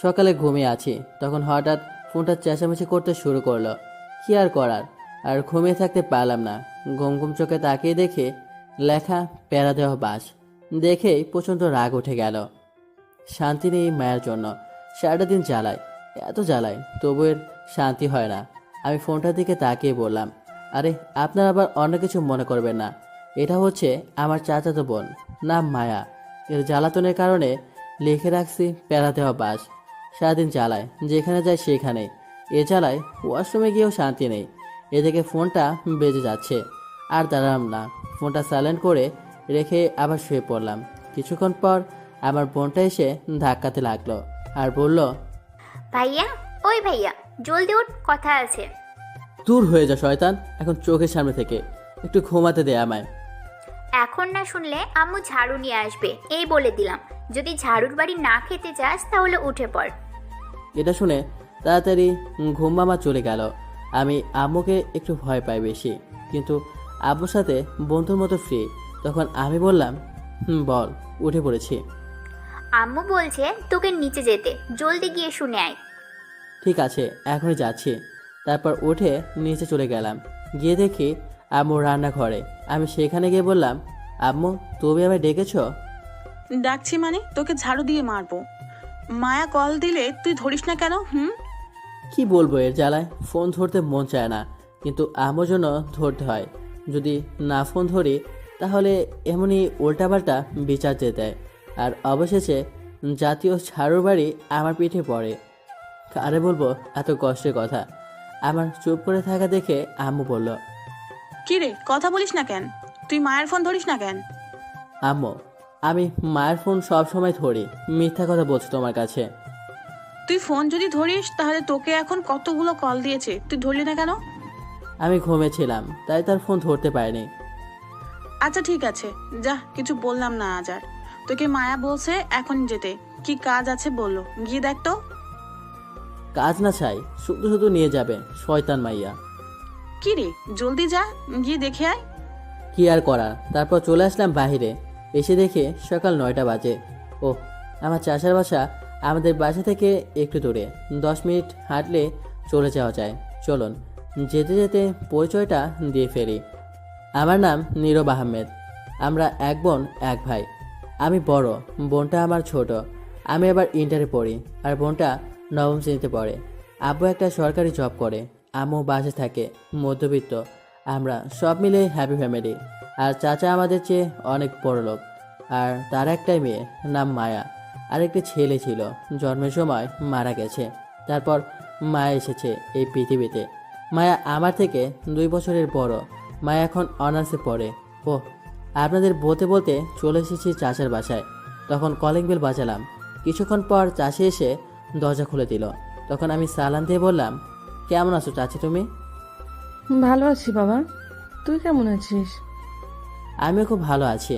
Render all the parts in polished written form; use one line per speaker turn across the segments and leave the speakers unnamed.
সকালে ঘুমিয়ে আছি, তখন হঠাৎ ফোনটা চেঁচামেচি করতে শুরু করলো। কি আর করার, আর ঘুমিয়ে থাকতে পারলাম না। ঘুম ঘুম চোখে তাকিয়ে দেখে লেখা প্যারা দেওয়া বাস দেখেই প্রচণ্ড রাগ উঠে গেল। শান্তি নেই মায়ের জন্য, সারাটা দিন জ্বালায়, এত জ্বালায়, তবু এর শান্তি হয় না। আমি ফোনটার দিকে তাকিয়ে বললাম, আরে আপনার আবার অন্য কিছু মনে করবেন না, এটা হচ্ছে আমার চাচাতো বোন, নাম মায়া। এর জ্বালাতনের কারণে লিখে রাখছি প্যারা দেওয়া বাস। সারাদিন জ্বালায়, যেখানে যায় সেখানে। এ জ্বালায় ওয়াশরুমে গিয়েও শান্তি নেই। এদিকে ফোনটা বেজে যাচ্ছে, আর দাঁড়ালাম না, ফোনটা সাইলেন্ট করে রেখে আবার শুয়ে পড়লাম। কিছুক্ষণ পর আমার বোনটা এসে ধাক্কাতে লাগলো আর বলল,
ভাইয়া, ওই ভাইয়া, জলদি উঠ, কথা আছে।
দূর হয়ে যা শয়তান, এখন চোখের সামনে থেকে একটু ঘুমাতে দে আমায়।
এখন না শুনলে আম্মু ঝাড়ু নিয়ে আসবে, এই বলে দিলাম। যদি ঝাড়ুর বাড়ি না খেতে চাস তাহলে উঠে পড়।
এটা শুনে তাড়াতাড়ি ঘুম মামা চলে গেল। আমি আম্মুকে একটু ভয় পাই বেশি, কিন্তু আব্বুর সাথে বন্ধুর মতো ফ্রি। তখন আমি বললাম, বল। উঠে পড়েছি।
আম্মু বলছে তোকে নিচে যেতে, জলদি গিয়ে শুনে আয়।
ঠিক আছে, এখনই যাচ্ছি। তারপর উঠে নিচে চলে গেলাম। গিয়ে দেখি আম্মু রান্নাঘরে। আমি সেখানে গিয়ে বললাম, আম্মু তুমি আমায় ডেকেছ?
ডাকছি মানে তোকে ঝাড়ু দিয়ে মারবো। মায়া কল দিলে তুই ধরিস না কেন?
কি বলবো, এর জ্বালায় ফোন ধরতে মন চায় না, কিন্তু আমার জন্য ধরতে হয়। যদি না ফোন ধরি তাহলে এমনই উল্টাপাল্টা বিচার দিয়ে দেয়। আর অবশেষে জাতীয় ঝাড়ুর বাড়ি আমার পিঠে পড়ে। কারে বলবো এত কষ্টের কথা? আমার চুপ করে থাকা দেখে আম্মু বলল,
কি রে, কথা বলিস না কেন? তুই মায়ের ফোন ধরিস না কেন?
আম্মু আমি মায়ের ফোন সব সময় ধরি, মিথ্যা কথা বলছো তোমার কাছে।
তুই ফোন যদি ধরিস তাহলে তোকে এখন কতগুলো কল দিয়েছে, তুই ধরলি না কেন?
আমি ঘুমেছিলাম, তাই তার ফোন ধরতে পারিনি।
আচ্ছা ঠিক আছে, যা, কিছু বললাম না আজ আর। তোকে মায়া বলছে এখন যেতে, কি কাজ আছে বললো, গিয়ে দেখ তো।
কাজ না চাই, শুধু শুধু নিয়ে যাবে শয়তান মাইয়া।
কি রে, জলদি যা, গিয়ে দেখে আয়।
কি আর করার, তারপর চলে আসলাম বাইরে। এসে দেখে সকাল 9টা বাজে। ও, আমার চাচার বাসা আমাদের বাসা থেকে একটু দূরে, 10 মিনিট হাঁটলে চলে যাওয়া যায়। চলুন যেতে যেতে পরিচয়টা দিয়ে ফেলি। আমার নাম নীরব আহমেদ। আমরা এক বোন এক ভাই। আমি বড়, বোনটা আমার ছোট। আমি আবার ইন্টারে পড়ি, আর বোনটা নবম শ্রেণীতে পড়ে। আব্বু একটা সরকারি জব করে, আম্মু বাসে থাকে, মধ্যবিত্ত। আমরা সব মিলে হ্যাপি ফ্যামিলি। আর চাচা আমাদের চেয়ে অনেক বড় লোক। আর তার একটাই মেয়ে, নাম মায়া। আর একটি ছেলে ছিল, জন্মের সময় মারা গেছে। তারপর মায়া এসেছে এই পৃথিবীতে। মায়া আমার থেকে 2 বছরের বড়। মায়া এখন অনার্সে পড়ে। ও, আপনাদের বলতে বলতে চলে এসেছি চাচার বাসায়। তখন কলিং বেল বাজালাম। কিছুক্ষণ পর চাচি এসে দরজা খুলে দিল। তখন আমি সালাম দিয়ে বললাম, কেমন আছো চাচি তুমি?
ভালো আছি বাবা, তুই কেমন আছিস?
আমিও খুব ভালো আছি।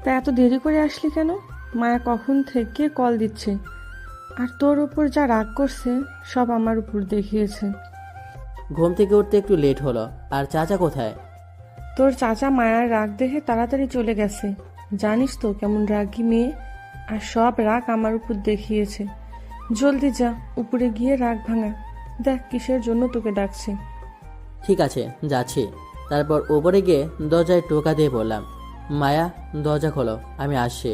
তা এত দেরি করে আসলি কেন? মায়া কখন থেকে কল দিচ্ছে, আর তোর উপর যা রাগ করছে সব আমার উপর দেখিয়েছে।
ঘুম থেকে উঠতে একটু লেট হলো। আর চাচা কোথায়?
তোর চাচা মায়ার রাগ দেখে তাড়াতাড়ি চলে গেছে। জানিস তো কেমন রাগী মেয়ে, আর সব রাগ আমার উপর দেখিয়েছে। জলদি যা, উপরে গিয়ে রাগ ভাঙা। দেখ কিসের জন্য তোকে ডাকছে।
ঠিক আছে, যাচ্ছি। তারপর ওপরে গিয়ে দরজায় টোকা দিয়ে বললাম, মায়া দরজা খোলো, আমি আসছি।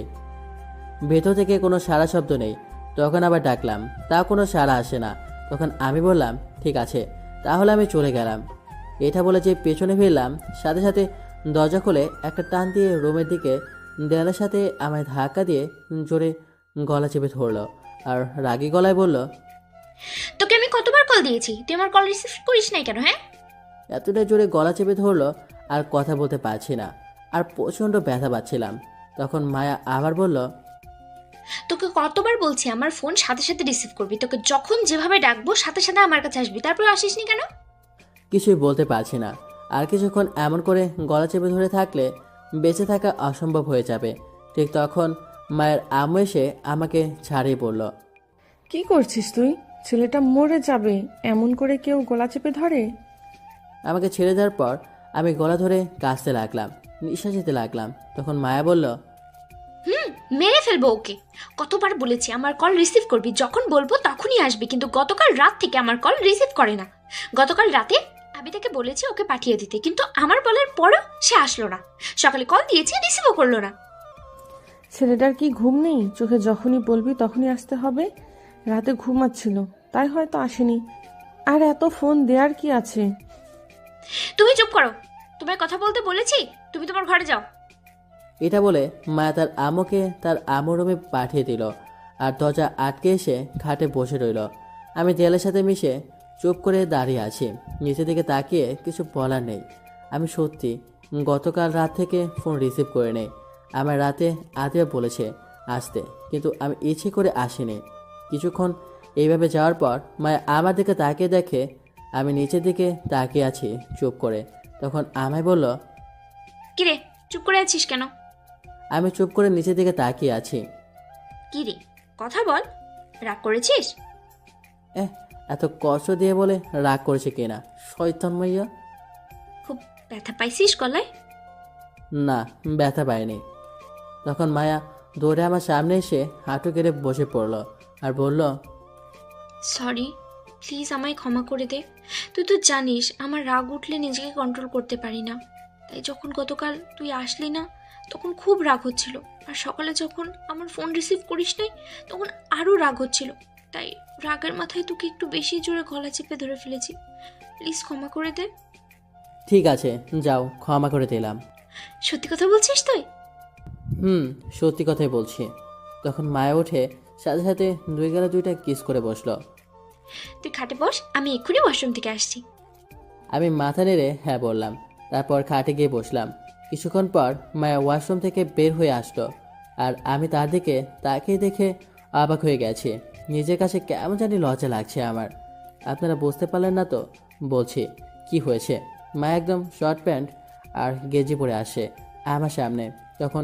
ভেতর থেকে কোনো সাড়া শব্দ নেই। তখন আবার ডাকলাম, তাও কোনো সাড়া আসে না। তখন আমি বললাম, ঠিক আছে, তাহলে আমি চলে গেলাম। এটা বলে যে পেছনে ফিরলাম, সাথে সাথে দরজা খুলে একটা টান দিয়ে রুমের দিকে দেয়ালের সাথে আমায় ধাক্কা দিয়ে জোরে গলা চেপে ধরলো, আর রাগী গলায় বলল,
তোকে আমি কতবার কল দিয়েছি, তুই আমার কল রিসিভ করিস নাই কেন? হ্যাঁ,
এতটা জোরে গলা চেপে ধরলো আর কথা বলতে পারছি না, আর প্রচণ্ড ব্যথা পাচ্ছিলাম। তখন মায়া আবার বলল,
তোকে কতবার বলছি আমার ফোন সাথে সাথে রিসিভ করবি, তোকে যখন যেভাবে ডাকবো সাথে সাথে আমার কাছে আসবি, তারপর আসিসনি কেন?
কিছুই বলতে পারছি না। আর কিছুক্ষণ এমন করে গলা চেপে ধরে থাকলে বেঁচে থাকা অসম্ভব হয়ে যাবে। ঠিক তখন মায়ের আম্মু এসে আমাকে ছাড়িয়ে পড়ল।
কি করছিস তুই? ছেলেটা মরে যাবে, এমন করে কেউ গলা চেপে ধরে?
আমাকে ছেড়ে দেওয়ার পর আমি গলা ধরে কাশতে লাগলাম, নিঃশ্বাস নিতে লাগলাম। তখন মায়া বলল,
মেরে ফেলবো ওকে। কতবার বলেছি আমার কল রিসিভ করবি, যখন বলবো তখনই আসবি, কিন্তু গতকাল রাত থেকে আমার কল রিসিভ করে না। গতকাল রাতে আমি তাকে বলেছি ওকে পাঠিয়ে দিতে, কিন্তু আমার বলার পরও সে আসলো না। সকালে কল দিয়েছি, রিসিভও করলো না।
ছেলেটার কি ঘুম নেই? চোখে যখনই বলবি তখনই আসতে হবে। রাতে ঘুমাচ্ছিল, তাই হয়তো আসেনি। আর এত ফোন দেওয়ার কি আছে?
তুমি চুপ করো, তোমায় কথা বলতে বলেছি, তুমি তোমার ঘরে যাও।
এটা বলে মায়া তার আম্মুকে তার আম্মুর রুমে পাঠিয়ে দিল আর দরজা আটকে এসে খাটে বসে রইল। আমি দেয়ালের সাথে মিশে চুপ করে দাঁড়িয়ে আছি, নিচের দিকে তাকিয়ে কিছু বলার নেই। আমি সত্যি গতকাল রাত থেকে ফোন রিসিভ করে নেই। আমার রাতে আদিবা বলেছে আসতে, কিন্তু আমি ইচ্ছে করে আসিনি। কিছুক্ষণ এইভাবে যাওয়ার পর মায়া আমার দিকে তাকিয়ে দেখে আমি নিচের দিকে তাকিয়ে আছি চুপ করে। তখন আমায় বলল,
কিরে চুপ করে আছিস কেন?
আমি চুপ করে নিচের দিকে তাকিয়ে আছি।
কিরে কথা বল, রাগ করেছিস?
এত কষ্ট দিয়ে বলে রাগ করেছে কিনা, শয়তান মাইয়া।
খুব ব্যথা পাইছিস গলায়?
না, ব্যথা পায়নি। তখন মায়া দৌড়ে আমার সামনে এসে হাঁটু কেড়ে বসে পড়ল আর বলল,
সরি, প্লিজ আমায় ক্ষমা করে দে। তুই তো জানিস আমার রাগ উঠলে নিজেকে কন্ট্রোল করতে পারি না। তাই যখন গতকাল তুই আসলি না তখন খুব রাগ হচ্ছিল, আর সকালে যখন আমার ফোন রিসিভ করিস নাই তখন আরও রাগ হচ্ছিল। তাই রাগের মাথায় তোকে একটু বেশি জোরে গলা চেপে ধরে ফেলেছি। প্লিজ ক্ষমা করে দে।
ঠিক আছে যাও, ক্ষমা করে দিলাম।
সত্যি কথা বলছিস তুই?
সত্যি কথাই বলছি। তখন মায়া উঠে সাথে সাথে দুই গালে দুইটা কিস করে বসলো।
তুই খাটে বস, আমি এক্ষুনি ওয়াশরুম থেকে আসছি।
আমি মাথা নেড়ে হ্যাঁ বললাম, তারপর খাটে গিয়ে বসলাম। কিছুক্ষণ পর মায়া ওয়াশরুম থেকে বের হয়ে আসলো আর আমি তার দিকে তাকিয়ে দেখে অবাক হয়ে গেছি। নিজের কাছে কেমন জানি লজ্জা লাগছে আমার। আপনারা বুঝতে পারলেন না তো? বলছি কি হয়েছে। মায়া একদম শর্ট প্যান্ট আর গেঞ্জি পরে আসে আমার সামনে। তখন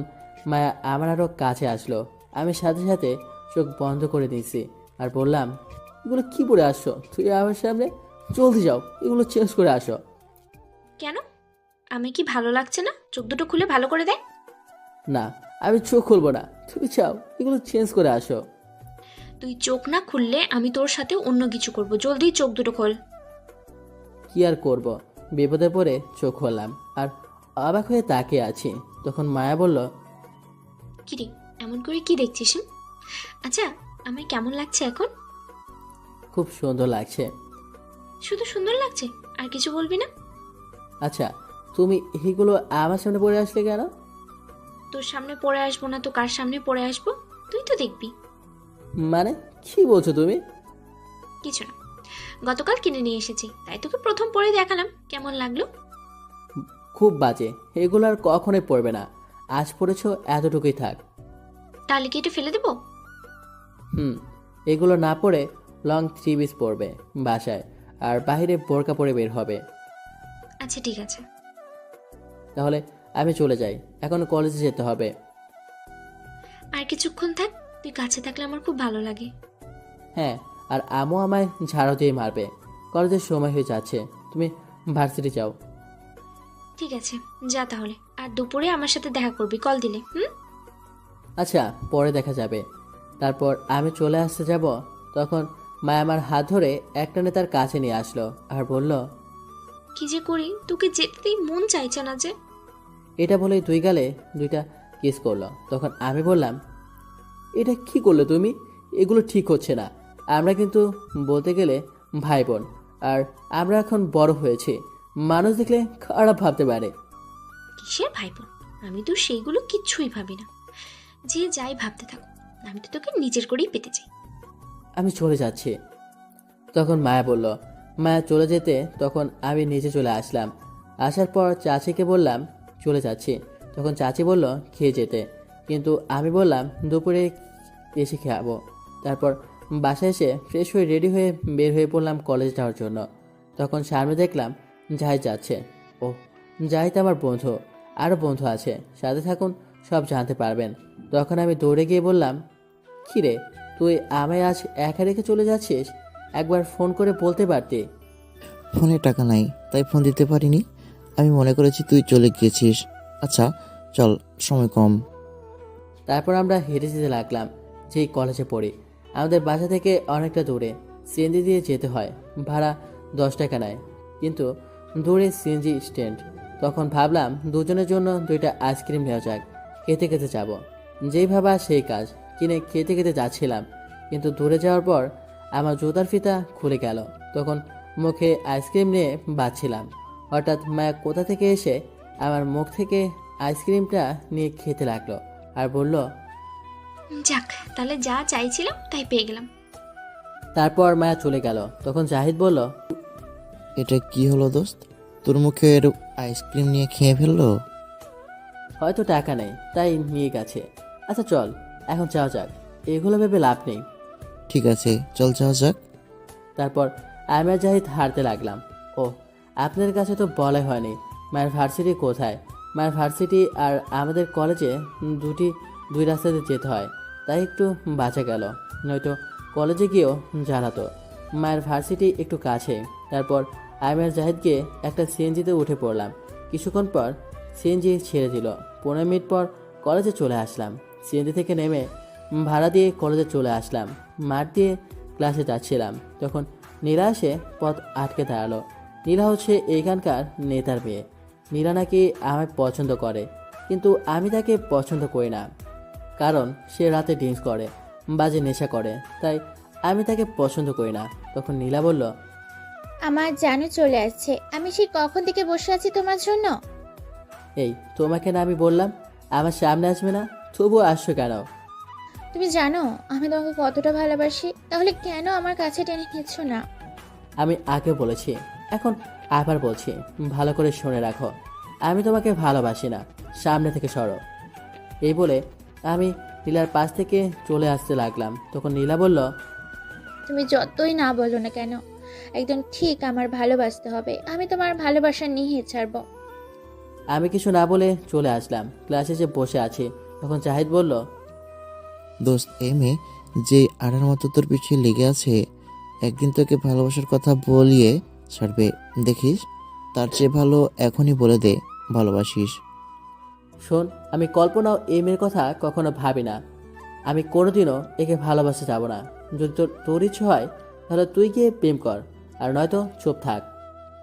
মায়া আমার আরও কাছে আসলো। আমি সাথে সাথে চোখ বন্ধ করে দিয়েছি আর বললাম, এগুলো কি পরে আসছো তুই আমার সামনে? জলদি যাও, এগুলো চেঞ্জ করে আসো।
কেন, আমি কি ভালো লাগছে না? চোখ দুটো খুলে ভালো করে দেয়।
না, আমি চোখ খুলবো না, তুমি চাও এগুলো চেঞ্জ করে আসো।
তুই চোখ না খুললে আমি তোর সাথে অন্য কিছু করব। জলদি চোখ দুটো খোল।
কি আর করব, বিপদে পড়ে চোখ খুললাম আর অবাক হয়ে তাকিয়ে আছি। তখন মায়া বলল,
কিরে এমন করে কি দেখছিস? আচ্ছা, আমায় কেমন লাগছে এখন?
খুব সুন্দর লাগছে।
শুধু সুন্দর লাগছে, আর কিছু বলবি না?
আচ্ছা, তুমি এইগুলো আমার সামনে পড়ে আসলে কেন?
তোর সামনে পড়ে আসবো না তো কার সামনে পড়ে আসবো, তুই তো দেখবি।
মানে কি বলছো তুমি?
কিছু না, গতকাল কিনে নিয়ে এসেছি, তাই তোকে প্রথম পরে দেখালাম। কেমন লাগলো?
খুব বাজে, এগুলো আর কখনোই পড়বে না। আজ পড়েছো, এতটুকুই থাক।
তাহলে কি এটা ফেলে দেবো?
এগুলো না পড়ে লং 3 পিস পরবে বাসায়, আর বাইরে বোরকা পরে বের হবে।
আচ্ছা ঠিক আছে।
তাহলে আমি চলে যাই, এখন কলেজে যেতে হবে।
আর কিছুক্ষণ থাক, তুই কাছে থাকলে আমার খুব ভালো লাগে।
হ্যাঁ, আর আমও আমায় ঝাড়ু দিয়ে মারবে। কলেজের সময় হয়ে যাচ্ছে, তুমি ভার্সিটি যাও।
ঠিক আছে যা তাহলে, আর দুপুরে আমার সাথে দেখা করবি কল দিলে।
আচ্ছা, পরে দেখা যাবে। তারপর আমি চলে আসতে যাব, তখন মায়া আমার হাত ধরে একটানে তার কাছে নিয়ে আসলো আর বলল,
কি যে করি, তোকে যেতেই মন চাইছে না যে।
এটা বলেই দুই গালে দুইটা কিস করলো। তখন আমি বললাম, এটা কি করলে তুমি? এগুলো ঠিক হচ্ছে না। আমরা কিন্তু বলতে গেলে ভাই বোন, আর আমরা এখন বড় হয়েছি, মানুষ দেখলে খারাপ ভাবতে পারে।
কিসের ভাই বোন? আমি তো সেইগুলো কিচ্ছুই ভাবি না। যে যাই ভাবতে থাকো, আমি তো তোকে নিজের করেই পেতে চাই।
আমি চলে যাচ্ছি। তখন মায়া বলল। মায়া চলে যেতে তখন আমি নিচে চলে আসলাম। আসার পর চাচিকে বললাম চলে যাচ্ছি। তখন চাচি বলল খেয়ে যেতে, কিন্তু আমি বললাম দুপুরে এসে খাবো। তারপর বাসায় এসে ফ্রেশ হয়ে রেডি হয়ে বের হয়ে পড়লাম কলেজ যাওয়ার জন্য। তখন সামনে দেখলাম জাহিদ যাচ্ছে। ও, জাহিদ আমার বন্ধু, আরও বন্ধু আছে, সাথে থাকুন, সব জানতে পারবেন। তখন আমি দৌড়ে গিয়ে বললাম, কী রে, তুই আমায় আজ একা রেখে চলে যাচ্ছিস? একবার ফোন করে বলতে পারতি।
ফোনে টাকা নাই, তাই ফোন দিতে পারিনি। আমি মনে করেছি তুই চলে গিয়েছিস। আচ্ছা চল, সময় কম।
তারপর আমরা হেঁটে যেতে লাগলাম। যেই কলেজে পড়ি আমাদের বাসা থেকে অনেকটা দূরে, সিএনজি দিয়ে যেতে হয়। ভাড়া 10 টাকা নেয়, কিন্তু দূরে সিএনজি স্ট্যান্ড। তখন ভাবলাম দুজনের জন্য 2টা আইসক্রিম নেওয়া যাক, খেতে খেতে যাব। যেই ভাবা সেই কাজ, কিনে খেতে খেতে যাচ্ছিলাম, কিন্তু দূরে যাওয়ার পর আমার জুতার ফিতা খুলে গেল। তখন মুখে আইসক্রিম নিয়ে বাঁচছিলাম, হঠাৎ মায়া কোথা থেকে এসে আমার মুখ থেকে আইসক্রিমটা নিয়ে খেতে লাগলো আর বলল,
যাক, তাহলে যা চাইছিলাম তাই পেয়ে গেলাম।
তারপর মায়া চলে গেল। তখন জাহিদ বলল,
এটা কি হলো দোস্ত, তোর মুখের আইসক্রিম নিয়ে খেয়ে ফেললো?
হয়তো টাকা নেই তাই নিয়ে গেছে। আচ্ছা চল এখন যাওয়া যাক, এগুলো ভেবে লাভ নেই।
ঠিক আছে, চল যাওয়া যাক।
তারপর আমি আর জাহিদ হারতে লাগলাম। ও, আপনাদের কাছে তো বলাই হয়নি মায়ের ভার্সিটি কোথায়। মায়ের ভার্সিটি আর আমাদের কলেজে দুই রাস্তাতে যেতে হয়, তাই একটু বাঁচা গেল, নয়তো কলেজে গিয়েও জ্বালাতো। মায়ের ভার্সিটি একটু কাছে। তারপর আমি আর জাহিদকে একটা সিএনজিতে উঠে পড়লাম। কিছুক্ষণ পর সিএনজি ছেড়ে দিল। 15 মিনিট পর কলেজে চলে আসলাম। সিএনজি থেকে নেমে ভাড়া দিয়ে কলেজে চলে আসলাম। মাঠ দিয়ে ক্লাসে যাচ্ছিলাম, তখন নীলা এসে পথ আটকে দাঁড়ালো। নীলা হচ্ছে এইখানকার নেতার মেয়ে। নীলা নাকি আমায় পছন্দ করে, কিন্তু আমি তাকে পছন্দ করি না, কারণ সে রাতে ড্রিঙ্কস করে, বাজে নেশা করে, তাই আমি তাকে পছন্দ করি না। তখন নীলা বলল,
আমার জানু চলে আসছে, আমি সেই কখন থেকে বসে আছি তোমার জন্য।
এই তোমাকে না আমি বললাম আমার সামনে আসবে না, তবুও আসছো কেন?
তুমি জানো আমি তোমাকে কতটা ভালোবাসি, তাহলে কেন আমার কাছে টেনে নিচ্ছ না?
আমি আগে বলেছি, এখন আবার বলছি, ভালো করে শুনে রাখো, আমি তোমাকে ভালোবাসি না, সামনে থেকে সরো। এই বলে আমি নীলার পাশ থেকে চলে আসতে লাগলাম। তখন নীলা বলল,
তুমি যতই না বলো না কেন, একদম ঠিক আমার ভালোবাসতে হবে, আমি তোমার ভালোবাসা নিয়ে ছাড়বো।
আমি কিছু না বলে চলে আসলাম। ক্লাসে যে বসে আছি, তখন জাহিদ বলল,
দোস্ত, এই মেয়ে যে আড়ার মতো তোর পিছিয়ে লেগে আছে, একদিন তোকে ভালোবাসার কথা বলিয়ে ছাড়বে, দেখিস। তার চেয়ে ভালো এখনই বলে দে ভালোবাসিস।
শোন, আমি কল্পনাও এই মেয়ের কথা কখনো ভাবি না। আমি কোনোদিনও একে ভালোবাসতে যাব না। যদি তোর ইচ্ছে হয় তাহলে তুই গিয়ে প্রেম কর, আর নয়তো চুপ থাক।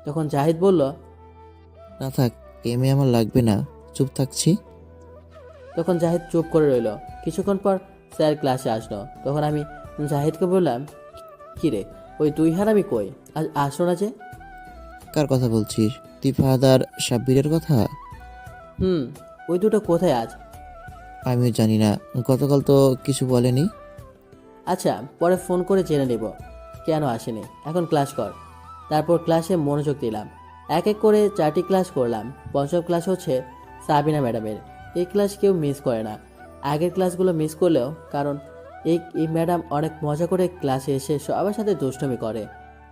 তখন জাহিদ বলল,
না থাক, এই মেয়ে আমার লাগবে না, চুপ থাকছি।
তখন জাহিদ চুপ করে রইল। কিছুক্ষণ পর স্যার ক্লাসে আসলো। তখন আমি জাহিদকে বললাম, কি রে, ওই দুই হারামি কই, আজ আসলো না যে?
কার কথা বলছিস তুই? ফাহাদার সাব্বিরের কথা?
ওই দুটো কোথায় আজ?
আমিও জানি না, গতকাল তো কিছু বলেনি।
আচ্ছা, পরে ফোন করে জেনে নেব কেন আসেনি। এখন ক্লাস কর। তারপর ক্লাসে মনোযোগ দিলাম। এক এক করে 4টি ক্লাস করলাম। পঞ্চম ক্লাস হচ্ছে সাবিনা ম্যাডামের। এই ক্লাস কেউ মিস করে না। আগের ক্লাসগুলো মিস করলেও, কারণ এই ম্যাডাম অনেক মজা করে ক্লাসে এসে সবার সাথে দুষ্টুমি করে,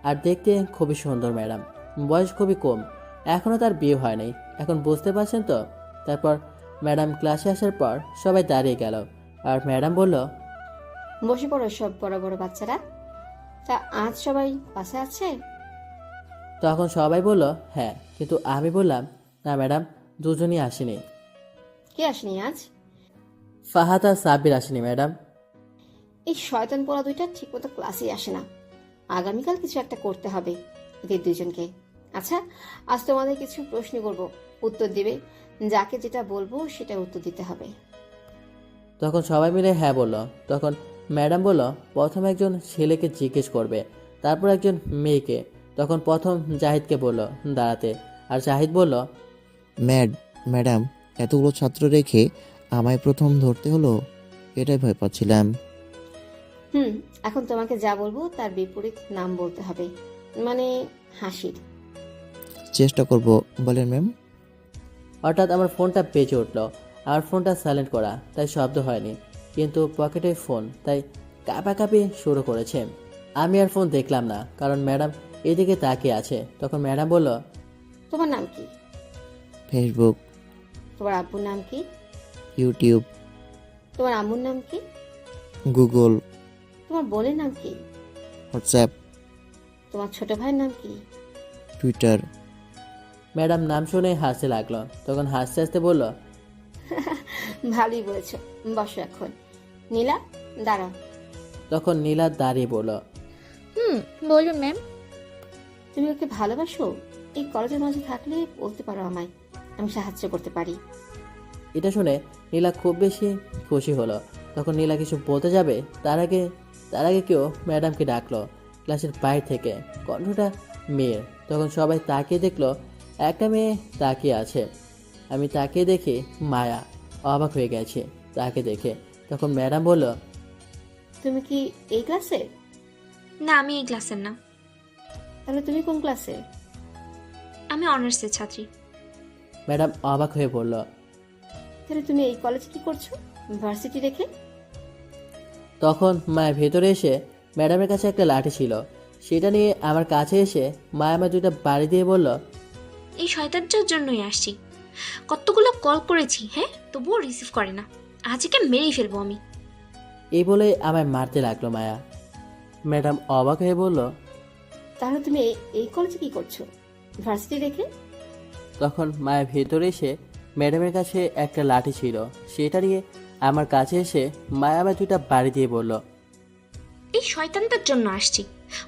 আর দেখতে খুবই সুন্দর ম্যাডাম। বয়স খুবই কম, এখনও তার বিয়ে হয় নাই। এখন বুঝতে পারছেন তো? তারপর ম্যাডাম ক্লাসে আসার পর সবাই দাঁড়িয়ে গেল, আর ম্যাডাম বলল,
বসে পড়ো সব বড় বড় বাচ্চারা। তা আজ সবাই পাশে আছে?
তখন সবাই বলল হ্যাঁ, কিন্তু আমি বললাম, না ম্যাডাম, দুজনই আসেনি।
কে আসেনি আজ?
ফাহাদ আর সাব্বির আসেনি ম্যাডাম।
এই শয়তান পোলা দুইটা ঠিকমতো ক্লাসেই আসে না। আগামীকাল কিছু একটা করতে হবে এদের দুজনকে। আচ্ছা, আজ তোমাদের কিছু প্রশ্ন করব, উত্তর দিবে। যাকে যেটা বলবো সেটা উত্তর দিতে হবে।
তখন সবাই মিলে হ্যাঁ বলল। তখন ম্যাডাম বলল, প্রথম একজন ছেলেকে জিজ্ঞেস করবে, তারপর একজন মেয়েকে। তখন প্রথম জাহিদকে বলল দাঁড়াতে, আর জাহিদ বলল,
ম্যাডাম, এতগুলো ছাত্র রেখে আমায় প্রথম ধরতে হলো, এটাই ভয় পাচ্ছিলাম।
এখন তোমাকে যা বলবো তার বিপরীত নাম বলতে হবে, মানে হাসির।
চেষ্টা করব, বলেন ম্যাম।
হঠাৎ আমার ফোনটা বেজে উঠল। আমার ফোনটা সাইলেন্ট করা, তাই শব্দ হয়নি, কিন্তু পকেটে ফোন, তাই কাঁপাকাঁপি শুরু করেছে। আমি আর ফোন দেখলাম না, কারণ ম্যাডাম এদিকে তাকিয়ে আছে। তখন ম্যাডাম বলল,
তোমার নাম কি?
ফেসবুক।
তোমার আব্বুর নাম কি?
ইউটিউব।
তোমার আম্মুর নাম কি?
গুগল।
তোমার বোনের নাম কি?
হোয়াটসঅ্যাপ।
তোমার ছোট ভাইয়ের নাম কি?
টুইটার।
ম্যাডাম নাম শুনে হাসতে লাগলো। তখন হাসতে হাসতে বলল,
ভালোই বলেছ, বসো এখন। নীলা, দাঁড়াও।
তখন নীলা দাঁড়িয়ে বলল,
বলুন ম্যাম।
তুমি ওকে ভালোবাসো? এই কলেজের মাঝে থাকলে বলতে পারো আমায়, আমি সাহায্য করতে পারি।
এটা শুনে নীলা খুব বেশি খুশি হলো। তখন নীলা কিছু বলতে যাবে, তার আগে কেউ ম্যাডামকে ডাকলো ক্লাসের বাইরে থেকে। কণ্ঠটা মেয়ের। তখন সবাই তাকিয়ে দেখলো একটা মেয়ে তাকিয়ে আছে। আমি তাকিয়ে দেখি মায়া অবাক হয়ে গেছে তাকে দেখে। তখন ম্যাডাম বলল,
তুমি কি এই ক্লাসে?
না, আমি এই ক্লাসের না।
তাহলে তুমি কোন ক্লাসে?
আমি অনার্সের ছাত্রী।
ম্যাডাম অবাক হয়ে বলল,
তাহলে তুমি এই কলেজে কি করছো, ভার্সিটি রেখে?
তখন মায়া ভেতরে এসে ম্যাডামের কাছে একটা লাঠি ছিল, সেটা নিয়ে আমার কাছে এসে মায়া আমার দুইটা বাড়ি দিয়ে বলল,
এই শয়তানটার জন্যই আসছি। কতগুলো কল করেছি, হ্যাঁ, তবুও রিসিভ করে না। আজকে মেরেই ফেলবো আমি।
এই বলে আমায় মারতে লাগলো মায়া। ম্যাডাম অবাক হয়ে বলল,
তাহলে তুমি এই কলেজে কি করছো, ভার্সিটি রেখে?
তখন মায়া ভেতরে এসে ম্যাডামের কাছে একটা লাঠি ছিল, সেটা নিয়ে আমার কাছে এসে মায়া আমার দুইটা বাড়ি দিয়ে বলল,
এই শয়তানটার জন্য আসছি।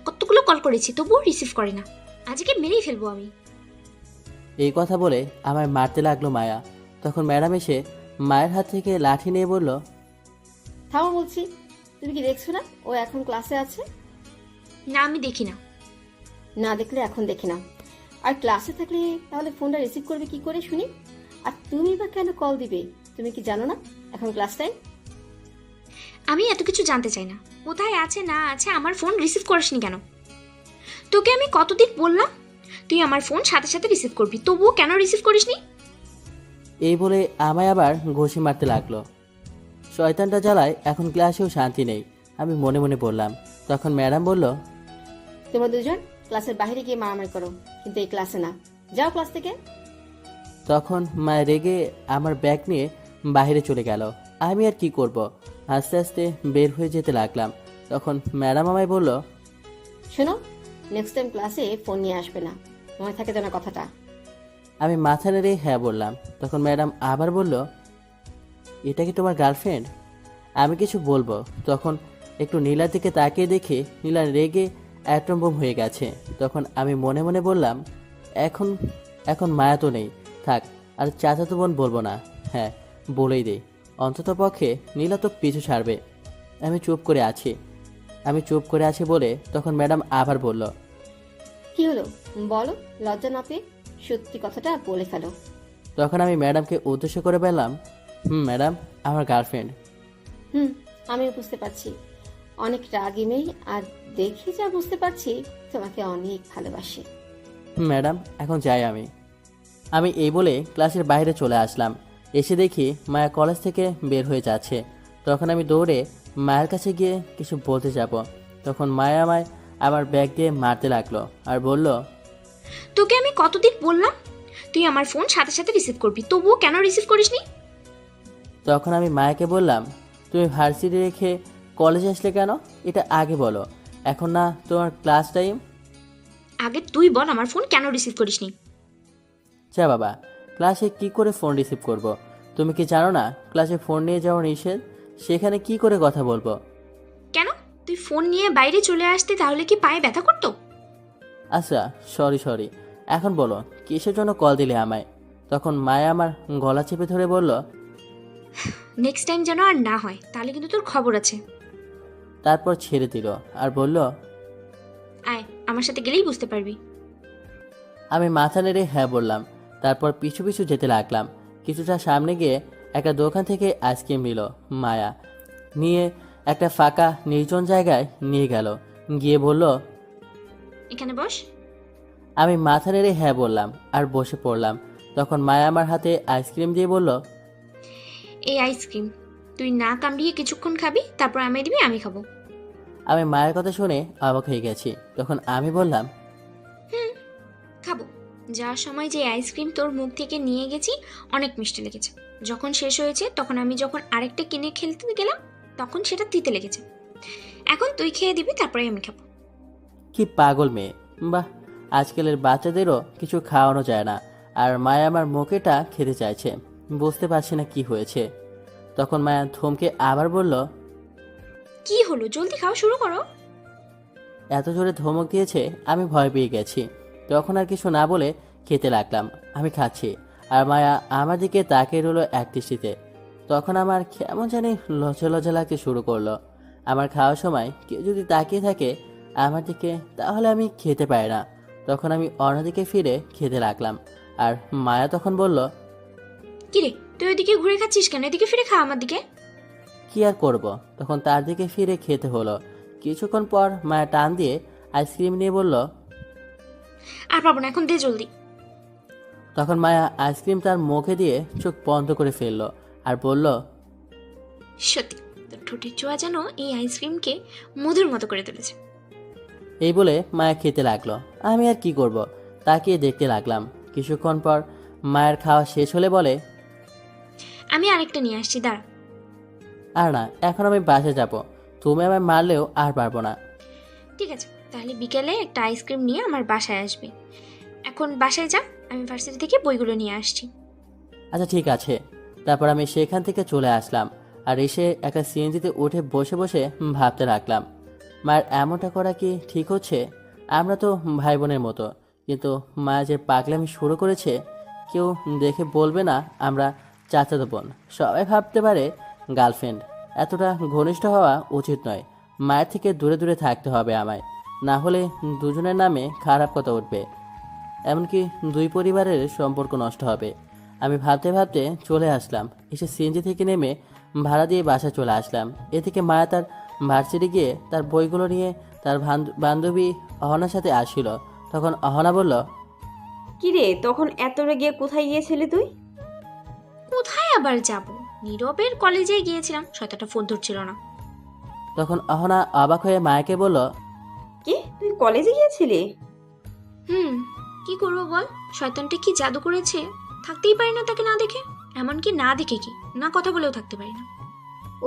কতগুলো কল করেছি, তবুও রিসিভ করে না। আজকে মেরেই ফেলবো আমি।
এই কথা বলে আমায় মারতে লাগলো মায়া। তখন ম্যাডাম এসে মায়ের হাত থেকে লাঠি নিয়ে বলল,
থামো বলছি। তুমি কি দেখছো না ও এখন ক্লাসে আছে?
না, আমি দেখি না।
না দেখলে এখন দেখি না। আর ক্লাসে থাকলে তাহলে ফোনটা রিসিভ করবে কি করে শুনি? আর তুমি বা কেন কল দিবে? তুমি কি জানো না এখন ক্লাস টাইম?
আমি এত কিছু জানতে চাই না। কোথায় আছে না আছে, আমার ফোন রিসিভ করিসনি কেন? তোকে আমি কতদিন বললাম তুই আমার ফোন সাথে সাথে রিসিভ করবি, তবুও কেন রিসিভ করিসনি?
এই বলে আমায় আবার ঘষি মারতে লাগলো। শয়তানটা জ্বালায় এখন ক্লাসেও শান্তি নেই, আমি মনে মনে বললাম। তখন ম্যাডাম বলল,
তোমরা দুজন ক্লাসের বাইরে গিয়ে মারামারি করো, কিন্তু এই ক্লাসে না। যাও ক্লাস থেকে।
তখন মা রেগে আমার ব্যাগ নিয়ে বাইরে চলে গেল। আমি আর কি করব, আস্তে আস্তে বের হয়ে যেতে লাগলাম। তখন ম্যাডাম আমায় বলল,
শোনো, নেক্সট টাইম ক্লাসে ফোন নিয়ে আসবে না, মনে থাকে যেন কথাটা।
আমি মাথা নেড়ে হ্যাঁ বললাম। তখন ম্যাডাম আবার বলল, এটা কি তোমার গার্লফ্রেন্ড? আমি কিছু বলবো, তখন একটু নীলার দিকে তাকিয়ে দেখি নীলা রেগে অ্যাটম বোম হয়ে গেছে। তখন আমি মনে মনে বললাম, এখন এখন মায়া তো নেই, থাক আর চাচাতো বোন বলবো না। হ্যাঁ বলেই দে, অন্তত পক্ষে নীলা তো পিছু ছাড়বে। আমি চুপ করে আছি বলে তখন ম্যাডাম আবার বলল,
কি হলো বলো, লজ্জা না পেয়ে সত্যি কথাটা বলে ফেলো।
তখন আমি ম্যাডামকে উদ্দেশ্য করে বললাম, ম্যাডাম, আমার গার্লফ্রেন্ড।
আমিও বুঝতে পারছি অনেক রাগী মেয়ে, আর দেখে যা বুঝতে পারছি তোমাকে অনেক ভালোবাসে।
ম্যাডাম, এখন যাই আমি এই বলে ক্লাসের বাইরে চলে আসলাম। এসে দেখি মায়া কলেজ থেকে বের হয়ে যাচ্ছে। তখন আমি দৌড়ে মায়ের কাছে গিয়ে কিছু বলতে যাব। তখন মায়া আমায় আমার ব্যাগ দিয়ে মারতে লাগলো আর বলল,
তোকে আমি কতদিন বললাম তুই আমার ফোন সাথে সাথে রিসিভ করবি, তবুও কেন রিসিভ করিসনি?
তখন আমি মায়াকে বললাম, তুমি ভার্সিটি রেখে কলেজে আসলে কেন, এটা আগে বলো, এখন না তোমার ক্লাস টাইম।
আগে তুই বল আমার ফোন কেন রিসিভ করিসনি?
যা বাবা, ক্লাসে কি করে ফোন রিসিভ করব? তুমি কি জানো না ক্লাসে ফোন নিয়ে যাওয়া নিষেধ? সেখানে কি করে কথা বলবো?
কেন? তুই ফোন নিয়ে বাইরে চলে আসতে তাহলে কি পায়ে ব্যথা করতো?
আচ্ছা সরি, এখন বলো কিসের জন্য কল দিলে আমায়? তখন মায়া আমার গলা চেপে ধরে বলল,
নেক্সট টাইম যেন আর না হয়, তাহলে কিন্তু তোর খবর আছে।
তারপর ছেড়ে দিল আর বলল,
আয়, আমার সাথে গেলেই বুঝতে পারবি।
আমি মাথা নেড়ে হ্যাঁ বললাম। তারপর পিছু পিছু যেতে লাগলাম। কিছুটা সামনে গিয়ে একটা দোকান থেকে আইসক্রিম নিল মায়া, নিয়ে একটা ফাঁকা নির্জন জায়গায় নিয়ে গেল, গিয়ে বলল,
এখানে বস।
আমি মাথা নেড়ে হ্যাঁ বললাম আর বসে পড়লাম। তখন মায়া আমার হাতে আইসক্রিম দিয়ে বলল,
এই আইসক্রিম তুই না কামড়িয়ে কিছুক্ষণ খাবি, তারপর আমি দিবি, আমি খাবো।
আমি মায়ের কথা শুনে অবাক হয়ে গেছি। তখন আমি বললাম,
খাবো। যাওয়ার সময় যে আইসক্রিম তোর মুখ থেকে নিয়ে গেছি অনেক মিষ্টি লেগেছে। যখন শেষ হয়েছে তখন আমি যখন আরেকটা কিনে খেলতে গেলাম তখন সেটা তিতে লেগেছে। এখন তুই খেয়ে দিবি, তারপরে আমি খাবো।
কি পাগল মেয়ে! বাহ, আজকালের বাচ্চাদেরও কিছু খাওয়ানো যায় না, আর মায়া আমার মুখেটা খেতে চাইছে। বুঝতে পারছি না কি হয়েছে। তখন মায়া থমকে আবার বলল,
কি হলো, জলদি খাওয়া শুরু করো।
এত জোরে ধমক দিয়েছে আমি ভয় পেয়ে গেছি। তখন আর কিছু না বলে খেতে লাগলাম। আমি খাচ্ছি আর মায়া আমার দিকে তাকিয়ে রইল এক দৃষ্টিতে। তখন আমার কেমন জানি লজ্জা লজ্জা লাগতে শুরু করলো। আমার খাওয়ার সময় কেউ যদি তাকিয়ে থাকে আমার দিকে তাহলে আমি খেতে পারি না। তখন আমি অন্যদিকে ফিরে খেতে লাগলাম। আর মায়া তখন বলল,
কিরে, তুই ওইদিকে ঘুরে খাচ্ছিস কেন? এদিকে ফিরে খা আমার দিকে।
কি আর করব। তখন তার দিকে ফিরে খেতে হলো। কিছুক্ষণ পর মায়া টান দিয়ে আইসক্রিম নিয়ে বলল,
আর পাবো না, এখন দে জলদি।
তখন মায়া আইসক্রিম তার মুখে দিয়ে চোখ বন্ধ করে ফেললো আর বলল,
সত্যি তোর ঠোঁটের ছোঁয়া যেন এই আইসক্রিমকে মধুর মতো করে তুলেছে।
এই বলে মায়া খেতে লাগলো। আমি আর কি করব, তাকিয়ে দেখতে লাগলাম। কিছুক্ষণ পর মায়ের খাওয়া শেষ হলে বলে,
আমি আরেকটা নিয়ে আসছি, দাঁড়া।
আর না, এখন আমি বাসায় যাব। তুমি আমায় মারলেও আর পারবো না।
ঠিক আছে, তাহলে বিকেলে একটা আইসক্রিম নিয়ে আমার বাসায় আসবে। এখন বাসায় যা, আমি ভার্সিটি থেকে বইগুলো নিয়ে আসছি।
আচ্ছা ঠিক আছে। তারপর আমি সেখান থেকে চলে আসলাম আর এসে একটা সিএনজিতে উঠে বসে বসে ভাবতে লাগলাম, মায়ের এমনটা করা কি ঠিক হচ্ছে? আমরা তো ভাই বোনের মতো, কিন্তু মা যে পাগলামি শুরু করেছে, কেউ দেখে বলবে না আমরা চাচাতো বোন, সবাই ভাবতে পারে গার্লফ্রেন্ড। এতটা ঘনিষ্ঠ হওয়া উচিত নয়। মায়ের থেকে দূরে দূরে থাকতে হবে আমায়, না হলে দুজনের নামে খারাপ কথা উঠবে, এমনকি দুই পরিবারের সম্পর্ক নষ্ট হবে। আমি ভাবতে ভাবতে চলে আসলাম। এসে সিএনজি থেকে নেমে ভাড়া দিয়ে বাসায় চলে আসলাম। এদিকে মায়া তার ভার্সিটি গিয়ে তার বইগুলো নিয়ে তার বান্ধবী অহনার সাথে আসছিল। তখন অহনা বলল,
কিরে, তখন এত রেগে কোথায় গিয়েছিলি তুই?
কোথায় আবার যাব, নীরবের কলেজে গিয়েছিলাম, শয়তানটা ফোন ধরছিল না।
তখন অহনা অবাক হয়ে মায়াকে বলল,
কি, তুই কলেজে গিয়েছিলি?
কি করবো বল, শয়তানটা কি জাদু করেছে, থাকতেই পারি না তাকে না দেখে। এমনকি না দেখে কি, না কথা বলেও থাকতে পারি না।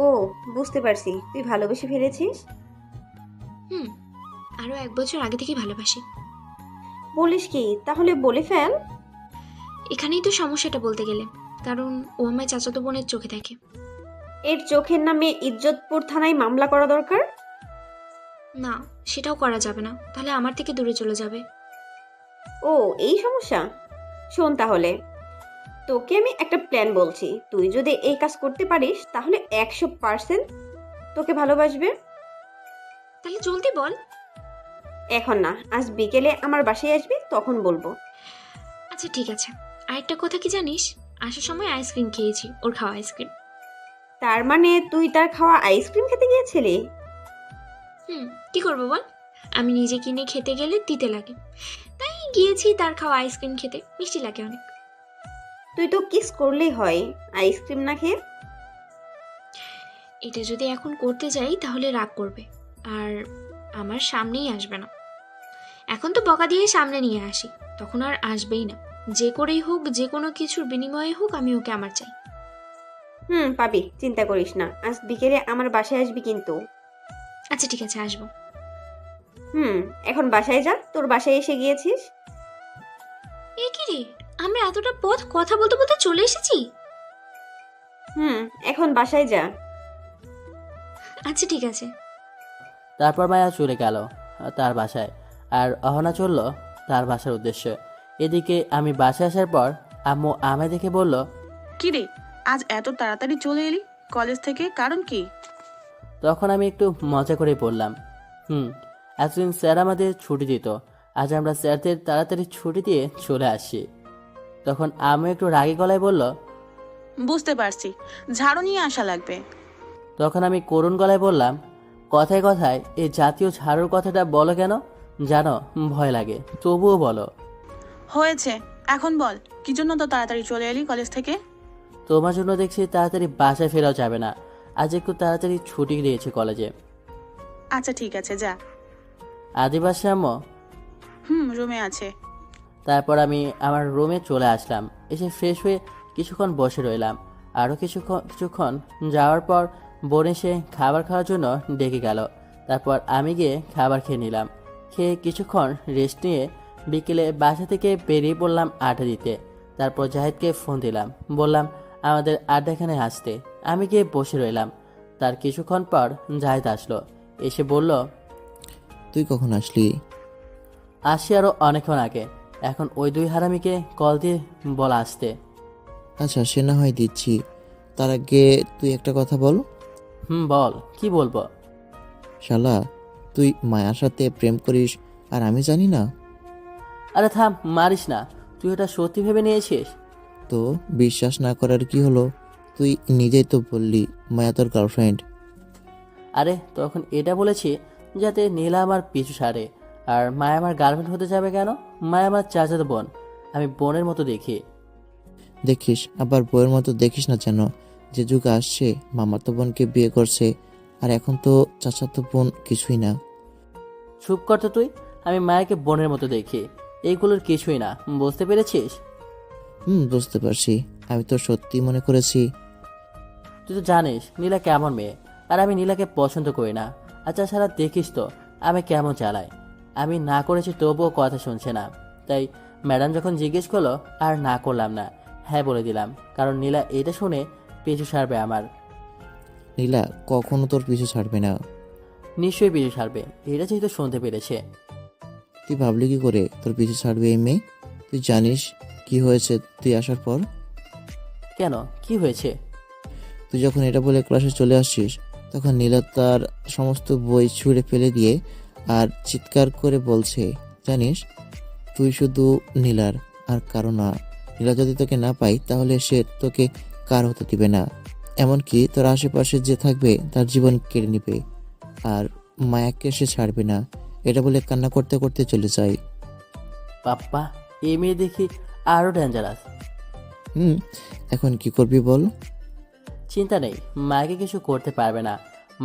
ও, বুঝতে পারছি, তুই ভালোবেসে ফেলেছিস।
আরো 1 বছর আগে থেকেই ভালোবাসি।
বলিস কি? তাহলে বলে ফেল।
এখানেই তো সমস্যাটা বলতে গেলে, কারণ ও আমায় চাচাতো বোনের চোখে দেখে।
এর চোখের নামে ইজ্জতপুর থানায় মামলা করা দরকার।
না, সেটাও করা যাবে না, তাহলে আমার থেকে দূরে চলে যাবে।
ও, এই সমস্যা। শোন তাহলে, তোকে আমি একটা প্ল্যান বলছি। তুই যদি এই কাজ করতে পারিস তাহলে 100% তোকে ভালোবাসবে।
তাহলে জলদি বল।
এখন না, আজ বিকেলে আমার বাসায় আসবি, তখন বলবো।
আচ্ছা ঠিক আছে। আরেকটা কথা কি জানিস, আসার সময় আইসক্রিম খেয়েছি, ওর খাওয়া আইসক্রিম।
তার মানে তুই তার খাওয়া আইসক্রিম খেতে গিয়েছিলি?
কি করবো বল, আমি নিজে কিনে খেতে গেলে দিতে লাগে, তাই গিয়েছি তার খাওয়া আইসক্রিম খেতে, মিষ্টি লাগে অনেক।
তুই তো কিস করলেই হয়, আইসক্রিম না খেয়ে।
এটা যদি এখন করতে যাই তাহলে রাগ করবে আর আমার সামনেই আসবে না। এখন তো বকা দিয়ে সামনে নিয়ে আসি, তখন আর আসবেই না। যে করেই হোক, যে কোনো কিছুর বিনিময়ে হোক, আমি ওকে আমার চাই।
পাবি, চিন্তা করিস না। আজ বিকেলে আমার বাসায় আসবি কিন্তু।
আচ্ছা ঠিক আছে, আসবো।
এখন বাসায় যা, তোর বাসায় এসে গিয়েছিস।
এ কি রে, আমরা এতটা পথ কথা বলতে বলতে চলে এসেছি।
এখন বাসায় যা।
আচ্ছা ঠিক আছে।
তারপর মায়া চলে গেল তার বাসায় আর অহনা চলল তার বাসার উদ্দেশ্যে। এদিকে আমি বাসায় আসার পর আম্মু আমায় দেখে বলল,
কি রে, আজ এত তাড়াতাড়ি চলে এলি কলেজ থেকে, কারণ কি?
তখন আমি একটু মজা করে বললাম, এতদিন স্যার আমাদের ছুটি দিত, আজ আমরা স্যারদের তাড়াতাড়ি ছুটি দিয়ে চলে আসছি। তখন আম্মু একটু রাগী গলায় বলল,
বুঝতে পারছি, ঝাড়ু নিয়ে আসা লাগবে।
তখন আমি করুণ গলায় বললাম, কথায় কথায় এই জাতীয় ঝাড়ুর কথাটা বলো কেন? জানো ভয় লাগে, তবুও বলো।
হয়েছে, এখন বল, কি জন্য তো তাড়াতাড়ি চলে এলি কলেজ থেকে?
তোমার জন্য দেখছি তাড়াতাড়ি বাসায় ফেরাও যাবে না, আজ একটু তাড়াতাড়ি ছুটি দিয়েছে কলেজে।
আচ্ছা ঠিক আছে, যা।
আদিবাসী আম্মু?
রুমে আছে।
তারপর আমি আমার রুমে চলে আসলাম। এসে ফ্রেশ হয়ে কিছুক্ষণ বসে রইলাম। আরও কিছুক্ষণ যাওয়ার পর বোন এসে খাবার খাওয়ার জন্য ডেকে গেল। তারপর আমি গিয়ে খাবার খেয়ে নিলাম। খেয়ে কিছুক্ষণ রেস্ট নিয়ে বিকেলে বাসা থেকে বেরিয়ে পড়লাম আড্ডা দিতে। তারপর জাহিদকে ফোন দিলাম, বললাম আমাদের আড্ডাখানে আসতে। আমি গিয়ে বসে রইলাম। তার কিছুক্ষণ পর জাহিদ আসলো, এসে বলল,
তুই কখন আসলি?
আসি আরও অনেকক্ষণ আগে। এখন ওই দুই হারামিকে কল দিয়ে বলা আসতে।
আচ্ছা, সে না হয় দিচ্ছি, তার আগে তুই একটা কথা বল।
বল, কি বলবো?
শালা, তুই মায়ার সাথে প্রেম করিস আর আমি জানি না?
আরে থাম, মারিস না। তুই এটা সত্যি ভেবে নিয়েছিস?
তো বিশ্বাস না করার কি হলো? তুই নিজেই তো বললি মায়া তোর গার্লফ্রেন্ড।
আরে তখন এটা বলেছি যাতে নীলা আমার পিছু ছাড়ে। আর মায়া আমার গার্লফ্রেন্ড হতে যাবে কেন? মায়া আমার চাচাতো বোন, আমি বোনের মতো দেখি।
দেখিস, আবার বইয়ের মতো দেখিস না যেন। যে যুগ আসছে, মামাতো বোনকে বিয়ে করছে, আর এখন তো চাচাতো বোন কিছুই না।
চুপ কর তো তুই। আমি মায়াকে বোনের মতো দেখি, এইগুলোর কিছুই না, বুঝতে পেরেছিস?
বুঝতে পারছি। আমি তো সত্যি মনে করেছি।
তুই তো জানিস নীলা কেমন মেয়ে, আর আমি নীলাকে পছন্দ করি না। আচ্ছা সারা দেখিস তো আমি কেমন চালাই। আমি না করেছি তবুও কথা শুনছে না। তাই ম্যাডাম যখন জিজ্ঞেস করলো আর না করলাম না, হ্যাঁ বলে দিলাম। কারণ নীলা এটা শুনে পিছু ছাড়বে আমার।
নীলা কখনো তোর পিছু ছাড়বে না।
নিশ্চয়ই পিছু ছাড়বে, এটা যেহেতু শুনতে পেরেছে।
তুই ভাবলি কি করে তোর পিছু ছাড়বে এই মেয়ে? তুই জানিস কি হয়েছে তুই আসার পর?
কেন, কি হয়েছে?
তুই যখন এটা বলে ক্লাসে চলে আসছিস, তখন নীলা তার সমস্ত বই ছুঁড়ে ফেলে দিয়ে আর চিৎকার করে বলছে, জানিস, তুই শুধু নীলার আর কারো না। নীলা যদি তোকে না পাই তাহলে সে তোকে কার হতে দিবে না। এমনকি তোর আশেপাশে যে থাকবে তার জীবন কেড়ে নেবে। আর মায়াকে সে ছাড়বে না। এটা বলে কান্না করতে করতে চলে যায়।
পাপ্পা, এই মেয়ে দেখি আরও ডেঞ্জারাস।
এখন কি করবি বল?
চিন্তা নেই, মায়াকে কিছু করতে পারবে না।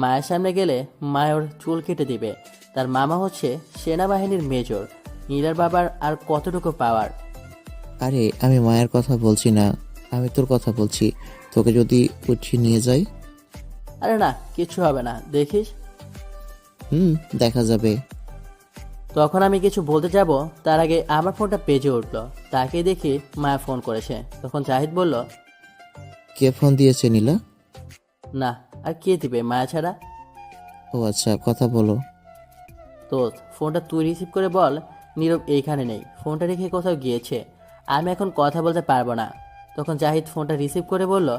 মায়ের সামনে গেলে মায়ের চুল কেটে দিবে। তার মামা হচ্ছে সেনাবাহিনীর মেজর। নীলার বাবার আর কতটুকু পাওয়ার?
আরে আমি মায়ের কথা বলছি না, আমি তোর কথা বলছি। তোকে যদি উঠিয়ে নিয়ে যাই?
আরে না, কিছু হবে না, দেখিস।
দেখা যাবে।
তখন আমি কিছু বলতে যাব, তার আগে আমার ফোনটা বেজে উঠলো। তাকে দেখি মায়া ফোন করেছে। তখন জাহিদ বলল,
কে ফোন দিয়েছে নীলা?
না, আর কে দিবে মায়া ছাড়া?
ও আচ্ছা, কথা বলো।
তো ফোনটা তুই রিসিভ করে বল নীরব এইখানে নেই, ফোনটা রেখে কোথাও গিয়েছে, আমি এখন কথা বলতে পারবো না। তখন জাহিদ ফোনটা রিসিভ করে বলল,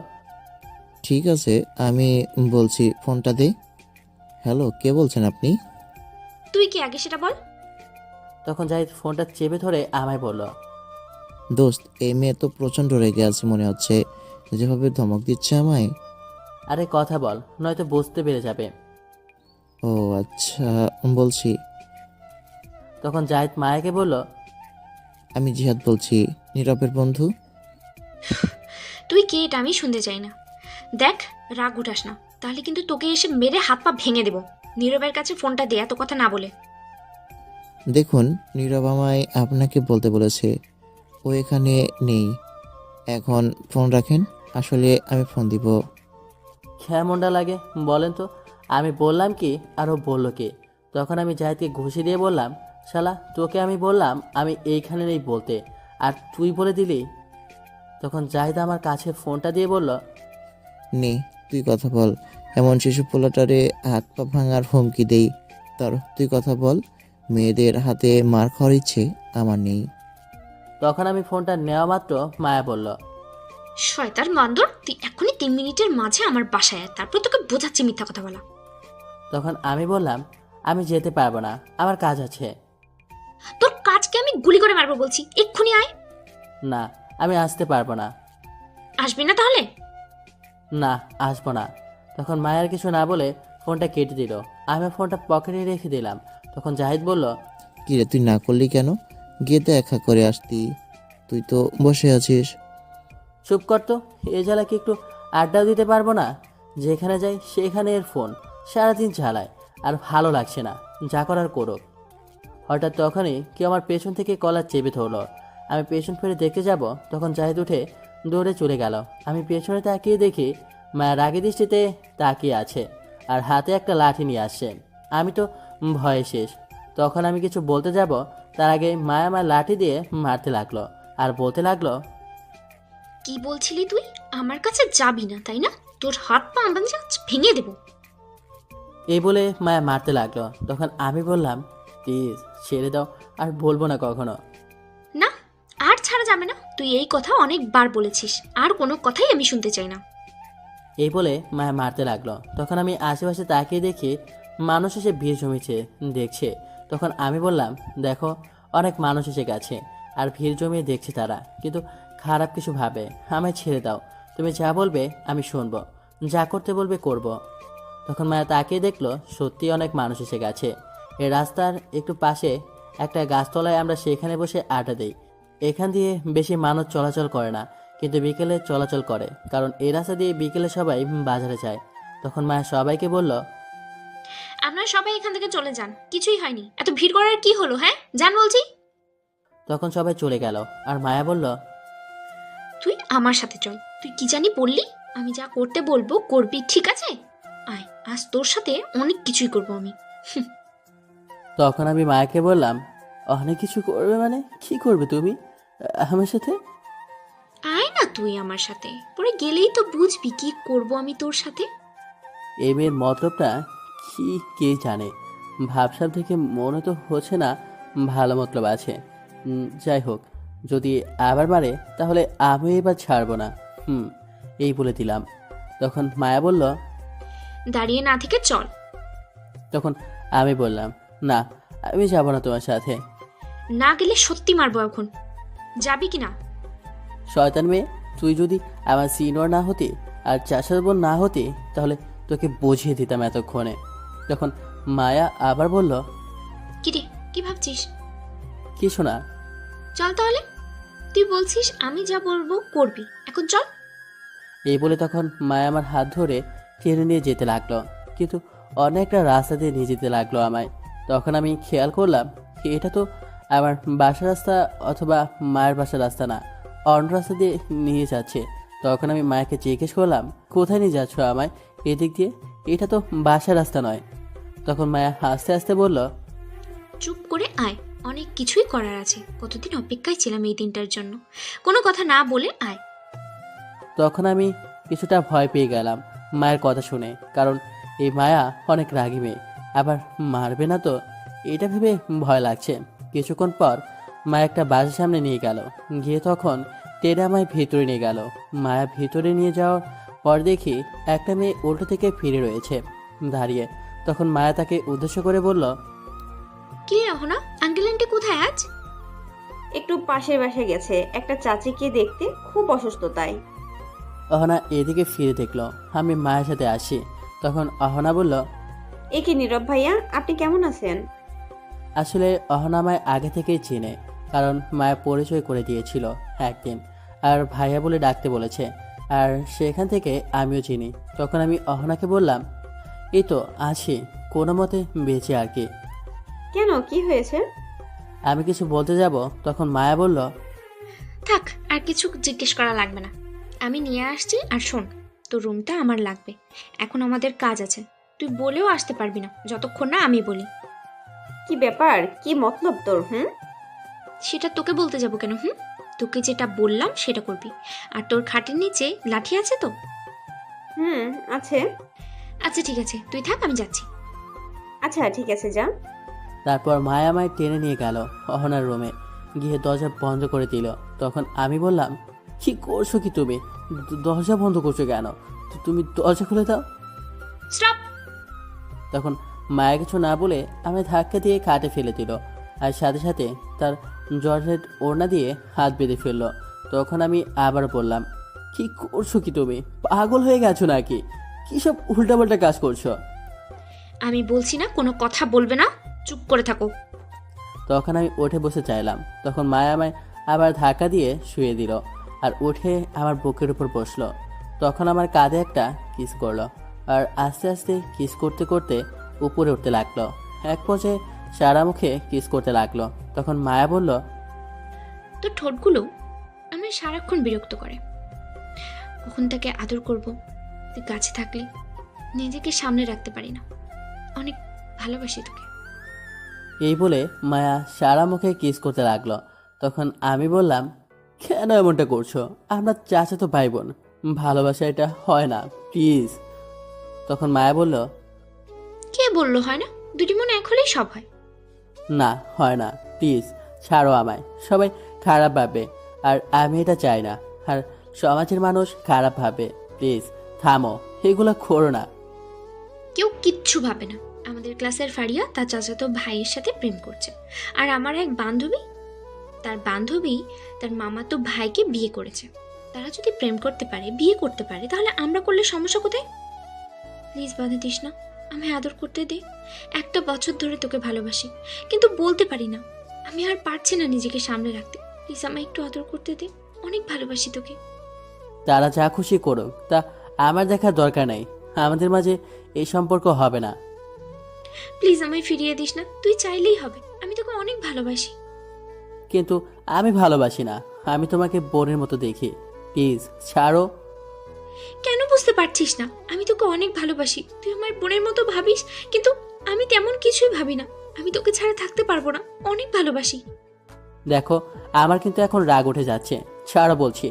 ঠিক আছে, আমি বলছি, ফোনটা দে। হ্যালো, কে বলছেন আপনি?
তুই কি আগে সেটা বল।
তখন জাহিদ ফোনটা চেপে ধরে আমায় বলল,
দোস্ত, এই মেয়ে তো প্রচণ্ড রেগে আছে মনে হচ্ছে, যেভাবে ধমক দিচ্ছে আমায়।
আরে কথা বল, নয়তো বুঝতে পেরে যাবে।
ও আচ্ছা, বলছি।
তখন জাহিদ মায়াকে বলল,
আমি জিহাদ বলছি, নীরবের বন্ধু।
তুই কে এটা আমি শুনতে চাই না। দেখ, রাগ উঠাস না, তাহলে কিন্তু তোকে এসে মেরে হাত পা ভেঙে দেবো। নীরবের কাছে ফোনটা দে, এত কথা না বলে।
দেখুন, নীরব আমায় আপনাকে বলতে বলেছে। ও এখানে নেই এখন, ফোন রাখেন। আসলে আমি ফোন দিব।
কেমনটা লাগে বলেন তো? আমি বললাম কি আর ও বললো কি? তখন আমি জাহিদকে ঘুষি দিয়ে বললাম, শালা তোকে আমি বললাম আমি এইখানে নেই বলতে, আর তুই বলে দিলি। তখন জাহিদ আমার কাছে ফোনটা দিয়ে বলল,
নে, তুই কথা বল। এমন শিশু পোলাটারে হাত পা ভাঙার হুমকি দেই তোর? তুই কথা বল। মেয়েদের হাতে মার খাওয়ার ইচ্ছে আমার নেই।
তখন আমি ফোনটা নেওয়া মাত্র মায়া বলল,
শয়তান বান্দর, তুই এখনই 3 মিনিটের মাঝে আমার বাসায় আয়, তারপর তোকে বোঝাচ্ছি মিথ্যা কথা বলা।
তখন আমি বললাম, আমি যেতে পারবো না, আমার কাজ আছে।
তোর কাজকে আমি গুলি করে মারবো বলছি, এক্ষুনি আয়।
না, আমি আসতে পারবো না।
আসবি না তাহলে?
না, আসবো না। তখন মায়ের কিছু না বলে ফোনটা কেটে দিল। আমি ফোনটা পকেটে রেখে দিলাম। তখন জাহিদ বলল,
কি রে, তুই না করলি কেন? গিয়ে দেখা করে আসতি। তুই তো বসে আছিস।
চুপ কর তো, এ জ্বালা কি একটু আড্ডাও দিতে পারবো না? যেখানে যাই সেখানে এর ফোন সারাদিন চালায়, আর ভালো লাগছে না, যা করার করুক। হঠাৎ তখনই কেউ আমার পেছন থেকে কলার চেপে ধরলো। আমি পেছন ফিরে দেখতে যাব, তখন জাহিদ উঠে দৌড়ে চলে গেল। আমি পেছনে তাকিয়ে দেখি মায়ের রাগী দৃষ্টিতে তাকিয়ে আছে, আর হাতে একটা লাঠি নিয়ে আসছে। আমি তো ভয়ে শেষ। তখন আমি কিছু বলতে যাব, তার আগে মায়া আমার লাঠি দিয়ে মারতে লাগলো, আর বলতে লাগলো,
কি বলছিলি তুই? আমার কাছে যাবি না তাই না? তোর হাত পা আমি ভেঙে দেবো।
এই বলে মায়া মারতে লাগলো। তখন আমি বললাম, প্লিজ ছেড়ে দাও, আর বলবো না কখনো।
না, আর ছাড়া যাবে না। তুই এই কথা অনেকবার বলেছিস, আর কোনো কথাই আমি শুনতে চাই না।
এই বলে মায়া মারতে লাগলো। তখন আমি আশেপাশে তাকিয়ে দেখি মানুষ এসে ভিড় জমেছে দেখছে। তখন আমি বললাম, দেখো অনেক মানুষ এসে গেছে আর ভিড় জমিয়ে দেখছে তারা, কিন্তু খারাপ কিছু ভাবে। আমায় ছেড়ে দাও, তুমি যা বলবে আমি শুনবো, যা করতে বলবে করব। তখন মায়া তাকিয়ে দেখলো সত্যি অনেক মানুষ এসে গেছে। এই রাস্তার একটু পাশে একটা গাছতলায় আমরা সেখানে বসে আড্ডা দিই। এখান দিয়ে বেশি মানুষ চলাচল করে না, কিন্তু বিকেলে চলাচল করে, কারণ এই রাস্তা দিয়ে বিকেলে সবাই বাজারে যায়। তখন মায়া সবাইকে বলল,
আপনারা সবাই এখান থেকে চলে যান, কিছুই হয়নি। এত ভিড় করার কি হলো? হ্যাঁ, যান বলছি।
তখন সবাই চলে গেল। আর মায়া বলল,
তুই আমার সাথে চল। তুই কি জানি বললি? আমি যা করতে বলবো করবি, ঠিক আছে? আয়, আজ তোর সাথে অনেক কিছুই করবো আমি।
তখন আমি মায়াকে বললাম, অনেক কিছু করবে মানে কি করবে তুমি আমার সাথে?
আয় না তুই আমার সাথে, পরে গেলেই তো বুঝবি কি করব আমি তোর সাথে।
এই মেয়ের মতলবটা কি কে জানে। ভাবসাব থেকে মনে তো হচ্ছে না ভালো মতলব আছে। যাই হোক, যদি আবার মারে তাহলে আমি এবার ছাড়বো না। এই বলে দিলাম। তখন মায়া বলল,
দাঁড়িয়ে না থেকে চল।
তখন আমি বললাম, না আমি যাবো না তোমার সাথে।
না গেলে সত্যি মারবো এখন। যাবি কি না?
শয়তান মেয়ে, তুই যদি আমার সিনিয়র না হতি আর চাষার বোন না হতি তাহলে তোকে বুঝিয়ে দিতাম এতক্ষণে। তখন মায়া আবার বলল,
কি রে, কি ভাবছিস?
কিছু না।
চল তাহলে। তুই বলছিস আমি যা বলবো করবি, এখন চল।
এই বলে তখন মায়া আমার হাত ধরে টেনে নিয়ে যেতে লাগলো, কিন্তু অনেকটা রাস্তা দিয়ে নিয়ে যেতে লাগলো আমায়। তখন আমি খেয়াল করলাম এটা তো আমার বাসার রাস্তা অথবা মায়ের বাসার রাস্তা না, অন্য রাস্তা দিয়ে নিয়ে যাচ্ছে। তখন আমি মায়াকে জিজ্ঞেস করলাম, কোথায় নিয়ে যাচ্ছ আমায়? এদিক দিয়ে, এটা তো বাসার রাস্তা নয়। তখন মায়া হাসতে হাসতে বলল,
চুপ করে আয়, অনেক কিছুই করার আছে। কতদিন অপেক্ষায় ছিলাম এই দিনটার জন্য। কোনো কথা না বলে আয়।
তখন আমি কিছুটা ভয় পেয়ে গেলাম মায়ের কথা শুনে, কারণ এই মায়া অনেক রাগী মেয়ে, আবার মারবে না তো এটা ভেবে ভয় লাগছে। কিছুক্ষণ পর মায়া একটা বাসের সামনে নিয়ে গেল, গিয়ে তখন টেনে আমায় ভিতরে নিয়ে গেল। মায়া ভিতরে নিয়ে যাওয়ার পর দেখি একটা মেয়ে উল্টো থেকে ফিরে রয়েছে দাঁড়িয়ে। তখন মায়া তাকে উদ্দেশ্য করে বলল,
কি রে অহনা, আঙ্কেল আন্টি কোথায় আজ?
একটু পাশের বাসায় গেছে একটা চাচিকে দেখতে, খুব অসুস্থ তাই।
অহনা এদিকে ফিরে দেখলো আমি মায়ের সাথে আসি। তখন অহনা বলল,
এ কি নীরব ভাইয়া, আপনি কেমন আছেন?
আসলে অহনা আমায় আগে থেকেই চিনে, কারণ মায়া পরিচয় করে দিয়েছিল একদিন, আর ভাইয়া বলে ডাকতে বলেছে, আর সেখান থেকে আমিও চিনি। তখন আমি অহনাকে বললাম, এই তো আছি কোনো মতে বেঁচে আর কি।
কেন, কি হয়েছে?
আমি কিছু বলতে যাব, তখন মায়া বলল,
থাক, আর কিছু জিজ্ঞেস করা লাগবে না, আমি নিয়ে আসছি। আর শোন, তোর রুমটা আমার লাগবে, এখন আমাদের কাজ আছে। তুই বলেও আসতে পারবি না যতক্ষণ না আমি বলি।
কি ব্যাপার, কি মতলব তোর?
সেটা তোকে বলতে যাব কেন? তোকে যেটা বললাম সেটা করবি। আর তোর খাটের নিচে লাঠি আছে তো?
আছে।
আচ্ছা ঠিক আছে, তুই থাক, আমি যাচ্ছি।
আচ্ছা ঠিক আছে, যা।
তারপর মায়া আমায় টেনে নিয়ে গেল অহনার রুমে, গিয়ে দরজা বন্ধ করে দিল। তখন আমি বললাম, কি করছো কি তুমি? দরজা বন্ধ করছো কেন? তুমি দরজা খুলে দাও।
স্টপ!
তখন মায়া কিছু না বলে আমায় ধাক্কা দিয়ে খাটে ফেলে দিল, আর সাথে সাথে তার জর্জেট ওড়না দিয়ে হাত বেঁধে ফেললো। তখন আমি আবার বললাম, কি করছো কি তুমি? পাগল হয়ে গেছো নাকি? কি সব উল্টাপাল্টা কাজ করছো?
আমি বলছি না কোনো কথা বলবে না, চুপ করে থাকো।
তখন আমি উঠে বসে চাইলাম। তখন মায়া আমায় আবার ধাক্কা দিয়ে শুয়ে দিল আর উঠে আমার বুকের উপর বসলো। তখন আমার কাঁধে একটা কিস করলো, আর আস্তে আস্তে কিস করতে করতে উপরে উঠতে লাগলো। এক পর্যায়ে সারা মুখে কিস করতে লাগলো। তখন মায়া বলল,
তোর ঠোঁটগুলো আমি সারাক্ষণ বিরক্ত করে। কখন তাকে আদর করব, তুই কাছে থাকলে নিজেকে সামনে রাখতে পারি না। অনেক ভালোবাসি তোকে।
এই বলে মায়া সারা মুখে কিস করতে লাগলো। তখন আমি বললাম, কেন এমনটা করছো? আমরা চাচাতো ভাই বোন, ভালোবাসা এটা হয় না, প্লিজ। তখন মায়া বলল,
কে বললো হয় না? দুটি মন এক হলেই সব হয়।
না হয় না, প্লিজ ছাড়ো আমায়। সবাই খারাপ ভাবে, আর আমি এটা চাই না। আর সমাজের মানুষ খারাপ ভাবে, প্লিজ থামো, এগুলো করো না।
কেউ কিচ্ছু ভাবে না। আমাদের ক্লাসের ফারিয়া তার চাচাতো ভাইয়ের সাথে প্রেম করছে, আর আমার এক বান্ধবী, তার বান্ধবী তার মামাতো ভাইকে বিয়ে করেছে। তারা যদি প্রেম করতে পারে, বিয়ে করতে পারে, তাহলে আমরা করলে সমস্যা কোথায়? প্লিজ বাধা দিস না, আমি আদর করতে দে। 1 বছর ধরে তোকে ভালোবাসি, কিন্তু বলতে পারি না। আমি আর পারছি না নিজেকে সামলে রাখতে। প্লিজ আমায় একটু আদর করতে দে, অনেক ভালোবাসি তোকে।
তারা যা খুশি করুক, তা আমার দেখার দরকার নেই। আমাদের মাঝে এই সম্পর্ক হবে না।
প্লিজ আমায় ফিরিয়ে দিস না, তুই চাইলেই হবে। আমি তোকে অনেক ভালোবাসি।
কিন্তু আমি ভালোবাসি না, আমি তোমাকে বোনের মতো দেখি, প্লিজ ছাড়ো।
কেন বুঝতে পারছিস না? আমি তোকে অনেক ভালোবাসি, তুই আমার বোনের মতো ভাবিস, কিন্তু আমি তেমন কিছুই ভাবি না। আমি তোকে ছাড়া থাকতে পারবো না, অনেক ভালোবাসি।
দেখো, আমার কিন্তু এখন রাগ উঠে যাচ্ছে, ছাড়ো বলছি।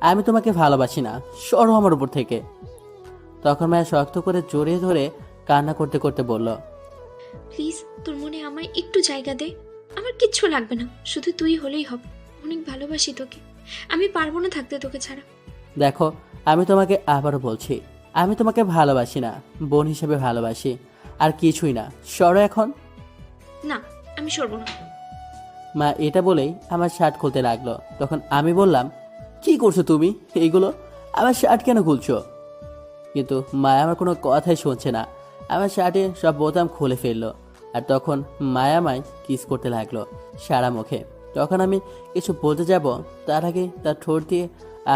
আমি তোমাকে ভালোবাসি না, সরো আমার উপর থেকে। তখন মায়া শক্ত করে জড়িয়ে ধরে কান্না করতে করতে বলল,
প্লিজ তোর মনে আমায় একটু জায়গা দে। আমার কিচ্ছু লাগবে না, শুধু তুই হলেই হবে। অনেক ভালোবাসি তোকে, আমি পারবো না থাকতে তোকে ছাড়া।
দেখো, আমি তোমাকে আবারও বলছি, আমি তোমাকে ভালোবাসি না, বোন হিসেবে ভালোবাসি, আর কিছুই না। সরো এখন।
না, আমি সরবো না।
মা এটা বলেই আমার শার্ট খুলতে লাগলো। তখন আমি বললাম, কি করছো তুমি এইগুলো? আমার শার্ট কেন খুলছো? কিন্তু মায়া আমার কোনো কথাই শুনছে না। আমার শার্টের সব বোতাম খুলে ফেললো, আর তখন মায়া আমায় কিস করতে লাগলো সারা মুখে। তখন আমি কিছু বলতে যাব, তার আগে তার ঠোঁট দিয়ে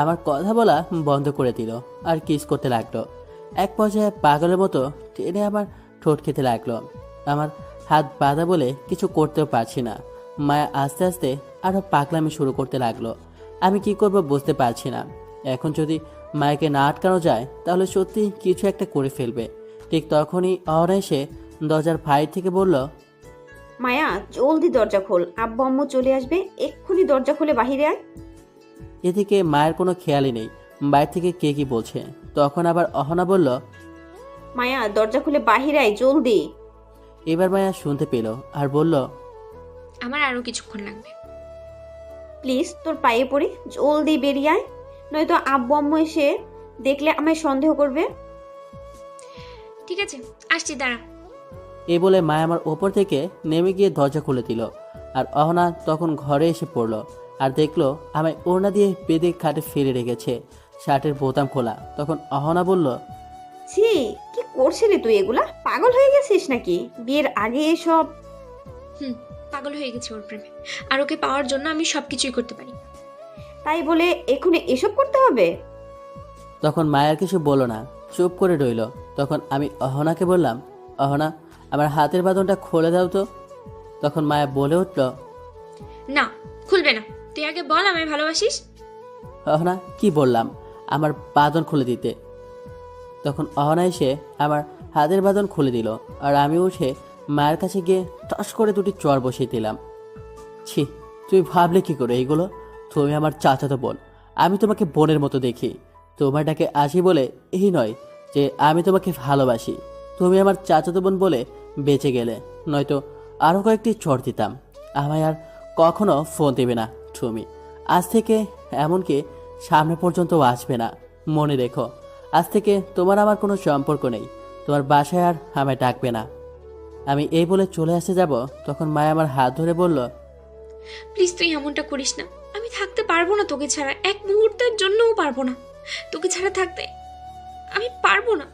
আমার কথা বলা বন্ধ করে দিল, আর কিস করতে লাগলো। এক পর্যায়ে পাগলের মতো টেনে আমার ঠোঁট খেতে লাগলো। আমার হাত বাঁধা বলে কিছু করতেও পারছি না। মায়া আস্তে আস্তে আরও পাগলামি শুরু করতে লাগলো। আমি কি করব বুঝতে পারছি না। এখন যদি মায়াকে না আটকানো যায়, তাহলে সত্যি কিছু একটা করে ফেলবে। ঠিক তখনই অনায়াসে দরজার ফাইট থেকে বলল,
মায়া, জলদি দরজা খোল, আব্বু আম্মু চলে আসবে, এক্ষুনি দরজা খুলে বাহিরে আয়।
এদিকে মায়ের কোনো খেয়ালই নেই বাইরে থেকে কে কি বলছে। তখন আবার অহনা বলল,
মায়া, দরজা খুলে বাহিরে আয় জলদি।
এবার মায়া শুনতে পেল আর বলল,
আমার আরো কিছুক্ষণ লাগবে।
প্লিজ তোর পায়ে পড়ি, জলদি বেরিয়ে আয়, নয়তো আব্বু আম্মু এসে দেখলে আমায় সন্দেহ করবে।
ঠিক আছে, আসছি, দাঁড়া।
এই বলে মায়া আমার ওপর থেকে নেমে গিয়ে দরজা খুলে দিল। আর অহনা তখন ঘরে এসে পড়ল আর দেখলো আমায় ওড়না দিয়ে বেঁধে খাটে ফেলে রেখেছে, শার্টের বোতাম খোলা। তখন অহনা বলল,
ছি, কি করছিলি তুই এগুলা? পাগল হয়ে গেছিস নাকি? বিয়ের আগে এসব?
পাগল হয়ে গেছে ওর প্রেমে, আর ওকে পাওয়ার জন্য আমি সবকিছুই করতে পারি।
তাই বলে এখনই এসব করতে হবে?
তখন মায়ার কিছু বলল না, চুপ করে রইল। তখন আমি অহনাকে বললাম, অহনা, আমার হাতের বাঁধনটা খুলে দাও তো। তখন মায়া বলে উঠল,
না, খুলবে না। তুই আগে বল আমায় ভালোবাসিস।
অহনা, কি বললাম? আমার বাঁধন খুলে দিতে। তখন অহনা এসে আমার হাতের বাঁধন খুলে দিল, আর আমি উঠে মায়ের কাছে গিয়ে টস করে 2টি চর বসিয়ে দিলাম। ছি, তুমি ভাবলে কি করে এইগুলো? তুমি আমার চাচাতো বোন, আমি তোমাকে বোনের মতো দেখি। তোমার ডাকে আসি বলে এই নয় যে আমি তোমাকে ভালোবাসি। তুমি আমার চাচাতো বোন বলে বেঁচে গেলে, নয়তো আরও কয়েকটি চর দিতাম। আমায় আর কখনো ফোন দেবে না তুমি। আজ থেকে এমনকি সামনে পর্যন্ত আসবে না। মনে রেখো, আজ থেকে তোমার আমার কোনো সম্পর্ক নেই। তোমার বাসায় আর আমায় ডাকবে না। আমি এই বলে চলে আসতে যাব, তখন মায়া আমার হাত ধরে বলল,
প্লিজ তুই এমনটা করিস না। আমি থাকতে পারবো না তোকে ছাড়া, এক মুহূর্তের জন্যও পারবো না তোকে ছাড়া থাকতে। আমি পারবো না,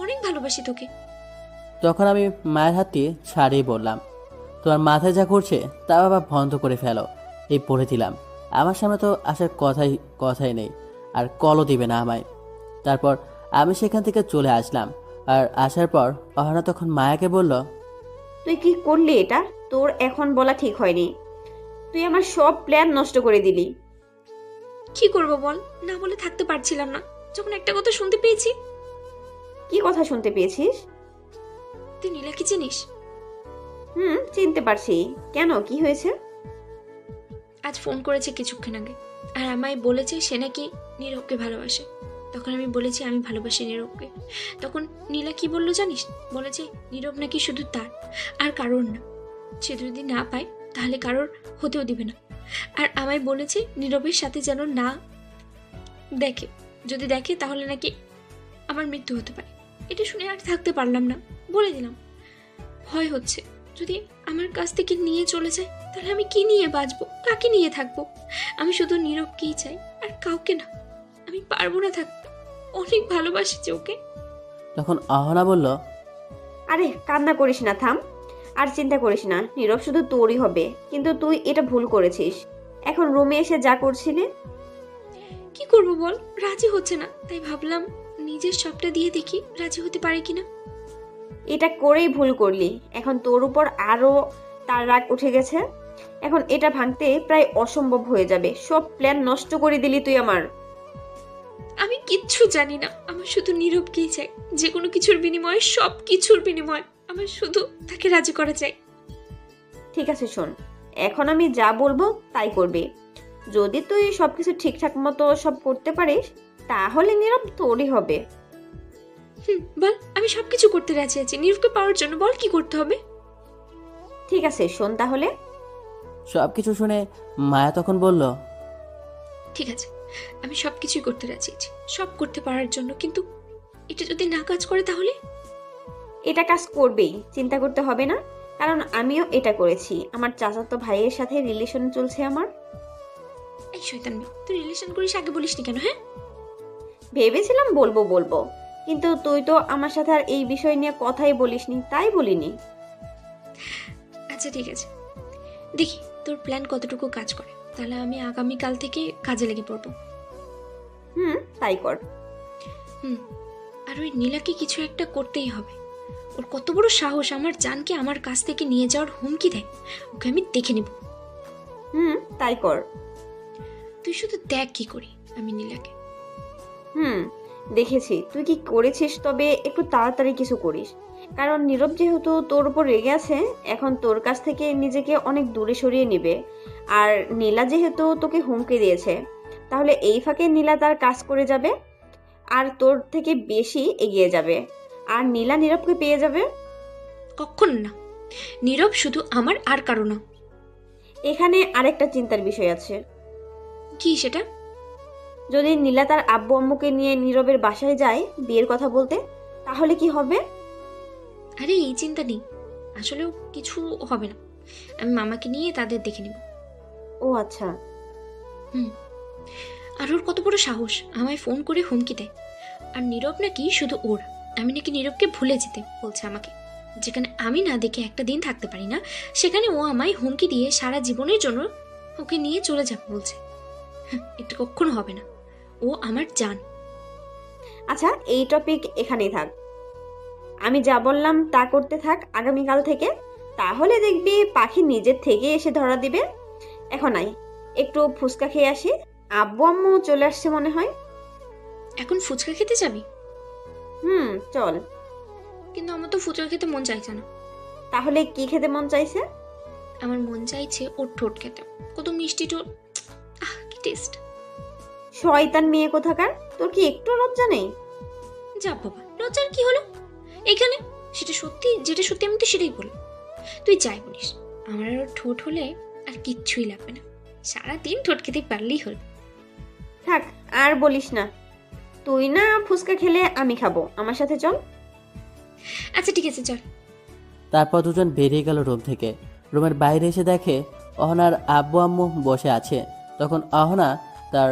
অনেক ভালোবাসি তোকে।
তখন আমি মায়ের হাতটি ছাড়িয়ে বললাম, তোমার মাথায় যা ঘুরছে তা বাবা বন্ধ করে ফেলো। এই পড়ে দিলাম, আমার সামনে তো আসার কথাই নেই, আর কলও দিবে না আমায়। তারপর আমি সেখান থেকে চলে আসলাম। আর আসার পর অহনা তখন মায়াকে বলল,
তুই কি করলি এটা? তোর এখন বলা ঠিক হয়নি। তুই আমার সব প্ল্যান নষ্ট করে দিলি।
কি করবো বল, না বলে থাকতে পারছিলাম না যখন একটা কথা শুনতে পেয়েছি।
কি কথা শুনতে পেয়েছিস?
তুই নীলাকে চিনিস?
চিনতে পারছি। কেন, কি হয়েছে?
আজ ফোন করেছে কিছুক্ষণ আগে, আর আমায় বলেছে সে নাকি নীরবকে ভালোবাসে। তখন আমি বলেছি আমি ভালোবাসি নীরবকে। তখন নীলা কি বললো জানিস? বলেছে নীরব নাকি শুধু তার, আর কারোর না। সে যদি না পায় তাহলে কারোর হতেও দিবে না। আর আমায় বলেছে নীরবের সাথে যেন না দেখে, যদি দেখে তাহলে নাকি আমার মৃত্যু হতে পারে। এটা শুনে আর থাকতে পারলাম না, বলে দিলাম। ভয় হচ্ছে যদি আমার কাছ থেকে নিয়ে চলে যায় তাহলে আমি কি নিয়ে বাঁচবো, কাকে নিয়ে থাকবো? আমি শুধু নীরবকেই চাই, আর কাউকে না। আমি পারবো না থাকতে, অনেক ভালোবাসি যে ওকে।
তখন অহনা বলল,
আরে কান্না করিস না, থাম। আর চিন্তা করিস না, নীরব শুধু তোরই হবে। কিন্তু তুই এটা ভুল করেছিস। এখন রুমে এসে যা করছিলি।
কি করব বল, রাজি হচ্ছে না, তাই ভাবলাম নিজের সবটা দিয়ে দেখি রাজি হতে পারে কিনা।
এটা করেই ভুল করলি। এখন তোর উপর আরো তার রাগ উঠে গেছে। এখন এটা ভাঙতে প্রায় অসম্ভব হয়ে যাবে। সব প্ল্যান নষ্ট করে দিলি তুই আমার।
আমি কিচ্ছু জানি না, আমার শুধু নীরবকেই চাই। যে কোনো কিছুর বিনিময়ে, সব কিছুর বিনিময়ে আমার শুধু তাকে রাজি করা চাই।
ঠিক আছে শোন, এখন আমি যা বলবো তাই করবি। যদি তুই সবকিছু ঠিকঠাক মতো সব করতে পারিস তাহলে নীরব তোরই হবে।
বল, আমি সবকিছু করতে রাজি আছি নীরবকে পাওয়ার জন্য। বল কি করতে হবে।
ঠিক আছে শোন তাহলে।
সব কিছু শুনে মায়া তখন বলল,
ঠিক আছে, আমি সবকিছুই করতে রাজি আছি, সব করতে পারার জন্য। কিন্তু এটা যদি না কাজ করে তাহলে?
এটা কাজ করবেই, চিন্তা করতে হবে না। কারণ আমিও এটা করেছি। আমার চাচাতো ভাইয়ের সাথে রিলেশন চলছে আমার।
এই শয়তান মেয়ে, তুই রিলেশন করিস, আগে বলিসনি কেন? হ্যাঁ,
ভেবেছিলাম বলবো, কিন্তু তুই তো আমার সাথে আর এই বিষয় নিয়ে কথাই বলিসনি, তাই বলিনি।
আচ্ছা ঠিক আছে, দেখি তোর প্ল্যান কতটুকু কাজ করে। তাহলে আমি আগামীকাল থেকে কাজে লেগে পড়বো।
তাই কর।
আর ওই নীলাকে কিছু একটা করতেই হবে। ওর কত বড় সাহস আমার জানকে আমার কাছ থেকে নিয়ে যাওয়ার হুমকি দেয়। ওকে আমি দেখে নেব।
তাই কর।
তুই শুধু দেখ কি করি আমি নীলাকে।
দেখেছি তুই কি করেছিস, তবে একটু তাড়াতাড়ি কিছু করিস। কারণ নীরব যেহেতু তোর উপর রেগে আছে, এখন তোর কাছ থেকে নিজেকে অনেক দূরে সরিয়ে নিবে। আর নীলা যেহেতু তোকে হুমকি দিয়েছে, তাহলে এই ফাঁকে নীলা তার কাজ করে যাবে আর তোর থেকে বেশি এগিয়ে যাবে। আর নীলা নীরবকে পেয়ে যাবে।
কখনো না, নীরব শুধু আমার, আর কারো না।
এখানে আরেকটা চিন্তার বিষয় আছে।
কি সেটা?
যদি নীলা তার আব্বু আম্মুকে নিয়ে নীরবের বাসায় যায় বিয়ের কথা বলতে, তাহলে কি হবে?
আরে এই চিন্তা নেই, আসলেও কিছু হবে না। আমি মামাকে নিয়ে তাদের দেখে নেব।
ও আচ্ছা।
আর ওর কত বড় সাহস আমায় ফোন করে হুমকি দেয়। আর নীরব নাকি শুধু ওর, আমি নাকি নীরবকে ভুলে যেতে বলছে আমাকে। যেখানে আমি না দেখে একটা দিন থাকতে পারি না, সেখানে ও আমায় হুমকি দিয়ে সারা জীবনের জন্য ওকে নিয়ে চলে যাবে বলছে। এটা কখনো হবে না, ও আমার জান।
আচ্ছা এই টপিক এখানেই থাক। আমি যা বললাম তা করতে থাক আগামীকাল থেকে, তাহলে দেখবি পাখি নিজের থেকে এসে ধরা দিবে। এখন আয়, একটু ফুচকা খেয়ে আসি। আব্বু আম্মু চলে আসছে মনে হয়।
এখন ফুচকা খেতে যাবি?
চল।
কিন্তু আমার তো ফুচকা খেতে মন চাইছে না।
তাহলে কি খেতে মন চাইছে?
আমার মন চাইছে ওর ঠোঁট খেতে, কত মিষ্টি ঠোঁট, কি টেস্ট।
শয়তান মেয়ে কোথাকার, তোর কি একটু লজ্জা নেই?
যা বাবা, লজ্জার কি হলো এখানে? যেটা সত্যি আমি তো সেটাই বলি। তুই যাই বলিস, আমার আর ওর ঠোঁট হলে আর কিচ্ছুই লাগবে না, সারাদিন ঠোঁট খেতে পারলেই হল।
থাক আর বলিস না। তুই না ফুচকা খেলে আমি খাবো, আমার সাথে চল।
আচ্ছা ঠিক আছে চল।
তারপর দুজন বেরিয়ে গেল রুম থেকে। রুমের বাইরে এসে দেখে অহনার আব্বু আম্মু বসে আছে। তখন অহনা তার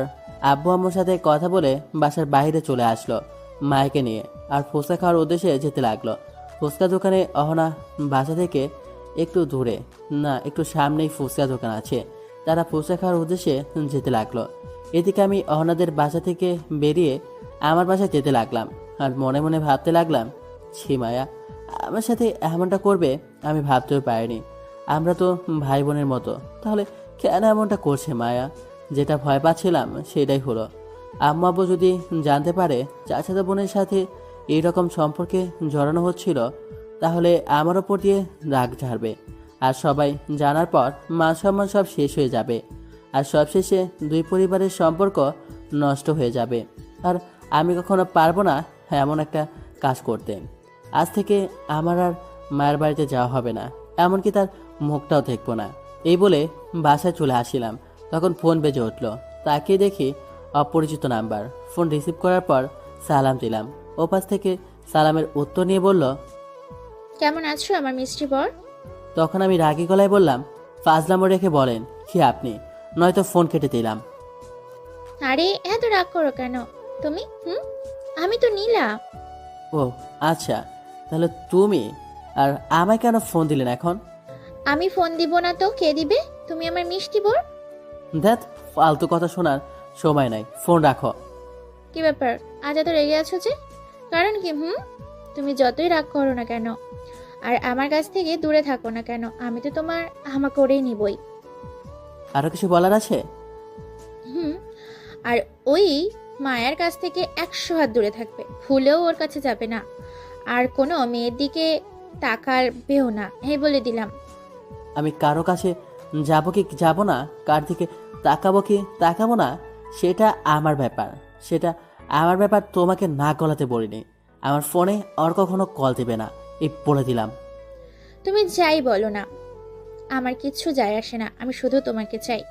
আব্বু আম্মুর সাথে কথা বলে বাসার বাইরে চলে আসলো মায়কে নিয়ে, আর ফুচকা খাওয়ার উদ্দেশ্যে যেতে লাগলো। ফুচকা দোকানে অহনা বাসা থেকে একটু দূরে না একটু সামনেই ফুচকা দোকান আছে। তারা ফুচকা খাওয়ার উদ্দেশ্যে যেতে লাগলো। এদিকে আমি অহনাদের বাসা থেকে বেরিয়ে আমার বাসায় যেতে লাগলাম, আর মনে মনে ভাবতে লাগলাম, ছি মায়া আমার সাথে এমনটা করবে আমি ভাবতেও পারিনি। আমরা তো ভাই বোনের মতো, তাহলে কেন এমনটা করছে মায়া? যেটা ভয় পাচ্ছিলাম সেটাই হলো। আম্মু আব্বু যদি জানতে পারে চাচাতো বোনের সাথে এইরকম সম্পর্কে জড়ানো হচ্ছিল, তাহলে আমার ওপর দিয়ে রাগ ঝাড়বে। আর সবাই জানার পর মান সম্মান সব শেষ হয়ে যাবে, আর সবশেষে দুই পরিবারের সম্পর্ক নষ্ট হয়ে যাবে। আর আমি কখনো পারবো না এমন একটা কাজ করতে। আজ থেকে আমার আর মায়ের বাড়িতে যাওয়া হবে না, এমনকি তার মুখটাও দেখবো না। এই বলে বাসায় চলে আসিলাম। তখন ফোন বেজে উঠলো। তাকিয়ে দেখি অপরিচিত নাম্বার। ফোন রিসিভ করার পর সালাম দিলাম। ওপাশ থেকে সালামের উত্তর নিয়ে বলল,
কেমন আছো আমার মিষ্টি বর?
তখন আমি রাগী গলায় বললাম, ফাজলামো রেখে বলেন কি আপনি, নয়তো ফোন কেটে দিলাম।
আরে এত রাগ করো কেন তুমি? আমি তো নীলা।
ও আচ্ছা, তাহলে তুমি আর আমায় কেন ফোন দিলেন এখন?
আমি ফোন দিব না তো কে দিবে? তুমি আমার মিষ্টি বর।
ধ্যাত, ফালতু কথা শোনার সময় নাই, ফোন রাখো।
কি ব্যাপার, আজ এত রেগে আছো যে? কারণ কি? তুমি যতই রাগ করো না কেন আর আমার কাছ থেকে দূরে থাকো না কেন, আমি তো তোমার হামা করেই নিবই।
আরো কিছু বলার আছে?
আর ওই মায়ার কাছ থেকে 100 হাত দূরে থাকবে, ভুলেও ওর কাছে যাবে না, আর কোনো মেয়ের দিকে তাকাবেও না, এই বলে দিলাম।
আমি কারো কাছে যাবো কি যাব না, কার দিকে তাকাবো কি তাকাবো না, সেটা আমার ব্যাপার। সেটা আমার ব্যাপার, তোমাকে না গলাতে বলিনি। আমার ফোনে আর কখনো কল দেবে না, এই বলে দিলাম।
তুমি যাই বলো না, আমার কিচ্ছু যায় আসে না, আমি শুধু তোমাকে চাই।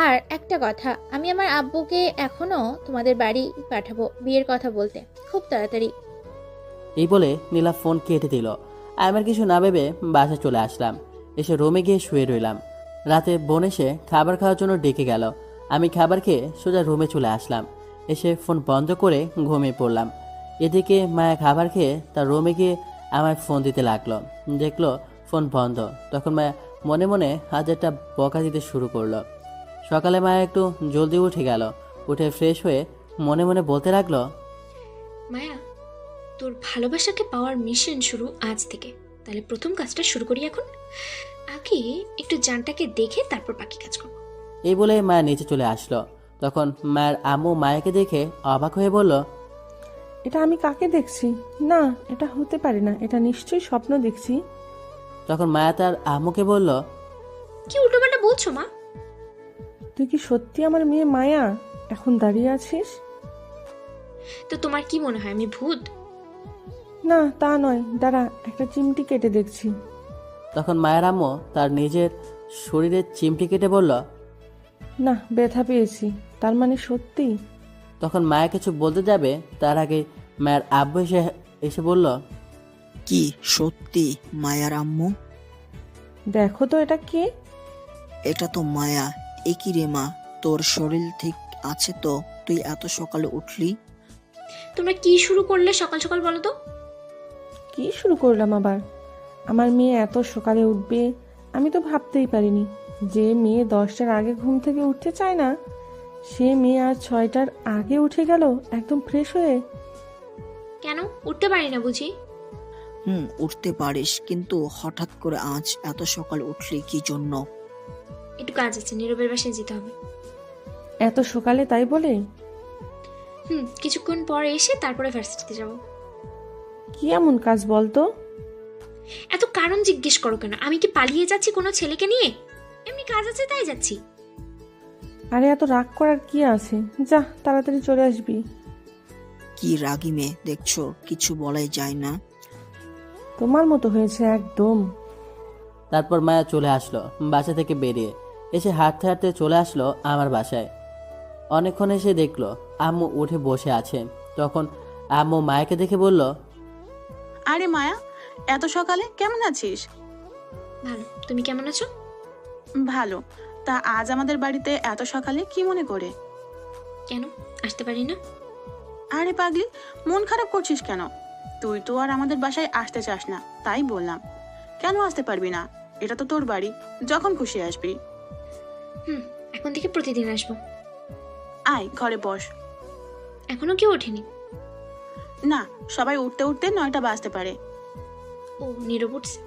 আর একটা কথা, আমি আমার আব্বুকে এখনো তোমাদের বাড়ি পাঠাবো বিয়ের কথা বলতে, খুব তাড়াতাড়ি।
এই বলে নীলা ফোন কেটে দিল। আমার কিছু না ভেবে বাসায় চলে আসলাম। এসে রুমে গিয়ে শুয়ে রইলাম। রাতে বোন এসে খাবার খাওয়ার জন্য ডেকে গেল। আমি খাবার খেয়ে সোজা রুমে চলে আসলাম। এসে ফোন বন্ধ করে ঘুমিয়ে পড়লাম। এদিকে মায়া খাবার খেয়ে তার রুমে গিয়ে আমায় ফোন দিতে লাগলো। দেখলো ফোন বন্ধ। তখন মায়া মনে মনে হাজারটা বকা দিতে শুরু করলো। সকালে মায়া একটু জলদি উঠে গেল। উঠে ফ্রেশ হয়ে মনে মনে বলতে লাগলো,
মায়া, তোর ভালোবাসাকে পাওয়ার মিশন শুরু আজ থেকে। তাহলে প্রথম কাজটা শুরু করি এখন। আগে একটু জানটাকে দেখে তারপর বাকি কাজ করবো।
এই বলে মায়া নিচে চলে আসলো। তখন মায়ের আম্মু মায়াকে দেখে অবাক হয়ে বলল,
এটা আমি কাকে দেখছি? না, এটা হতে পারে না, এটা নিশ্চয়ই স্বপ্ন দেখছি।
তখন মায়া তার আম্মুকে বলল,
কি উল্টোপাল্টা বলছো মা?
তুই কি সত্যি আমার মেয়ে মায়া এখন দাঁড়িয়ে আছিস?
তো তোমার কি মনে হয় আমি ভূত?
না তা নয়, দাঁড়া, একটা চিমটি কেটে দেখছি।
তখন মায়ের আম্মু তার নিজের শরীরের চিমটি কেটে বলল,
না, ব্যথা পেয়েছি, তার মানে সত্যি?
তখন মায়া কিছু বলতে যাবে তার আগে মায়ের আব্বু এসে বলল,
কি সত্যি মায়ার আম্মু?
দেখো তো এটা কে?
এটা তো মায়া। একই রে মা, তোর শরীর ঠিক আছে তো? তুই এত সকালে উঠলি?
তোমরা কি শুরু করলে সকাল সকাল বলো তো?
কি শুরু করলাম আবার? আমার মেয়ে এত সকালে উঠবে আমি তো ভাবতেই পারিনি। যে মেয়ে 10টার আগে ঘুম থেকে উঠতে চায় না, সে মেয়ে আর 6টার আগে উঠে গেল একদম ফ্রেশ হয়ে।
কেন উঠতে পারি না বুঝি?
উঠতে পারিস, কিন্তু হঠাৎ করে আজ এত সকালে উঠলি কি জন্য?
একটু কাজ আছে, নীরবের বাসায় যেতে হবে।
এত সকালে তাই বলে?
কিছুক্ষণ পরে এসে তারপরে ভার্সিটিতে যাব।
কি এমন কাজ বলতো?
এত কারণ জিজ্ঞেস করো কেন? আমি কি পালিয়ে যাচ্ছি কোনো ছেলেকে নিয়ে? এমনি কাজ আছে তাই যাচ্ছি।
আরে এত রাগ করার কি আছে, যা তাড়াতাড়ি চলে আসবি।
কি রাগি মেয়ে দেখছো, কিছু বলাই যায় না।
তোমার মতো হয়েছে একদম।
তারপর মায়া চলে আসলো বাসা থেকে বেরিয়ে। এসে হাঁটতে হাঁটতে চলে আসলো আমার বাসায়। অনেকক্ষণ এসে দেখলো আম্মু উঠে বসে আছে। তখন আম্মু মায়াকে দেখে বলল,
আরে মায়া, এত সকালে কেমন আছিস?
ভালো, তুমি কেমন আছো?
ভালো। তা আজ আমাদের বাড়িতে এত সকালে কি মনে করে?
কেন আসতে পারি না?
আরে পাগলি, মন খারাপ করছিস কেন? তুই তো আর আমাদের বাসায় আসতে চাস না, তাই বললাম। কেন আসতে পারবি না? এটা তো তোর বাড়ি, যখন খুশি আসবি।
এখন থেকে প্রতিদিন আসবো।
আয় ঘরে বস।
এখনো কেউ ওঠেনি?
না, সবাই উঠতে উঠতে 9টা বাজতে পারে।
ও নীরব উঠছে?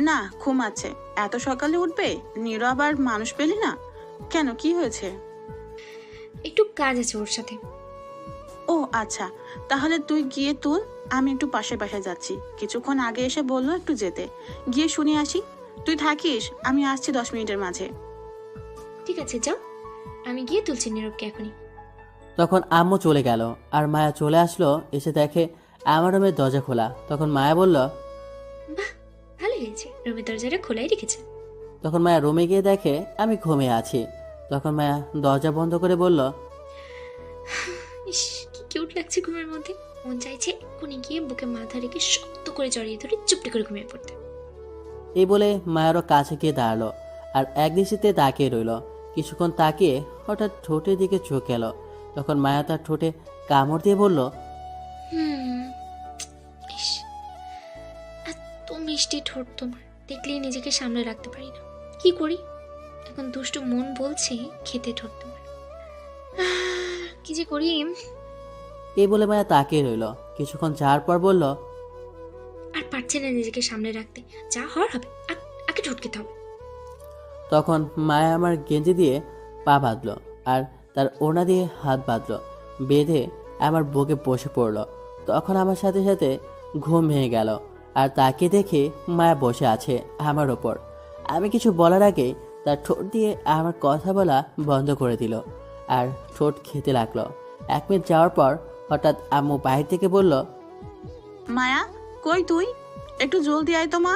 না, ঘুমাচ্ছে। এত সকালে উঠবে? নীরব আবার মানুষ পেলি না? কেন, কি হয়েছে?
একটু কাজ আছে ওর সাথে।
ও আচ্ছা, তাহলে তুই গিয়ে তুল, আমি একটু পাশের বাসায় যাচ্ছি। কিছুক্ষণ আগে এসে বললো একটু যেতে, গিয়ে শুনে আসি। তুই থাকিস, আমি আসছি 10 মিনিটের মাঝে।
ঠিক আছে যাও, আমি গিয়ে তুলছি নীরবকে এখনই।
তখন আম্মু চলে গেল আর মায়া চলে আসলো, এসে দেখে আমার রুমের দরজা খোলা। তখন মায়া বলল,
বাহ, ভালো হয়েছে, রুমের দরজাটা খোলাই রেখেছে।
তখন মায়া রুমে গিয়ে দেখে আমি ঘুমিয়ে আছি। তখন মায়া দরজা বন্ধ করে বলল,
ইস, কি কিউট লাগছে ঘুমের মধ্যে। মন চাইছে এক্ষুনি গিয়ে বুকে মাথা রেখে শক্ত করে জড়িয়ে ধরে চুপটি করে ঘুমিয়ে পড়তে।
এই বলে মায়ারও কাছে গিয়ে দাঁড়ালো আর একদৃষ্টিতে তাকিয়ে রইল। কিছুক্ষণ তাকিয়ে হঠাৎ ঠোঁটের দিকে চোখ এলো। তখন মায়া তার ঠোঁটে কামড় দিয়ে বলল,
ইস, এত মিষ্টি ঠোঁট তোমার, দেখলেই নিজেকে সামলে রাখতে পারি না। কি করি এখন, দুষ্টু মন বলছে খেতে ঠোঁট তোমার। কি যে করি।
এই বলে মায়া তাকিয়ে রইল। কিছুক্ষণ যাওয়ার পর বলল,
আর পারছে না নিজেকে সামলে রাখতে, যা হওয়ার হবে, আগে ঠোঁট খেতে হবে।
তখন মায়া আমার গেঞ্জি দিয়ে পা বাঁধলো আর তার ওড়না দিয়ে হাত বাঁধলো, বেঁধে আমার বুকে বসে পড়লো। তখন আমার সাথে সাথে ঘুম ভেঙে গেল আর তাকে দেখে মায়া বসে আছে আমার ওপর। আমি কিছু বলার আগে তার ঠোঁট দিয়ে আমার কথা বলা বন্ধ করে দিল আর ঠোঁট খেতে লাগলো। 1 মিনিট যাওয়ার পর হঠাৎ আম্মু বাইরে থেকে বলল,
মায়া, কই তুই? একটু জলদি আয় তো মা।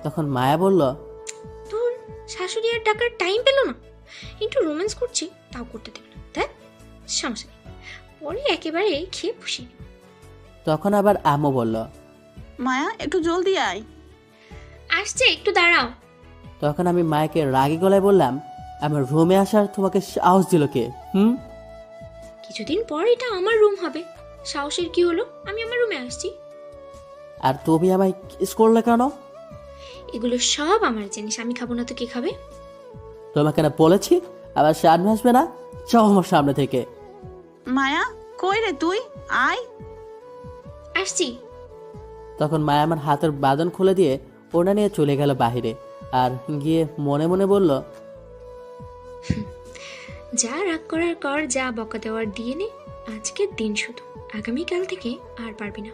তখন মায়া বলল,
তোর শাশুড়ি আর টাকার টাইম পেল না, একটু রোম্যান্স করছি তাও করতে দেবে না, তাই সমস্যা নেই, পরে একেবারে খেয়ে পুষি।
তখন আবার আম্মু বলল,
মায়া, একটু জলদি আয়।
আসছে, একটু দাঁড়াও।
তখন আমি মায়াকে রাগী গলায় বললাম, আমার রুমে আসার তোমাকে সাহস দিল কে?
কিছুদিন পর এটা আমার রুম হবে, সাহসের কি হলো, আমি আমার রুমে আসছি।
আর তুমি আমায় কিস করলে কেন?
এগুলো সব আমার জিনিস, আমি খাবো না তো কে খাবে?
তোমাকে না বলেছি আবার সামনে আসবে না, যাও আমার সামনে থেকে।
মায়া, কই রে তুই? আয়।
আসছি।
তখন মায়া আমার হাতের বাঁধন খুলে দিয়ে ওনা নিয়ে চলে গেল বাহিরে আর গিয়ে মনে মনে বলল,
যা রাগ করার কর, যা বকা দেওয়ার দিয়ে নে, আজকের দিন শুধু, আগামীকাল থেকে আর পারবি না।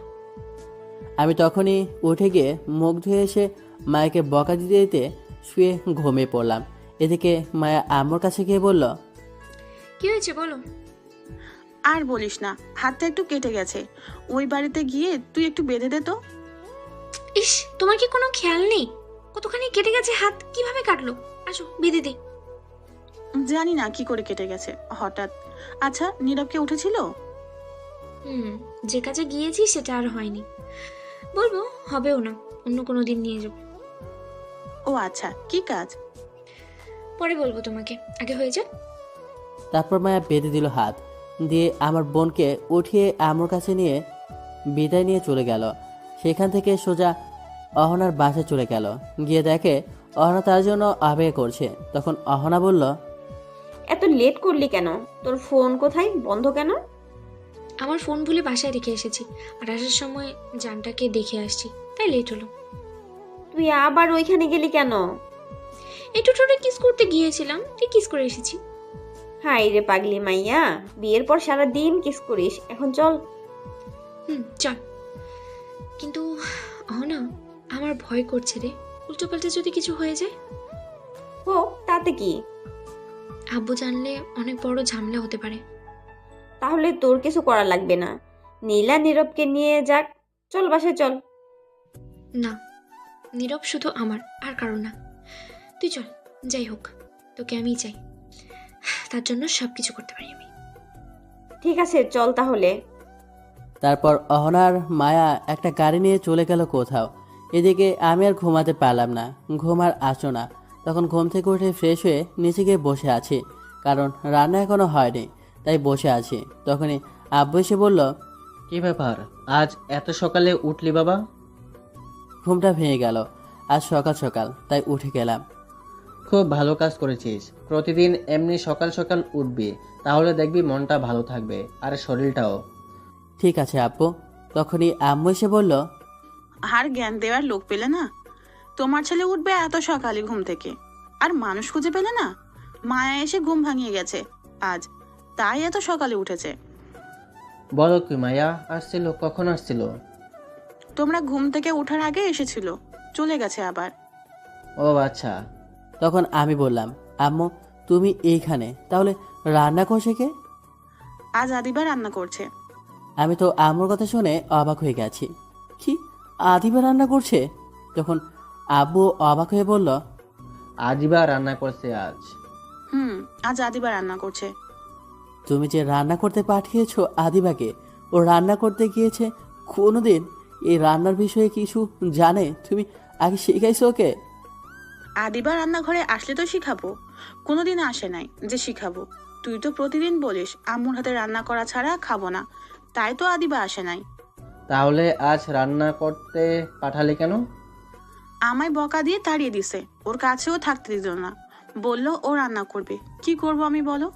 আমি তখনই উঠে গিয়ে মুখ ধুয়ে এসে মায়াকে বকা দিতে দিতে শুয়ে ঘুমিয়ে পড়লাম। এদিকে মায়া আম্মুর কাছে গিয়ে বলল,
কি হয়েছে বলো।
আর বলিস না, হাতটা একটু কেটে গেছে। ওই বাড়িতে গিয়ে তুই একটু বেঁধে দে তো।
ইস, তোমার কি কোনো খেয়াল নেই কতখানি কেটে গেছে হাত, কিভাবে কাটলো? আসো বেঁধে দে।
জানি না কি করে কেটে গেছে হঠাৎ। আচ্ছা, নীরবকে উঠেছিল?
যে কাজে গিয়েছি সেটা আর হয়নি, বলবো হবেও না, অন্য কোনো দিন নিয়ে যাব।
ও আচ্ছা, কি কাজ?
পরে বলবো তোমাকে, আগে হয়ে যাক।
তারপর মায়া বেঁধে দিল হাত দিয়ে, আমার বোনকে উঠিয়ে আম্মুর কাছে নিয়ে বিদায় নিয়ে চলে গেল। সেখান থেকে সোজা অহনার বাসায় চলে গেল। গিয়ে দেখে অহনা তার জন্য অপেক্ষা করছে। তখন অহনা বলল,
এত লেট করলি কেন? তোর ফোন কোথায়, বন্ধ কেন?
আমার ফোন ভুলে বাসায় রেখে এসেছি, আর আসার সময় জানটাকে দেখে আসছি, তাই লেট হলো।
তুই আবার ওইখানে গেলি কেন?
একটু ঠোঁটে কিস করতে গিয়েছিলাম, তুই কিস করে এসেছি।
হাই রে পাগলি মাইয়া, বিয়ের পর সারা দিন কিস করিস, এখন চল।
চল। কিন্তু না, আমার ভয় করছে রে, উল্টো পাল্টা যদি কিছু হয়ে যায়।
ও, তাতে কি?
আব্বু জানলে অনেক বড় ঝামেলা হতে পারে।
তাহলে তোর কিছু করা লাগবে না, নীলা নীরবকে নিয়ে যাক। চল বাসায় চল।
না, নীরব শুধু আমার, আর কারণ না। তুই চল, যাই হোক তোকে আমি চাই, তার জন্য সব কিছু করতে পারি আমি।
ঠিক আছে, চল তাহলে।
তারপর অহনার মায়া একটা গাড়ি নিয়ে চলে গেল কোথাও। এদিকে আমি আর ঘুমাতে পারলাম না, ঘুম আর আসো না। তখন ঘুম থেকে উঠে ফ্রেশ হয়ে নিচে গিয়ে বসে আছি, কারণ রান্না এখনো হয়নি, তাই বসে আছি। তখনই আব্বু এসে বলল,
কি ব্যাপার, আজ এত সকালে উঠলি বাবা?
ঘুমটা ভেঙে গেল আজ সকাল সকাল, তাই উঠে গেলাম।
খুব ভালো কাজ করেছিস, প্রতিদিন এমনি সকাল সকাল উঠবি, তাহলে দেখবি মনটা ভালো থাকবে আর শরীরটাও।
ঠিক আছে আব্বু। তখনই আম্মু এসে বলল,
আর জ্ঞান দেওয়ার লোক পেলে না? তোমার ছেলে উঠবে এত সকালে ঘুম থেকে, আর মানুষ খুঁজে পেলে না? মায়া এসে ঘুম ভাঙিয়ে গেছে আজ, তাই এত সকালে উঠেছে।
বলো কি মায়া আসছিল? কখন আসছিল?
তোমরা ঘুম থেকে ওঠার আগে এসেছিল, চলে গেছে আবার।
ও আচ্ছা।
তখন আমি বললাম, আম্মু তুমি এইখানে, তাহলে রান্না করছে কে?
আজ আদিবা রান্না করছে।
আমি তো আম্মুর কথা শুনে অবাক হয়ে গেছি। কি, আদিবা রান্না করছে? তখন আব্বু অবাক হয়ে বলল,
আদিবা রান্না করছে আজ।
আজ আদিবা রান্না করছে।
তুমি যে রান্না করতে পাঠিয়েছো আদিবাকে, ও রান্না করতে গিয়েছে কোনোদিন এই রান্নার বিষয়ে কিছু জানে? তুমি আগে শিখাইছো ওকে?
আদিবা রান্নাঘরে আসলে তো শিখাবো, কোনোদিন আসে নাই যে শিখাবো। তুই তো প্রতিদিন বলিস আম্মুর হাতে রান্না করা ছাড়া খাবো না, তাই তো আদিবা আসে নাই।
তাহলে আজ রান্না করতে পাঠালে কেন?
আমায় বকা দিয়ে তাড়িয়ে দিছে, ওর কাছেও থাকতে দিত না, বললো ও রান্না করবে। কি করব আমি বলো?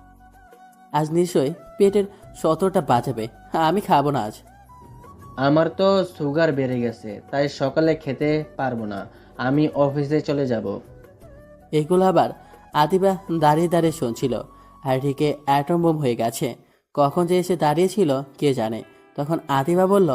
আজ নিশ্চয় পেটের 17টা বাজাবে। আমি খাবো না আজ।
আমার তো সুগার বেড়ে গেছে, তাই সকালে খেতে পারবো না। আমি অফিসে চলে যাব।
এগুলো আবার আদিবা দাঁড়িয়ে দাঁড়িয়ে শুনছিল। আর এদিকে অ্যাটম বোম হয়ে গেছে। কখন যে এসে দাঁড়িয়েছিল কে জানে। তখন আদিবা বলল,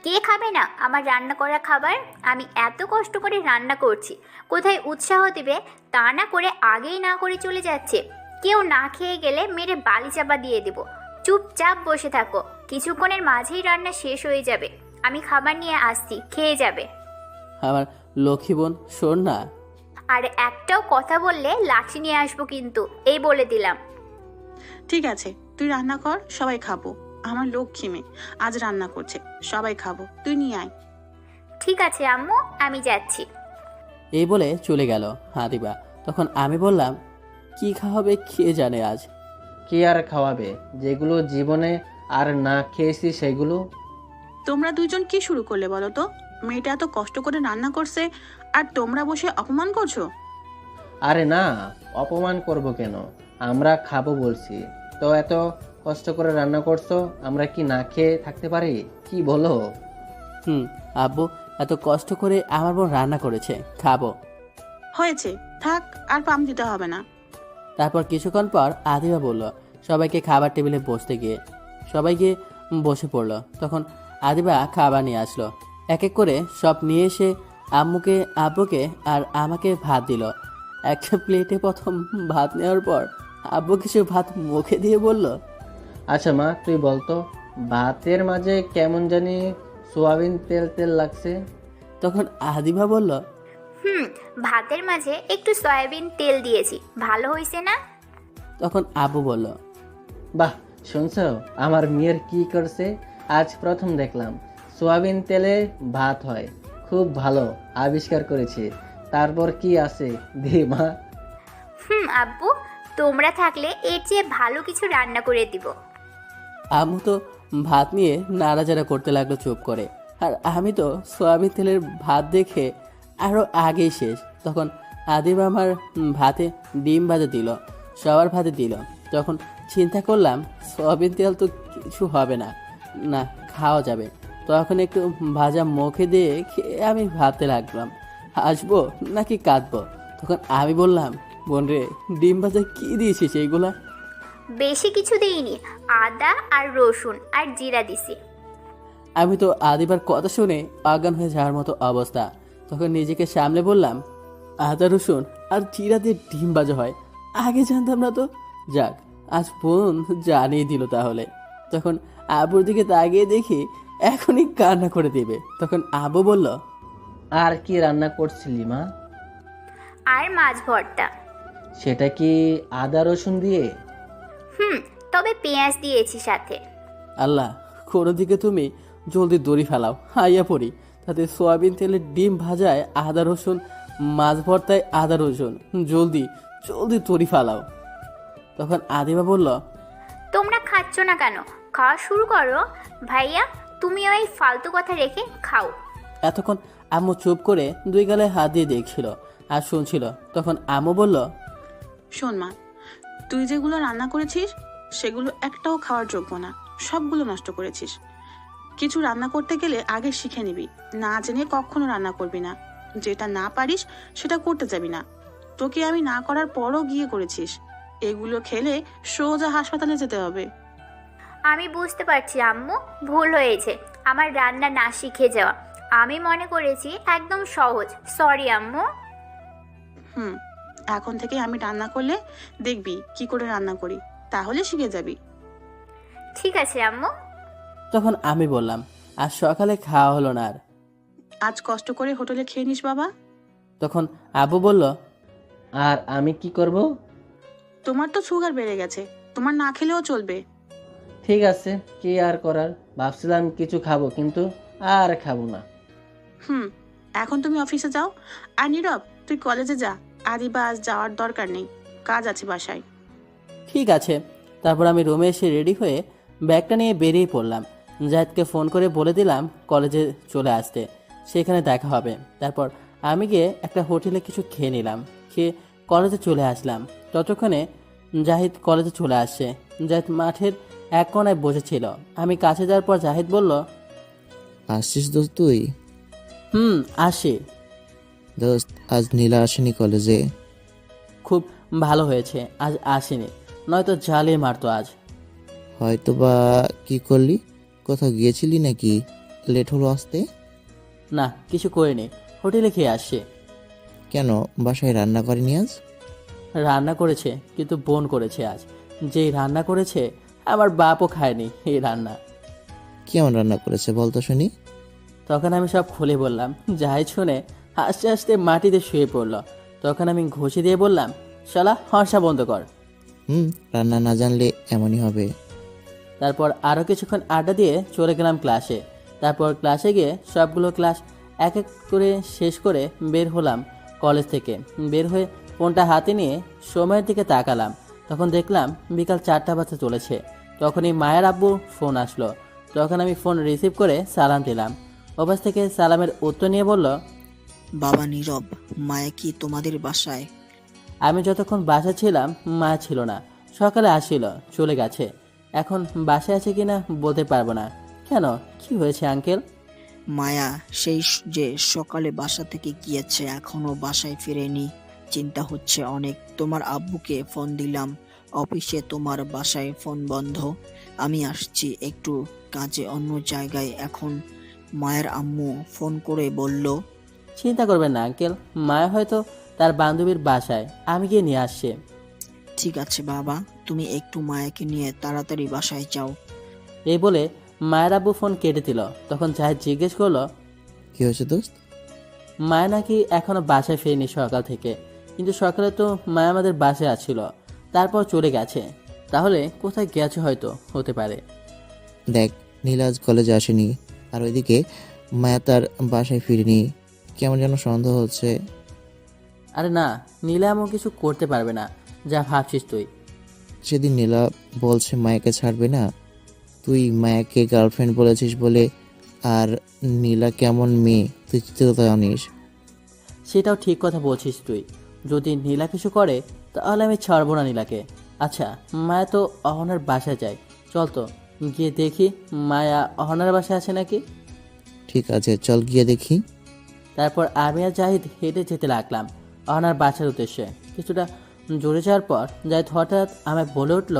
কে খাবে না আমার রান্না করা খাবার? আমি এত কষ্ট করে রান্না করছি, কোথায় উৎসাহ দিবে তা না করে আগেই না করে চলে যাচ্ছে। কেউ না খেয়ে গেলে মেরে বালি চাপা দিয়ে দেব। চুপচাপ বসে থাকো, কিছুক্ষণের মাঝেই রান্না শেষ হয়ে যাবে। আমি খাবার নিয়ে আসছি, খেয়ে যাবে।
আমার লক্ষ্মী বোন শোন না।
আর একটাও কথা বললে লাঠি নিয়ে আসবো কিন্তু, এই বলে দিলাম।
ঠিক আছে, তুই রান্না কর, সবাই খাবো। আমার লক্ষ্মী মেয়ে আজ রান্না করছে, সবাই খাবো, তুই নিয়ে আয়।
ঠিক আছে আম্মু, আমি যাচ্ছি।
এই বলে চলে গেল আদিবা। তখন আমি বললাম, কি খাওয়াবে কে জানে আজ।
কি আর খাওয়াবে? যেগুলো জীবনে আর না খেয়েছি সেগুলো।
তোমরা দুইজন কি শুরু করলে বলো তো? মেয়েটা এত কষ্ট করে রান্না করছে আর তোমরা বসে অপমান করছো।
আরে না, অপমান করব কেন? আমরা খাবো বলছি তো। এত কষ্ট করে রান্না করছো, আমরা কি না খেয়ে থাকতে পারি? কি বলো?
আব্বু এত কষ্ট করে আমার বোন রান্না করেছে, খাবো।
হয়েছে, থাক, আর পাম দিতে হবে না।
তারপর কিছুক্ষণ পর আদিবা বলল সবাইকে খাবার টেবিলে বসতে গিয়ে। সবাই গিয়ে বসে পড়লো। তখন আদিবা খাবার নিয়ে আসলো। এক এক করে সব নিয়ে এসে আম্মুকে, আব্বুকে আর আমাকে ভাত দিল। একটা প্লেটে প্রথম ভাত নেওয়ার পর আব্বু কিছু ভাত মুখে দিয়ে বলল,
আচ্ছা মা, তুই বলতো ভাতের মাঝে কেমন জানি সোয়াবিন তেল তেল লাগছে।
তখন আদিবা বলল,
ভাতের মাঝে একটু সয়াবিন তেল দিয়েছি, ভালো হয়েছে না?
তখন আব্বু বলল,
বাহ, শুনছো আমার মেয়ের কি করছে? আজ প্রথম দেখলাম সোয়াবিন তেলে ভাত হয়। খুব ভালো আবিষ্কার করেছে। তারপর কি আছে দে মা।
আব্বু, তোমরা থাকলে এর চেয়ে ভালো কিছু রান্না করে দিব।
আম্মু তো ভাত নিয়ে নাড়াচাড়া করতে লাগলো চুপ করে। আর আমি তো সয়াবিন তেলের ভাত দেখে আরও আগেই শেষ। তখন আদিবা আমার ভাতে ডিম ভাজা দিল, সবার ভাতে দিল। তখন চিন্তা করলাম সয়াবিন তেল তো কিছু হবে না, না খাওয়া যাবে। তখন একটু ভাজা মুখে দিয়ে খেয়ে আমি ভাবতে লাগলাম হাসবো নাকি কাঁদবো। তখন আমি বললাম, বোন রে, ডিম ভাজা কি দিয়েছিস এইগুলা?
বেশি কিছু দেইনি, আদা আর রসুন আর জিরা দিছি।
আমি তো আদিবার কথা শুনে অজ্ঞান হয়ে যাওয়ার মতো অবস্থা। তখন নিজেকে সামলে বললাম, আদা রসুন আর জিরা দিয়ে ডিম ভাজা হয়, আগে জানতাম না তো। যাক, আজ বোন জানিয়ে দিল তাহলে। তখন আবুর দিকে তাকিয়ে দেখি এখনই কান্না করে দেবে। তখন আবু বলল,
আর কি রান্না করছিলি মা?
আর মাছ ভর্তা।
সেটা কি আদা রসুন দিয়ে?
তবে পেঁয়াজ দিয়েছি সাথে।
আল্লাহ, কোনো দিকে তুমি জলদি দড়ি ফেলাও, হাইয়া পড়ি। তাতে সয়াবিন তেলের ডিম ভাজায় আদা রসুন, মাছ ভর্তায় আদা রসুন, জলদি জলদি দড়ি ফেলাও। তখন আদিবা বলল,
তোমরা খাচ্ছ না কেন? খাওয়া শুরু করো। ভাইয়া, তুমি ওই ফালতু কথা রেখে খাও।
এতক্ষণ আম্মু চুপ করে দুই গালে হাত দিয়ে দেখছিল আর শুনছিল। তখন আম্মু বলল,
শোন মা, তুই যেগুলো রান্না করেছিস সেগুলো একটাও খাওয়ার যোগ্য না, সবগুলো নষ্ট করেছিস। কিছু রান্না করতে গেলে আগে শিখে নিবি, না জেনে কখনো রান্না করবি না। যেটা না পারিস সেটা করতে যাবি না। তোকে আমি না করার পরও গিয়ে করেছিস। এগুলো খেলে সোজা হাসপাতালে যেতে হবে।
আমি বুঝতে পারছি আম্মু, ভুল হয়েছে আমার রান্না না শিখে যাওয়া। আমি মনে করেছি একদম সহজ। সরি আম্মু।
এখন থেকে আমি রান্না করলে দেখবি কি করে রান্না করি, তাহলে শিখে যাবি।
ঠিক আছে আম্মু।
তখন আমি বললাম, আজ সকালে খাওয়া হলো না আর।
আজ কষ্ট করে হোটেলে খেয়ে নিস বাবা।
তখন আব্বু বলল,
আর আমি কি করব?
তোমার তো সুগার বেড়ে গেছে, তোমার না খেলেও চলবে।
ঠিক আছে, কি আর করার, ভাবছিলাম কিছু খাবো কিন্তু আর খাবো না।
এখন তুমি অফিসে যাও। আর নীরব, তুই কলেজে যা। আদিবা আজ যাওয়ার দরকার নেই, কাজ আছে বাসায়।
ঠিক আছে। তারপর আমি রুমে এসে রেডি হয়ে ব্যাগটা নিয়ে বেরিয়ে পড়লাম। জাহিদকে ফোন করে বলে দিলাম কলেজে চলে আসতে, সেখানে দেখা হবে। তারপর আমি গিয়ে একটা হোটেলে কিছু খেয়ে নিলাম, খেয়ে কলেজে চলে আসলাম। ততক্ষণে জাহিদ কলেজে চলে আসছে। জাহিদ মাঠের এক কোণায় বসেছিল। আমি কাছে যাওয়ার পর জাহিদ বলল,
আসছিস দোস্ত তুই?
আসি।
দোস্ত আজ নীলা আসেনি কলেজে।
খুব ভালো হয়েছে আজ আসেনি, নয়তো জ্বালিয়ে মারতো আজ।
হয়তো বা কি করলি, কোথাও গিয়েছিলি নাকি? লেট হলো আসতে?
না, কিছু করিনি, হোটেলে খেয়ে আসছে।
কেন বাসায় রান্না করেনি আজ?
রান্না করেছে, কিন্তু বোন করেছে আজ। যেই রান্না করেছে আমার বাপও খায়নি এই রান্না।
কেমন রান্না করেছে বলতো শুনি।
তখন আমি সব খুলে বললাম। জাহিদ শুনে হাসতে হাসতে মাটিতে শুয়ে পড়ল। তখন আমি ঘষে দিয়ে বললাম, শালা হর্ষা বন্ধ কর।
রান্না না জানলে এমনই হবে।
তারপর আরও কিছুক্ষণ আড্ডা দিয়ে চলে গেলাম ক্লাসে। তারপর ক্লাসে গিয়ে সবগুলো ক্লাস এক এক করে শেষ করে বের হলাম কলেজ থেকে। বের হয়ে ফোনটা হাতে নিয়ে সময়ের দিকে তাকালাম। তখন দেখলাম বিকাল 4টা বাজতে চলেছে। তখনই মায়ের আব্বু ফোন আসলো। তখন আমি ফোন রিসিভ করে সালাম দিলাম। অফিস থেকে সালামের উত্তর নিয়ে বলল,
বাবা নীরব, মায়া কি তোমাদের বাসায়?
আমি যতক্ষণ বাসায় ছিলাম মা ছিল না, সকালে আসছিল, চলে গেছে। এখন বাসায় আছে কিনা বলতে পারবো না। কেন, কি হয়েছে আঙ্কেল?
মায়া সেই যে সকালে বাসা থেকে গিয়েছে, এখনো বাসায় ফিরেনি। চিন্তা হচ্ছে অনেক। তোমার আব্বুকে ফোন দিলাম, অফিসে, তোমার বাসায় ফোন বন্ধ। আমি আসছি একটু কাজে অন্য জায়গায়। এখন মায়ের আম্মু ফোন করে বলল,
চিন্তা করবেন না আঙ্কেল, মায়া হয়তো তার বান্ধবীর বাসায়, আমি গিয়ে নিয়ে আসছি।
ঠিক আছে বাবা, তুমি একটু মায়াকে নিয়ে তাড়াতাড়ি বাসায় যাও।
এই বলে মায়ের আব্বু ফোন কেটে দিল। তখন জাহিদ জিজ্ঞেস করলো,
কি হয়েছে দোস্ত?
মায়া নাকি এখনো বাসায় ফেরেনি সকাল থেকে, কিন্তু সকালে তো মায়া আমাদের বাসায় আসছিল, তারপর চলে গেছে। তাহলে কোথায় গেছে হয়তো, হতে পারে।
দেখ, নীলা আজ কলেজে আসেনি, আর ওইদিকে মায়া তার বাসায় ফিরেনি। কেমন যেন সন্দেহ হচ্ছে।
আরে না, নীলা এমন কিছু করতে পারবে না যা ভাবছিস তুই।
সেদিন নীলা বলছে মায়াকে ছাড়বে না, তুই মায়াকে গার্লফ্রেন্ড বলেছিস বলে। আর নীলা কেমন মেয়ে তুই তো জানিস।
সেটাও ঠিক কথা বলছিস তুই। যদি নীলা কিছু করে তাহলে আমি ছাড়বো না নীলাকে। আচ্ছা, মায়া তো অহনার বাসায় যায়, চল তো গিয়ে দেখি মায়া অহনার বাসায় আছে নাকি।
ঠিক আছে, চল গিয়ে দেখি।
তারপর আমি আর জাহিদ হেঁটে যেতে লাগলাম অহনার বাসার উদ্দেশ্যে। কিছুটা জোরে যাওয়ার পর জাহিদ হঠাৎ আমায় বলে উঠল,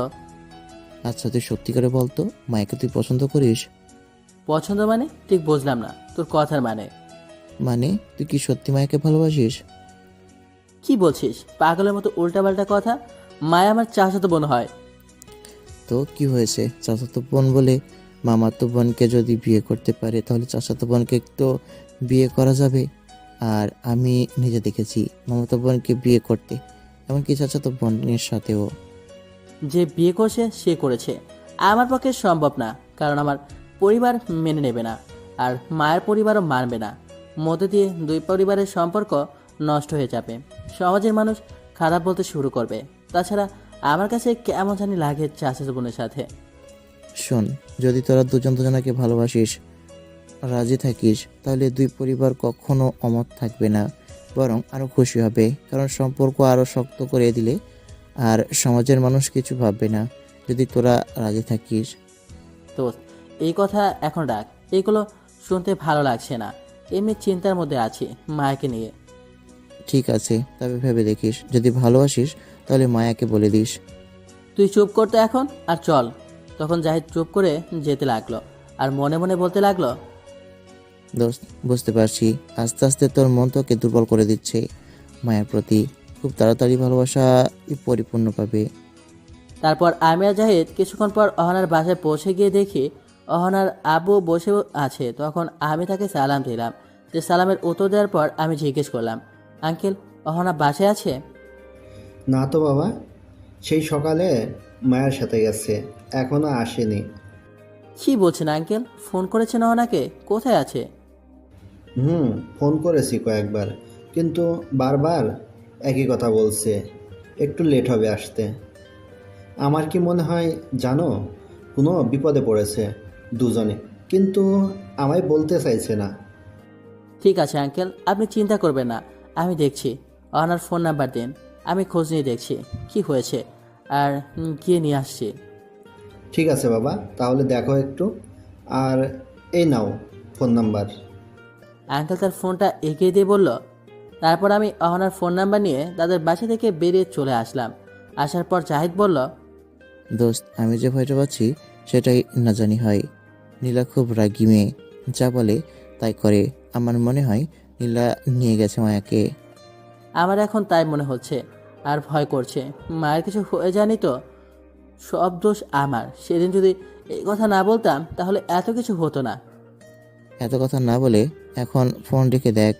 আচ্ছা তুই সত্যি করে বলতো, মায়াকে তুই পছন্দ করিস?
পছন্দ মানে? ঠিক বুঝলাম না তোর কথার মানে।
মানে তুই কি সত্যি মায়াকে ভালোবাসিস?
কি বলছিস পাগলের মতো উল্টাপাল্টা কথা? মায়া আমার চাচাতো বোন হয়।
তো কি হয়েছে, চাচাতো বোন বলে? মামাতো বোনকে যদি বিয়ে করতে পারে তাহলে চাচাতো বোনকে তো বিয়ে করা যাবে। আর আমি নিজে দেখেছি মামাতো বোনকে বিয়ে করতে, এমনকি চাচাতো বোনের সাথেও।
যে বিয়ে করছে সে করেছে, আমার পক্ষে সম্ভব না, কারণ আমার পরিবার মেনে নেবে না, আর মায়ের পরিবারও মানবে না। মধ্যে দিয়ে দুই পরিবারের সম্পর্ক নষ্ট হয়ে যাবে, সমাজের মানুষ খারাপ বলতে শুরু করবে। তাছাড়া আমার কাছে কেমন জানি লাগে চাচাতো বোনের সাথে।
শোন, যদি তোরা দুজন দুজনাকে ভালোবাসিস, রাজি থাকিস, তাহলে দুই পরিবার কখনো অমত থাকবে না, বরং আরও খুশি হবে। কারণ সম্পর্ক আরও শক্ত করে দিলে আর সমাজের মানুষ কিছু ভাববে না, যদি তোরা রাজি থাকিস।
তো এই কথা এখন রাখ, এগুলো শুনতে ভালো লাগছে না। এমনি চিন্তার মধ্যে আছি মায়াকে নিয়ে।
ঠিক আছে, তবে ভেবে দেখিস, যদি ভালোবাসিস তাহলে মায়াকে বলে দিস।
তুই চুপ করতে এখন আর চল। তখন জাহিদ চুপ করে যেতে লাগলো আর মনে মনে বলতে লাগলো,
দোস্ত বুঝতে পারছি আস্তে আস্তে তোর মন তোকে দুর্বল করে দিচ্ছে মায়ের প্রতি। খুব তাড়াতাড়ি ভালোবাসা পরিপূর্ণ পাবে।
তারপর আমি আর জাহিদ কিছুক্ষণ পর অহনার বাসায় পৌঁছে গিয়ে দেখি অহনার আব্বু বসে আছে। তখন আমি তাকে সালাম দিলাম। যে সালামের উত্তর দেওয়ার পর আমি জিজ্ঞেস করলাম, আঙ্কেল অহনা বাসায় আছে?
না তো বাবা, সেই সকালে মায়ের সাথে গেছে, এখনো আসেনি।
কি বলছেন আঙ্কেল? ফোন করেছেন অহনাকে? কোথায় আছে?
ফোন করেছি কয়েকবার, কিন্তু বারবার একই কথা বলছে, একটু লেট হবে আসতে। আমার কি মনে হয় জানো, কোনো বিপদে পড়েছে দুজনে, কিন্তু আমায় বলতে চাইছে না।
ঠিক আছে আঙ্কেল, আপনি চিন্তা করবেন না, আমি দেখছি। অহনার ফোন নাম্বার দিন, আমি খোঁজ নিয়ে দেখছি কি হয়েছে, আর গিয়ে নিয়ে আসছি।
ঠিক আছে বাবা, তাহলে দেখো একটু, আর এই নাও ফোন নাম্বার।
আঙ্কেল তার ফোনটা এগিয়ে দিয়ে বলল। তারপর আমি অহনার ফোন নাম্বার নিয়ে তাদের বাসা থেকে বেরিয়ে চলে আসলাম। আসার পর জাহিদ বলল,
দোস্ত, আমি যে ভয়টা পাচ্ছি সেটাই না জানি হয়। নীলা খুব রাগী মেয়ে, যা বলে তাই করে। আমার মনে হয় নীলা নিয়ে গেছে মায়াকে।
আমার এখন তাই মনে হচ্ছে, আর ভয় করছে মায়ের কিছু হয়ে জানি তো। সব দোষ আমার। সেদিন যদি এই কথা না বলতাম তাহলে এত কিছু হতো না।
এত কথা না বলে এখন ফোন রেখে দেখ।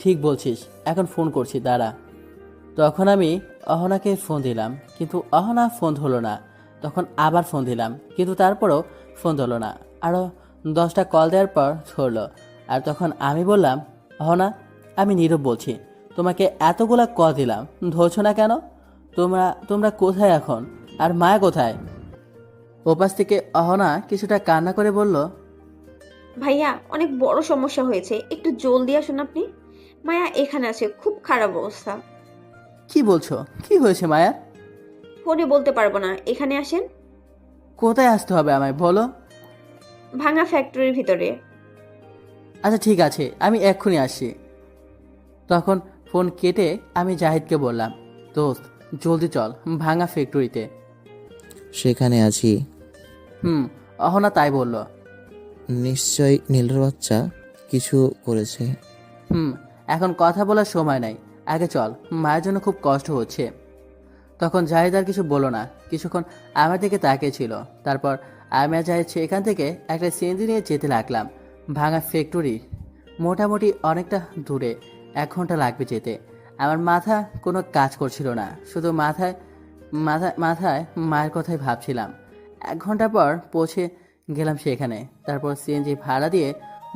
ঠিক বলছিস, এখন ফোন করছি, দাঁড়া। তখন আমি অহনাকে ফোন দিলাম, কিন্তু অহনা ফোন ধরলো না। তখন আবার ফোন দিলাম, কিন্তু তারপরও ফোন ধরলো না। আরও 10টা কল দেওয়ার পর ধরলো। আর তখন আমি বললাম, অহনা, আমি নীরব বলছি, তোমাকে এতগুলা কল দিলাম, ধরছো না কেন? তোমরা কোথায় এখন? আর মায়া কোথায়? ওপাশ থেকে অহনা কিছুটা কান্না করে বলল,
ভাইয়া অনেক বড় সমস্যা হয়েছে, একটু জলদি আসুন আপনি। মায়া এখানে আছে, খুব খারাপ অবস্থা।
কি বলছো? কি হয়েছে মায়া?
ফোনে বলতে পারবো না, এখানে আসেন।
কোথায় আসতে হবে আমায় বলো?
ভাঙা ফ্যাক্টরির ভিতরে।
আচ্ছা ঠিক আছে, আমি এক্ষুনি আসছি। তখন ফোন কেটে আমি জাহিদকে বললাম, দোস্ত জলদি চল ভাঙা ফ্যাক্টরিতে।
সেখানে আছি।
অহনা তাই বলল।
নিশ্চয় নীলার বাচ্চা কিছু করেছে।
এখন কথা বলার সময় নাই, আগে চল, মায়ের জন্য খুব কষ্ট হচ্ছে। তখন জাহিদ আর কিছু বলো না, কিছুক্ষণ আমার দিকে তাকিয়েছিল। তারপর আমি আর জাহিদ সেখান থেকে একটা সিএনজি নিয়ে যেতে লাগলাম। ভাঙা ফ্যাক্টরি মোটামুটি অনেকটা দূরে, 1 ঘন্টা লাগবে যেতে। আমার মাথা কোনো কাজ করছিল না, শুধু মাথায় মায়ের কথাই ভাবছিলাম। 1 ঘন্টা পর পৌঁছে গেলাম সেখানে। তারপর সিএনজি ভাড়া দিয়ে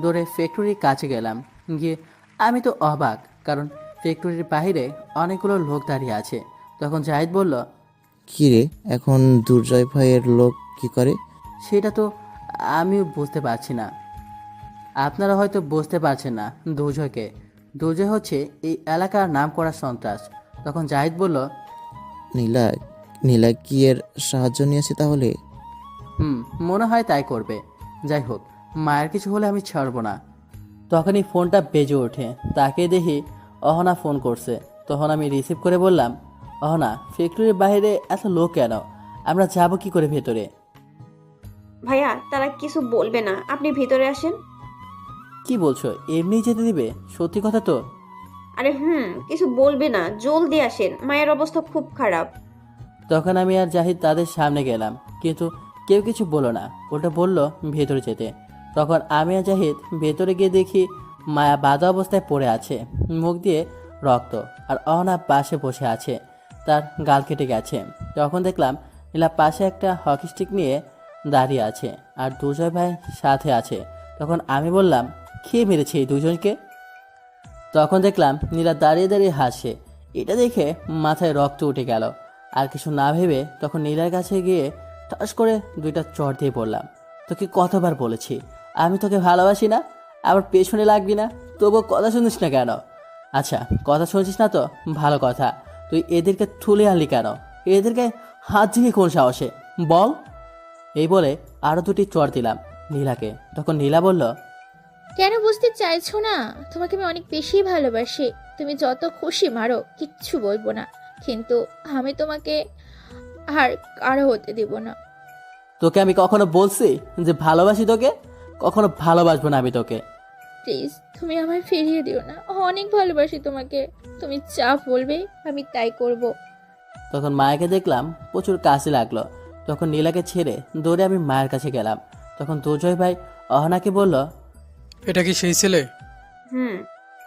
দৌড়ে ফ্যাক্টরির কাছে গেলাম। গিয়ে আমি তো অবাক, কারণ ফ্যাক্টরির বাইরে অনেকগুলো লোক দাঁড়িয়ে আছে। তখন জাহিদ বলল,
কি রে, এখন দুর্জয় ভাইয়ের লোক কি করে?
সেটা তো আমিও বুঝতে পারছি না। আপনারা হয়তো বুঝতে পারছেন না দুর্জয়কে। দুর্জয় হচ্ছে এই এলাকার নাম করা সন্ত্রাস। তখন জাহিদ বলল,
নীলা কি এর সাহায্য নিয়েছে তাহলে?
মনে হয় তাই করবে। যাই হোক, মায়ের কিছু হলে আমি ছাড়বো না। তখনই ফোনটা বেজে ওঠে, তাকে দেখি অহনা ফোন করছে। তখন আমি রিসিভ করে বললাম, অহনা, ফ্যাক্টরির বাইরে এত লোক কেন? আমরা যাবো কি করে ভেতরে?
ভাইয়া তারা কিছু বলবে না, আপনি ভিতরে আসেন।
কি বলছো? এমনি যেতে দিবে? সত্যি কথা তো?
আরে কিছু বলবে না, জলদি আসেন, মায়ের অবস্থা খুব খারাপ।
তখন আমি আর জাহিদ তাদের সামনে গেলাম, কিন্তু কেউ কিছু বললো না, ওটা বলল ভেতরে যেতে। তখন আমি আর জাহিদ ভেতরে গিয়ে দেখি মায়া বাঁধা অবস্থায় পড়ে আছে, মুখ দিয়ে রক্ত, আর অহনা পাশে বসে আছে, তার গাল কেটে গেছে। তখন দেখলাম নীলা পাশে একটা হকি স্টিক নিয়ে দাঁড়িয়ে আছে, আর দুজয় ভাই সাথে আছে। তখন আমি বললাম, খেয়ে মেরেছে এই দুজনকে? তখন দেখলাম নীলা দাঁড়িয়ে দাঁড়িয়ে হাসে। এটা দেখে মাথায় রক্ত উঠে গেল। আর কিছু না ভেবে তখন নীলার কাছে গিয়ে ঠাস করে 2টা চড় দিয়ে বললাম, তোকে কতবার বলেছি আমি তোকে ভালোবাসি না, আবার পেছনে লাগবি না, তবুও কথা শুনিস না কেন? আচ্ছা, কথা শুনছিস না তো ভালো কথা, তুই এদেরকে তুলে আনলি কেন? এদেরকে হাত দিলি কোন সাহসে বল? এই বলে আরও 2টি চড় দিলাম নীলাকে। তখন নীলা বলল,
কেন বুঝতে চাইছো না? তোমাকে আমি অনেক বেশি ভালোবাসি। তুমি যত খুশি মারো, কিচ্ছু বলবো না, কিন্তু আমি তোমাকে আর কারো হতে দেব না।
তোকে আমি কখনো বলছি যে ভালোবাসি তোকে? কখনো ভালোবাসবো না আমি তোকে।
প্লিজ তুমি আমায় ফিরিয়ে দিও না, অনেক ভালোবাসি তোমাকে। তুমি যা বলবে আমি তাই করব।
তখন মায়াকে দেখলাম প্রচুর কাশি লাগলো। তখন নীলাকে ছেড়ে দৌড়ে আমি মায়ের কাছে গেলাম। তখন দুজয় ভাই অহনাকে বলল,
এটা কি সেই ছেলে?
হুম।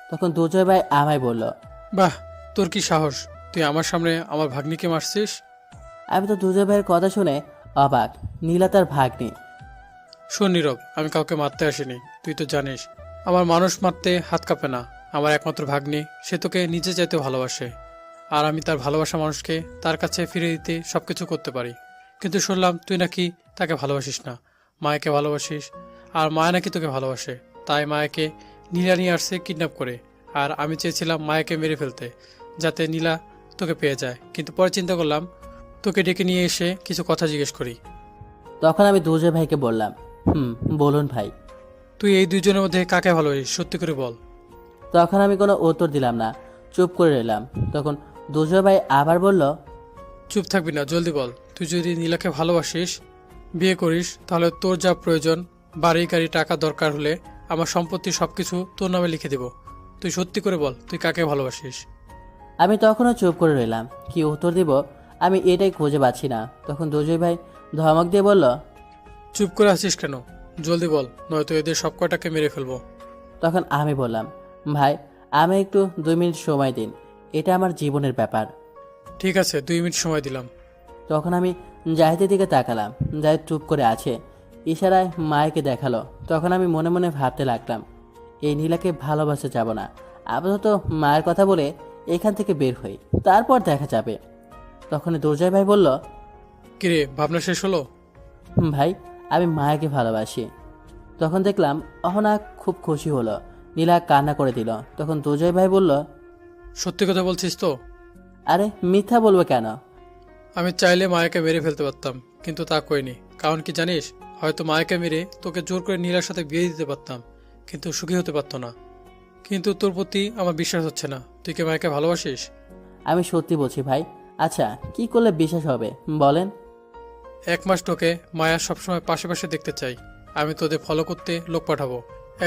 তখন দুজয় ভাই আমায় বলল,
বাহ, তোর কি সাহস, তুই আমার সামনে আমার ভাগ্নিকে মারছিস?
আমি তো দুজয় ভাইয়ের কথা শুনে অবাক। নীলা তার ভাগ্নি।
শোন নীরব, আমি কাউকে মারতে আসিনি, তুই তো জানিস আমার মানুষ মারতে হাত কাঁপে না। আমার একমাত্র ভাগ্নি, সে তোকে নিজে চাইতে ভালোবাসে, আর আমি তার ভালোবাসা মানুষকে তার কাছে ফিরে দিতে সবকিছু করতে পারি। কিন্তু শুনলাম তুই নাকি তাকে ভালোবাসিস না, মায়াকে ভালোবাসিস, আর মায়া নাকি তোকে ভালোবাসে। তাই মায়াকে নীলা নিয়ে আসছে কিডন্যাপ করে, আর আমি চেয়েছিলাম মায়াকে মেরে ফেলতে যাতে নীলা তোকে পেয়ে যায়। কিন্তু পরে চিন্তা করলাম তোকে ডেকে নিয়ে এসে কিছু কথা জিজ্ঞেস করি।
তখন আমি দুজয় ভাইকে বললাম, বলুন ভাই।
তুই এই দুইজনের মধ্যে কাকে ভালোবাসিস, সত্যি করে বল।
তখন আমি কোনো উত্তর দিলাম না, চুপ করে রইলাম। তখন দুজয় ভাই আবার বলল,
চুপ থাকবি না, জলদি বল। তুই যদি নীলাকে ভালোবাসিস, বিয়ে করিস, তাহলে তোর যা প্রয়োজন, বাড়ি গাড়ি টাকা দরকার হলে আমার সম্পত্তি সবকিছু তোর নামে লিখে দেব। তুই সত্যি করে বল, তুই কাকে ভালোবাসিস?
আমি তখনও চুপ করে রইলাম। কি উত্তর দিব আমি এটাই খুঁজে পাচ্ছি না। তখন দুজয় ভাই ধমক দিয়ে বলল,
চুপ করে আছিস কেন, জলদি বল, নয়তো এদের সব কয়টাকে মেরে ফেলবো।
তখন আমি বললাম, ভাই আমি একটু 2 মিনিট সময় দিন, এটা আমার জীবনের ব্যাপার।
ঠিক আছে, 2 মিনিট সময় দিলাম।
তখন আমি জাহিদের দিকে তাকালাম। জাহিদ চুপ করে আছে, ইশারায় মায়েকে দেখালো। তখন আমি মনে মনে ভাবতে লাগলাম, এই নীলাকে ভালোবাসতে যাব না, আপাতত মায়ের কথা বলে এখান থেকে বের হই, তারপর দেখা যাবে। তখন দুর্জয় ভাই বলল,
কিরে, ভাবনা শেষ হলো?
ভাই আমি মায়াকে ভালোবাসি। তখন দেখলাম অহনা খুব খুশি হলো, নীলা কান্না করে দিল। তখন দুর্জয় ভাই বলল,
সত্যি কথা বলছিস তো?
আরে মিথ্যা বলবো কেন?
আমি চাইলে মায়াকে মেরে ফেলতে পারতাম, কিন্তু তা করিনি। কারণ কি জানিস, হয়তো মায়াকে মেরে তোকে জোর করে নীলার সাথে বিয়ে দিতে পারতাম, কিন্তু সুখী হতে পারতো না। কিন্তু তোর প্রতি আমার বিশ্বাস হচ্ছে না, তুই কি মায়াকে ভালোবাসিস?
আমি সত্যি বলছি ভাই। আচ্ছা কি করলে বিশ্বাস হবে বলেন?
1 মাস তোকে মায়া সবসময় পাশে পাশে দেখতে চাই। আমি তোদের ফলো করতে লোক পাঠাবো।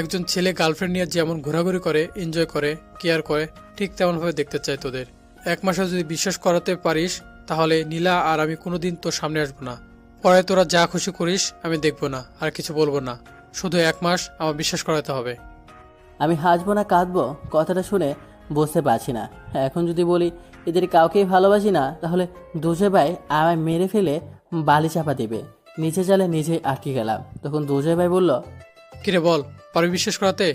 একজন ছেলে গার্লফ্রেন্ড নিয়ে যেমন ঘোরাঘুরি করে, এনজয় করে, কেয়ার করে, ঠিক তেমনভাবে দেখতে চাই তোদের। 1 মাসে যদি বিশ্বাস করাতে পারিস, তাহলে নীলা আর আমি কোনোদিন তোর সামনে আসবো না। পরে তোরা যা খুশি করিস আমি দেখবো না, আর কিছু বলবো না। শুধু 1 মাস আমার বিশ্বাস করাতে হবে।
আমি হাসবো না কাঁদবো কথাটা শুনে বুঝতে পারছি না। এখন যদি বলি এদের কাউকেই ভালোবাসি না, তাহলে দুজয় ভাই আমায় মেরে ফেলে বালি চাপা দেবে। নিচে জালে নিজেই আটকে গেলাম। তখন দুজয় ভাই বলল,
কিরে বল, পারবি বিশ্বাস করাতে?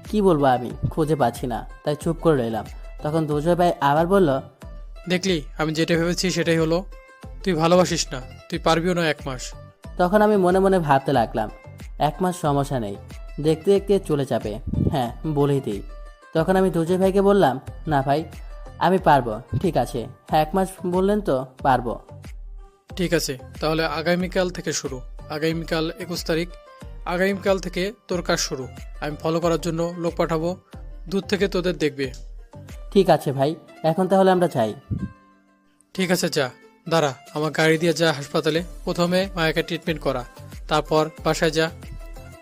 কি বলবো আমি খুঁজে পাচ্ছি না, তাই চুপ করে রইলাম। তখন দুজয় ভাই আবার বলল,
দেখলি আমি যেটা ভেবেছি সেটাই হলো। তুই ভালোবাসিস না, তুই পারবিও না 1 মাস।
তখন আমি মনে মনে ভাবতে লাগলাম, 1 মাস সমস্যা নেই, দেখতে দেখতে চলে যাবে। হ্যাঁ বলেই দিই। তখন আমি দুজয় ভাইকে বললাম, না ভাই আমি পারবো। ঠিক আছে, 1 মাস বললেন তো পারবো।
ঠিক আছে, তাহলে আগামীকাল থেকে শুরু। আগামীকাল 21 তারিখ। আগামীকাল থেকে তোর কাজ শুরু। আমি ফলো করার জন্য লোক পাঠাবো, দূর থেকে তোদের দেখবে।
ঠিক আছে ভাই, এখন তাহলে আমরা যাই।
ঠিক আছে, যা। দাঁড়া, আমার গাড়ি দিয়ে যা হাসপাতালে। প্রথমে মায়াকে ট্রিটমেন্ট করা, তারপর বাসায় যা।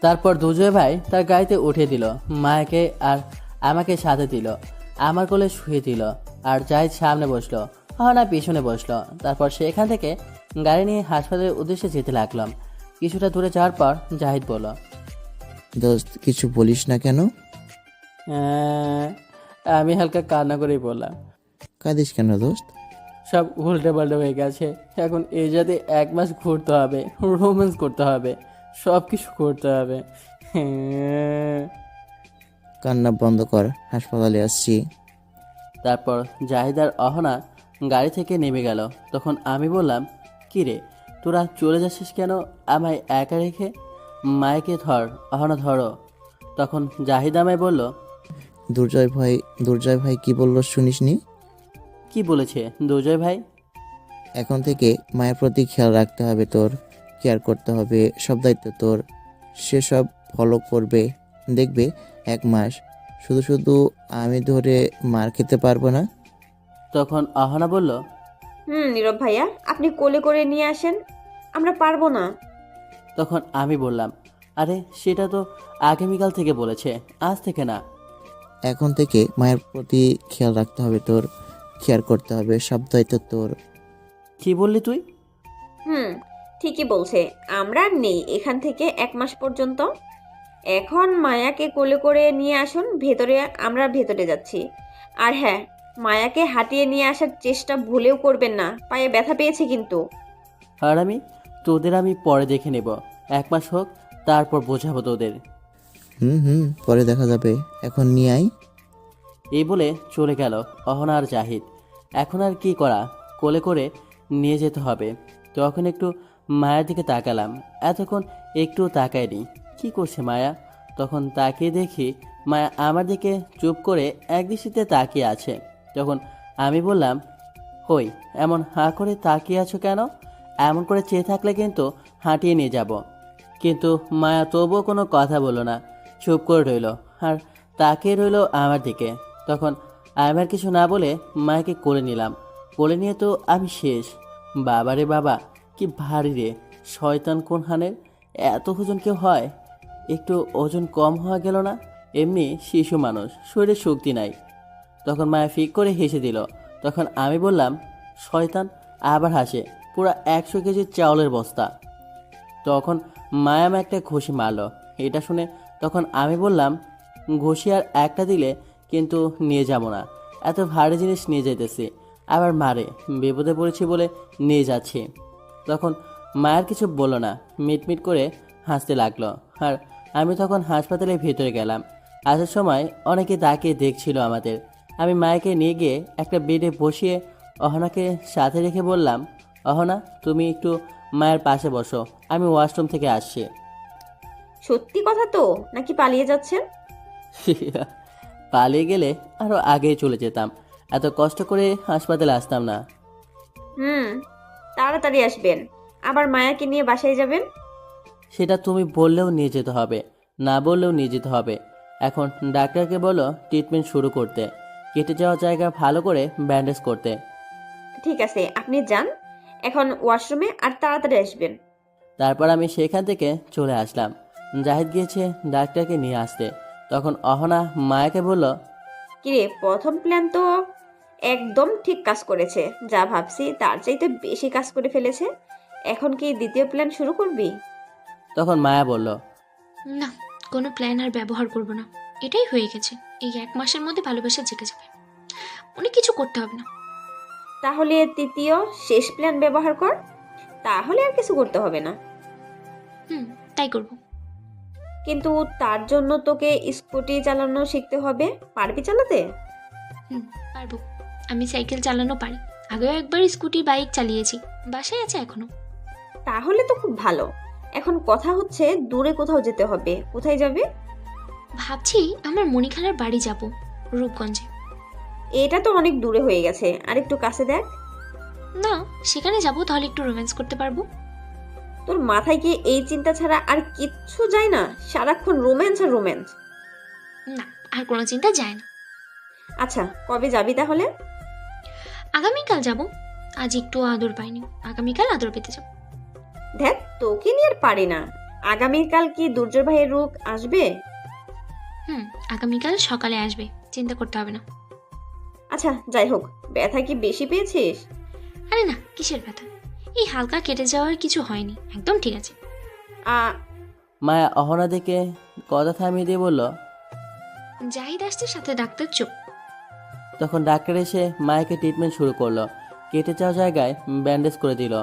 তারপর দুজয় ভাই তার গাড়িতে উঠিয়ে দিল, মায়াকে আর আমাকে সাথে দিল, আমার কোলে শুয়ে দিল, আর জাহিদ সামনে বসলো, অহনা পিছনে বসলো। তারপর সেখান থেকে গাড়ি নিয়ে হাসপাতালের উদ্দেশ্যে যেতে লাগলাম। কিছুটা দূরে যাওয়ার পর জাহিদ বলল,
দোস্ত কিছু বলিস না কেন?
আমি হালকা কান্না করেই বললাম,
কাঁদিস কেন দোস্ত?
সব উল্টে পাল্টে হয়ে গেছে। এখন এই যাতে 1 মাস ঘুরতে হবে, রোম্যান্স করতে হবে, সব কিছু করতে হবে।
কান্না বন্ধ কর, হাসপাতালে আসছি।
তারপর জাহিদ আর অহনা গাড়ি থেকে নেমে গেল। তখন আমি বললাম, কি রে তোরা চলে যাচ্ছিস কেন আমায় একা রেখে? মায়েকে ধর, অহনা ধরো। তখন জাহিদ আমায় বলল,
দুর্জয় ভাই কি বললো শুনিসনি?
কি বলেছে দুজয় ভাই?
এখন থেকে মায়ের প্রতি খেয়াল রাখতে হবে, তোর কেয়ার করতে হবে, সব দায়িত্ব তোর। সে সব ফলো করবে, দেখবে 1 মাস শুধু শুধু আমি ধরে মার খেতে পারবো না।
তখন অহনা বলল,
নীরব ভাইয়া, আপনি কোলে করে নিয়ে আসেন, আমরা পারবো না।
তখন আমি বললাম, আরে সেটা তো আগামীকাল থেকে বলেছে, আজ থেকে না।
এখন থেকে মায়ের প্রতি খেয়াল রাখতে হবে তোর। কেয়ার করতে হবে, সব দায়িত্ব তোর।
কি বললি তুই?
ঠিকই বলছে। আমরা আর নেই এখান থেকে 1 মাস পর্যন্ত। এখন মায়াকে কোলে করে নিয়ে আসুন ভেতরে, আমরা ভেতরে যাচ্ছি। আর হ্যাঁ, মায়াকে হাঁটিয়ে নিয়ে আসার চেষ্টা ভুলেও করবেন না, পায়ে ব্যথা পেয়েছে কিন্তু।
আর তোদের আমি পরে দেখে নেব, 1 মাস হোক, তারপর বোঝাবো তোদের।
পরে দেখা যাবে, এখন নিয়ে আয়।
এই বলে চলে গেল অহনা আর জাহিদ। এখন আর কি করা, কোলে করে নিয়ে যেতে হবে। তখন একটু মায়ের দিকে তাকালাম, এতক্ষণ একটু তাকায়নি, কি করছে মায়া। তখন তাকিয়ে দেখি মায়া আমার দিকে চুপ করে একদৃষ্টিতে তাকিয়ে আছে। তখন আমি বললাম, হই এমন হাঁ করে তাকিয়ে আছো কেন? এমন করে চেয়ে থাকলে কিন্তু হাঁটিয়ে নিয়ে যাব। কিন্তু মায়া তবুও কোনো কথা বলল না, চুপ করে রইল আর তাকিয়ে রইল আমার দিকে। তখন আমি আর কিছু না বলে মায়াকে কোলে নিলাম। কোলে নিয়ে তো আমি শেষ। বাবারে বাবা, কি ভারী রে, শয়তান কোন হানের, এত ওজন কেউ হয়? একটু ওজন কম হওয়া গেল না? এমনি শিশু মানুষ, শরীরে শক্তি নাই। তখন মায়া ফিক করে হেসে দিল। তখন আমি বললাম, শয়তান আবার হাসে, পুরা 100 কেজির চাউলের বস্তা। তখন মায়া আমায় একটা ঘুষি মারল। এটা শুনে তখন আমি বললাম, ঘুষি আর একটা দিলে কিন্তু নিয়ে যাব না, এত ভারী জিনিস নিয়ে যাইতেছি, আবার মারে, বিপদে পড়েছি বলে নিয়ে যাচ্ছি। তখন মায়ের কিছু বলল না, মিটমিট করে হাসতে লাগলো। আর আমি তখন হাসপাতালের ভিতরে গেলাম। আসার সময় অনেকে তাকিয়ে দেখছিল আমাদের। আমি মায়াকে নিয়ে গিয়ে একটা বেডে বসিয়ে অহনাকে সাথে রেখে বললাম, অহনা তুমি একটু মায়ের পাশে বসো, আমি ওয়াশরুম থেকে আসছি।
সত্যি কথা তো নাকি পালিয়ে যাচ্ছেন?
পালিয়ে গেলে আরো আগেই চলে যেতাম, এত কষ্ট করে হাসপাতালে আসতাম না।
তাড়াতাড়ি আসবেন, আবার মায়াকে নিয়ে বাসায় যাবেন।
সেটা তুমি বললেও নিয়ে যেতে হবে, না বললেও নিয়ে যেতে হবে। এখন ডাক্তারকে বলো ট্রিটমেন্ট শুরু করতে, কেটে যাওয়া জায়গা ভালো করে ব্যান্ডেজ করতে।
ঠিক আছে, আপনি যান এখন ওয়াশরুমে, আর তাড়াতাড়ি আসবেন।
তারপর আমি সেখান থেকে চলে আসলাম। জাহিদ গিয়েছে ডাক্তারকে নিয়ে আসতে। তখন অহনা মায়াকে বলল,
কিরে, প্রথম প্ল্যান তো একদম ঠিক কাজ করেছে, যা ভাবছি তার চাইতে বেশি কাজ করে ফেলেছে। এখন কি দ্বিতীয় প্ল্যান শুরু করবি?
তখন মায়া বলল,
না, কোনো প্ল্যান আর ব্যবহার করব না, এটাই হয়ে গেছে। এই 1 মাসের মধ্যে ভালোবাসা জেগে যাবে, অনেক কিছু করতে হবে না।
তাহলে তৃতীয় শেষ প্ল্যান ব্যবহার কর, তাহলে আর কিছু করতে হবে না।
তাই করব।
কিন্তু তার জন্য তোকে স্কুটি চালানো শিখতে হবে, পারবি চালাতে?
পারবো, আমি সাইকেল চালানো পারি, আগেও একবার স্কুটি বাইক চালিয়েছি, বাসায় আছে এখনো।
তাহলে তো খুব ভালো। এখন কথা হচ্ছে দূরে কোথাও যেতে হবে, কোথায় যাবে?
ভাবছি আমার মণিখালার বাড়ি যাব, রূপগঞ্জে।
এটা তো অনেক দূরে হয়ে গেছে, আর একটু কাছে দেখ
না, সেখানে যাব, তাহলে একটু রোম্যান্স করতে পারবো।
তোর মাথায় কি এই চিন্তা ছাড়া আর কিচ্ছু যায় না? সারাক্ষণ রোম্যান্স আর রোম্যান্স।
না, আর কোনো চিন্তা যায় না।
আচ্ছা, কবে যাবি তাহলে?
আগামীকাল যাব, আজ একটু আদর পাইনি, আগামীকাল আদর পেতে যাব।
দেখ, তোকে নিয়ে আর পারি না। আগামীকাল কি দুর্জয় ভাইয়ের রূপ আসবে?
আগামীকাল সকালে আসবে, চিন্তা করতে হবে না।
আচ্ছা, যাই হোক, ব্যথা কি বেশি পেয়েছিস?
আরে না, কিসের ব্যথা, এই হালকা কেটে যাওয়ার কিছু হয়নি, একদম ঠিক আছে।
মায়া অহনা দেখে কথা থামিয়ে দিয়ে বলল,
জাহিদ আসছে, সাথে ডাক্তার চোখ।
তখন ডাক্তার এসে মায়াকে ট্রিটমেন্ট শুরু করলো, কেটে যাওয়া জায়গায় ব্যান্ডেজ করে দিল।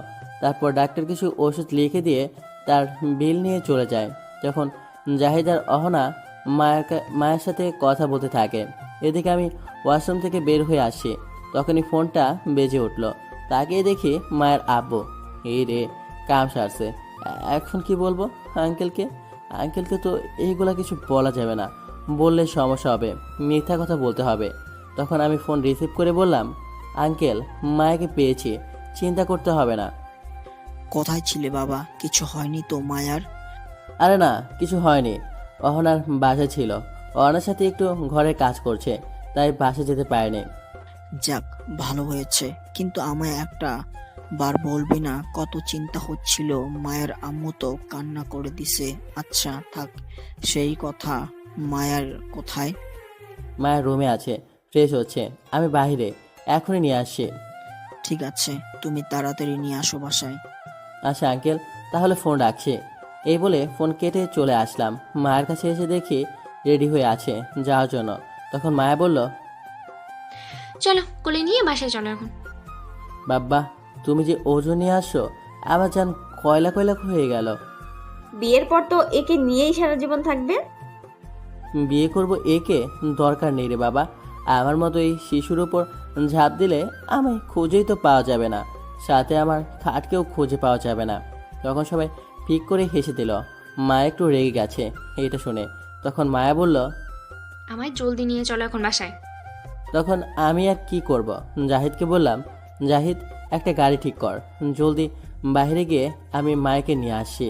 তারপর ডাক্তার কিছু ওষুধ লিখে দিয়ে তার বিল নিয়ে চলে যায়। তখন জাহিদ আর অহনা মায়ের সাথে কথা বলতে থাকে। এদিকে আমি ওয়াশরুম থেকে বের হয়ে আসছি, তখনই ফোনটা বেজে উঠলো। তাকিয়ে দেখি মায়ের আব্বু। এই রে, কাম সারছে। এখন কি বলবো আঙ্কেলকে তো এইগুলা কিছু বলা যাবে না, বললে সমস্যা হবে, মিথ্যা কথা বলতে হবে। তখন আমি ফোন রিসিভ করে বললাম, আঙ্কেল মায়াকে পেয়েছি, চিন্তা করতে হবে না।
কোথায় ছিলে বাবা? কিছু হয়নি তো মায়ার?
আরে না, কিছু হয়নি, অহনার বাসা ছিল, অহনার সাথে একটু ঘরের কাজ করছে, তাই বাসা যেতে পারেনি।
যাক, ভালো হয়েছে। কিন্তু আমায় একটা বার বলবি না কত চিন্তা হচ্ছিল? মায়ের আম্মু তো কান্না করে দিছে। আচ্ছা থাক সেই কথা, মায়ের কোথায়?
মায়ের রুমে আছে, ফ্রেশ হচ্ছে, আমি বাইরে। এখনই নিয়ে আসছি।
ঠিক আছে, তুমি তাড়াতাড়ি নিয়ে আসো বাসায়।
আচ্ছা আঙ্কেল, তাহলে ফোন রাখছি। এই বলে ফোন কেটে চলে আসলাম। মায়ের কাছে এসে দেখি রেডি হয়ে আছে যাওয়ার জন্য। তখন মায়া বলল,
চলো কোলে নিয়ে বাসায় চলো এখন।
বাব্বা, তুমি যে ওজন নিয়ে আসছো, আবার যান কয়লা কয়লা হয়ে গেল।
বিয়ের পর তো একে নিয়েই সারা জীবন থাকবে।
বিয়ে করব একে? দরকার নেই রে বাবা। আমার মতো এই শিশুর উপর ঝাঁপ দিলে আমায় খুঁজেই তো পাওয়া যাবে না, সাথে আমার খাটকেও খুঁজে পাওয়া যাবে না। তখন সবাই পিক করে হেসে দিল। মা একটু রেগে গেছে এটা শুনে। তখন মায়া বলল,
আমায় জলদি নিয়ে চলো এখন বাসায়।
তখন আমি আর কি করব? জাহিদকে বললাম, জাহিদ একটা গাড়ি ঠিক কর, জলদি বাইরে গিয়ে আমি মায়াকে নিয়ে আসছি।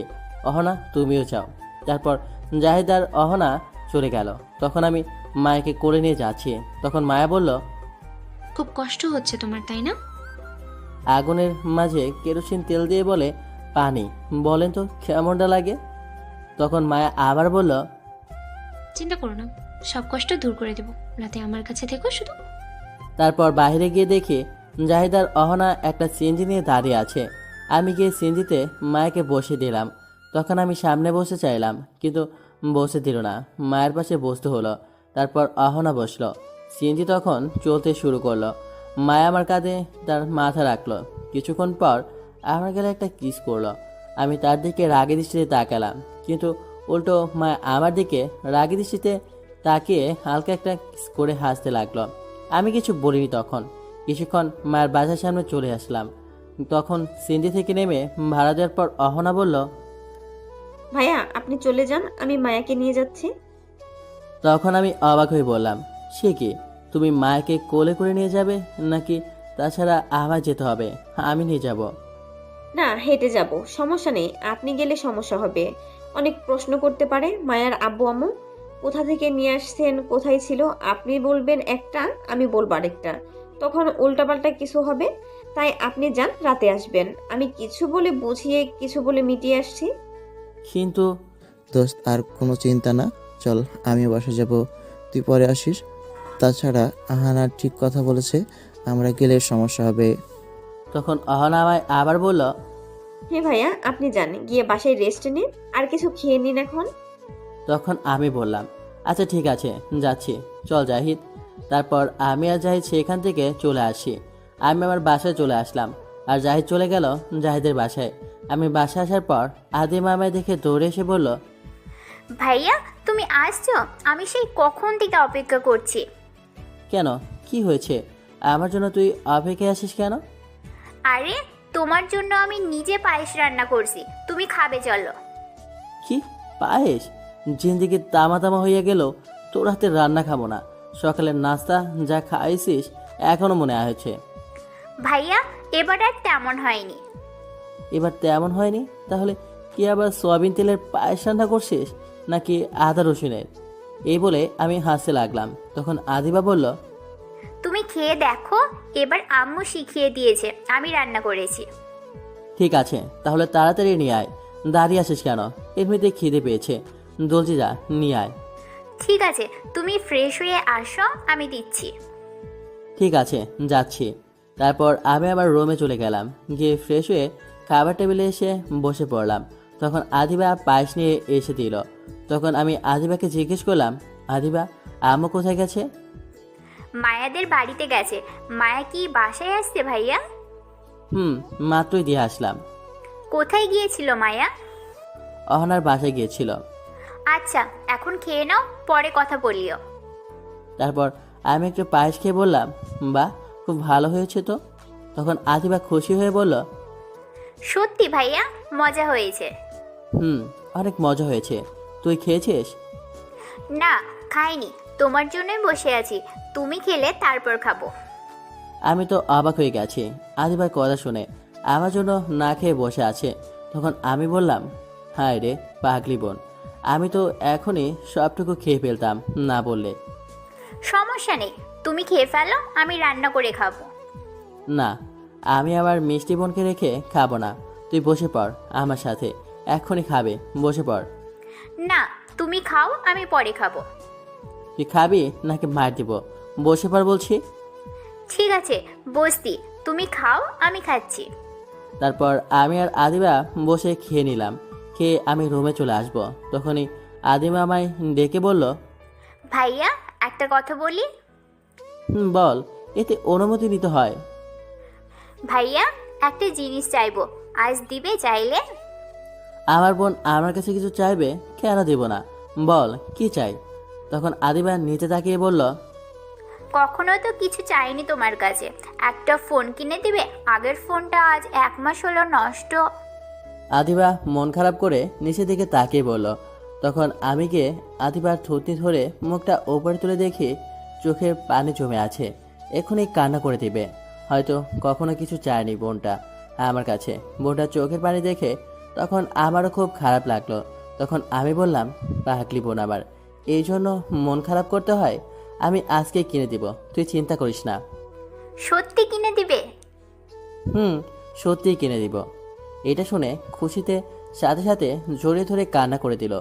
অহনা তুমিও যাও। তারপর জাহিদ আর অহনা চলে গেল। তখন আমি মায়াকে কোলে নিয়ে যাচ্ছি। তখন মায়া বলল,
খুব কষ্ট হচ্ছে তোমার, তাই না?
আগুনের মাঝে কেরোসিন তেল দিয়ে বলে পানি, বলেন তো কেমনটা লাগে? তখন মায়া আবার বলল,
চিন্তা করো না, সব কষ্ট দূর করে দেবো, রাতে আমার কাছে থেকো শুধু।
তারপর বাইরে গিয়ে দেখি জাহিদ আর অহনা একটা সিএনজি নিয়ে দাঁড়িয়ে আছে। আমি গিয়ে সিএনজিতে মায়াকে বসে দিলাম। তখন আমি সামনে বসে চাইলাম, কিন্তু বসে দিল না। মায়ের পাশে বসতে হলো। তারপর অহনা বসলো। সিএনজি তখন চলতে শুরু করলো। মায়া আমার কাঁধে তার মাথা রাখলো। কিছুক্ষণ পর আমার গেলে একটা কিস করলো। আমি তার দিকে রাগী দৃষ্টিতে তাকালাম, কিন্তু উল্টো মায়া আমার দিকে রাগী দৃষ্টিতে তাকিয়ে হালকা একটা কিস করে হাসতে লাগলো। আমি কিছু বলিনি। তখন কিছুক্ষণ মায়ের বাসার সামনে চলে আসলাম। তখন সিন্দি থেকে নেমে ভাড়া দেওয়ার পর অহনা বলল,
ভাইয়া আপনি চলে যান, আমি মায়াকে নিয়ে যাচ্ছি।
তখন আমি অবাক হয়ে বললাম, সে কি, তুমি মায়াকে কোলে করে নিয়ে যাবে নাকি? তাছাড়া আমার যেতে হবে, আমি নিয়ে যাব।
না, হেঁটে যাব, সমস্যা নেই। আপনি গেলে সমস্যা হবে, অনেক প্রশ্ন করতে পারে মায়ার আব্বু আম্মু। কোথা থেকে নিয়ে আসছেন, কোথায় ছিল, আপনি বলবেন একটা, আমি বলবো আরেকটা, তখন উল্টাপাল্টা কিছু হবে। তাই আপনি যান, রাতে আসবেন। আমি কিছু বলে বুঝিয়ে, কিছু বলে মিটিয়ে আসছি।
কিন্তু
দোস্ত আর কোনো চিন্তা না, চল আমিও বাসা যাব, তুই পরে আসিস। তাছাড়া আহানা ঠিক কথা বলেছে, আমরা গেলে সমস্যা হবে।
তখন অহনা আমায় আবার বলল,
হ্যাঁ ভাইয়া, আপনি যান, গিয়ে বাসায় রেস্ট নিন, আর কিছু খেয়ে নিন এখন।
তখন আমি বললাম, আচ্ছা ঠিক আছে, যাচ্ছি, চল জাহিদ। তারপর আমি আর জাহিদ সেখান থেকে চলে আসি। আমি আমার বাসায় চলে আসলাম, আর জাহিদ চলে গেল জাহিদের বাসায়। আমি বাসায় আসার পর আদি মামায় দেখে দৌড়ে এসে বলল,
ভাইয়া তুমি আসছো? আমি সেই কখন থেকে অপেক্ষা করছি।
কেন, কি হয়েছে? আমার জন্য তুই অপেক্ষায় আসিস কেন?
আরে তোমার জন্য আমি নিজে পায়েস রান্না করছি, তুমি খাবে চলো।
কি পায়েস? জিন্দিগি তামা তামা হইয়া গেল, তোর হাতে রান্না খাবো না। সকালের নাস্তা যা খাইছিস এখনো মনে হয়েছে।
ভাইয়া এবার আর তেমন হয়নি।
এবার তেমন হয়নি? তাহলে কি আবার সয়াবিন তেলের পায়েস রান্না করছিস নাকি আদা রসুনের? এই বলে আমি হাসতে লাগলাম। তখন আদিবা বলল,
তুমি খেয়ে দেখো, এবার আম্মু শিখিয়ে দিয়েছে, আমি রান্না করেছি।
ঠিক আছে, তাহলে তাড়াতাড়ি নিয়ে আয়, দাঁড়িয়ে আছিস কেন? এমনিতে খিদে পেয়েছে, জলদি যা, নিয়ে আয়।
ঠিক আছে, তুমি ফ্রেশ হয়ে আসো, আমি দিচ্ছি।
ঠিক আছে, যাচ্ছি। তারপর আমি আমার রুমে চলে গেলাম। গিয়ে ফ্রেশ হয়ে খাবার টেবিলে এসে বসে পড়লাম। তখন আদিবা পায়েস নিয়ে এসে দিল। তখন আমি আদিবাকে জিজ্ঞেস করলাম, আদিবা আম্মু কোথায় গেছে?
মায়াদের বাড়িতে গেছে। মায়া কি বাসায় আসছে ভাইয়া?
মাত্রই দিয়ে আসলাম।
কোথায় গিয়েছিল মায়া?
অহনার বাসায় গিয়েছিল।
আচ্ছা এখন খেয়ে নাও, পরে কথা বলিও।
তারপর আমি একটু পায়েস খেয়ে বললাম, বাহ খুব ভালো হয়েছে তো। তখন আদিবা খুশি হয়ে বলল,
সত্যি ভাইয়া মজা হয়েছে।
অনেক মজা হয়েছে। তুই খেয়েছিস?
না খাইনি, তোমার জন্যই বসে আছি, তুমি খেলে তারপর খাবো।
আমি তো অবাক হয়ে গেছি আদিবার কথা শুনে, আমার জন্য না খেয়ে বসে আছে। তখন আমি বললাম, হায় রে পাগলি বোন, আমি তো এখনই সবটুকু খেয়ে ফেলতাম না বললে।
সমস্যা নেই, তুমি খেয়ে ফেলো, আমি রান্না করে খাবো।
না, আমি আমার মিষ্টি বোনকে রেখে খাবো না। তুই বসে পড় আমার সাথে, এক্ষুনি খাবে, বসে পড়।
না তুমি খাও, আমি পরে খাবো।
তুই খাবি নাকি মার দিব? বসে পড় বলছি।
ঠিক আছে বসতি, তুমি খাও আমি খাচ্ছি।
তারপর আমি আর আদিবা বসে খেয়ে নিলাম। খেয়ে আমি রুমে চলে আসব, তখনই আদিবা আমায় ডেকে বলল,
ভাইয়া একটা কথা বলি।
বল, এতে অনুমতি নিতে হয়।
ভাইয়া একটা জিনিস চাইবো, আজ দিবে চাইলে?
আমার বোন আমার কাছে কিছু চাইবে, কেন দেব না, বল কি চাই। তখন আদিবা নিচে তাকিয়ে বলল,
কখনো তো কিছু চাইনি তোমার কাছে, একটা ফোন কিনে দিবে? আগের ফোনটা আজ 1 মাস হলো নষ্ট।
আদিবা মন খারাপ করে নিচের দিকে তাকিয়ে বলল। তখন আমি গিয়ে আদিবার থুতনি ধরে মুখটা ওপরে তুলে দেখি চোখে পানি জমে আছে, এখনই কান্না করে দিবে। হয়তো কখনো কিছু চায়নি বোনটা আমার কাছে। বোনটা চোখের পানি দেখে তখন আমারও খুব খারাপ লাগলো। তখন আমি বললাম, পাগলি বোন আমার, এই জন্য মন খারাপ করতে হয়? আমি আজকে কিনে দিব, তুই চিন্তা করিস না।
সত্যি কিনে দিবে?
সত্যিই কিনে দিব। এটা শুনে খুশিতে সাথে সাথে জড়িয়ে ধরে কান্না করে দিল।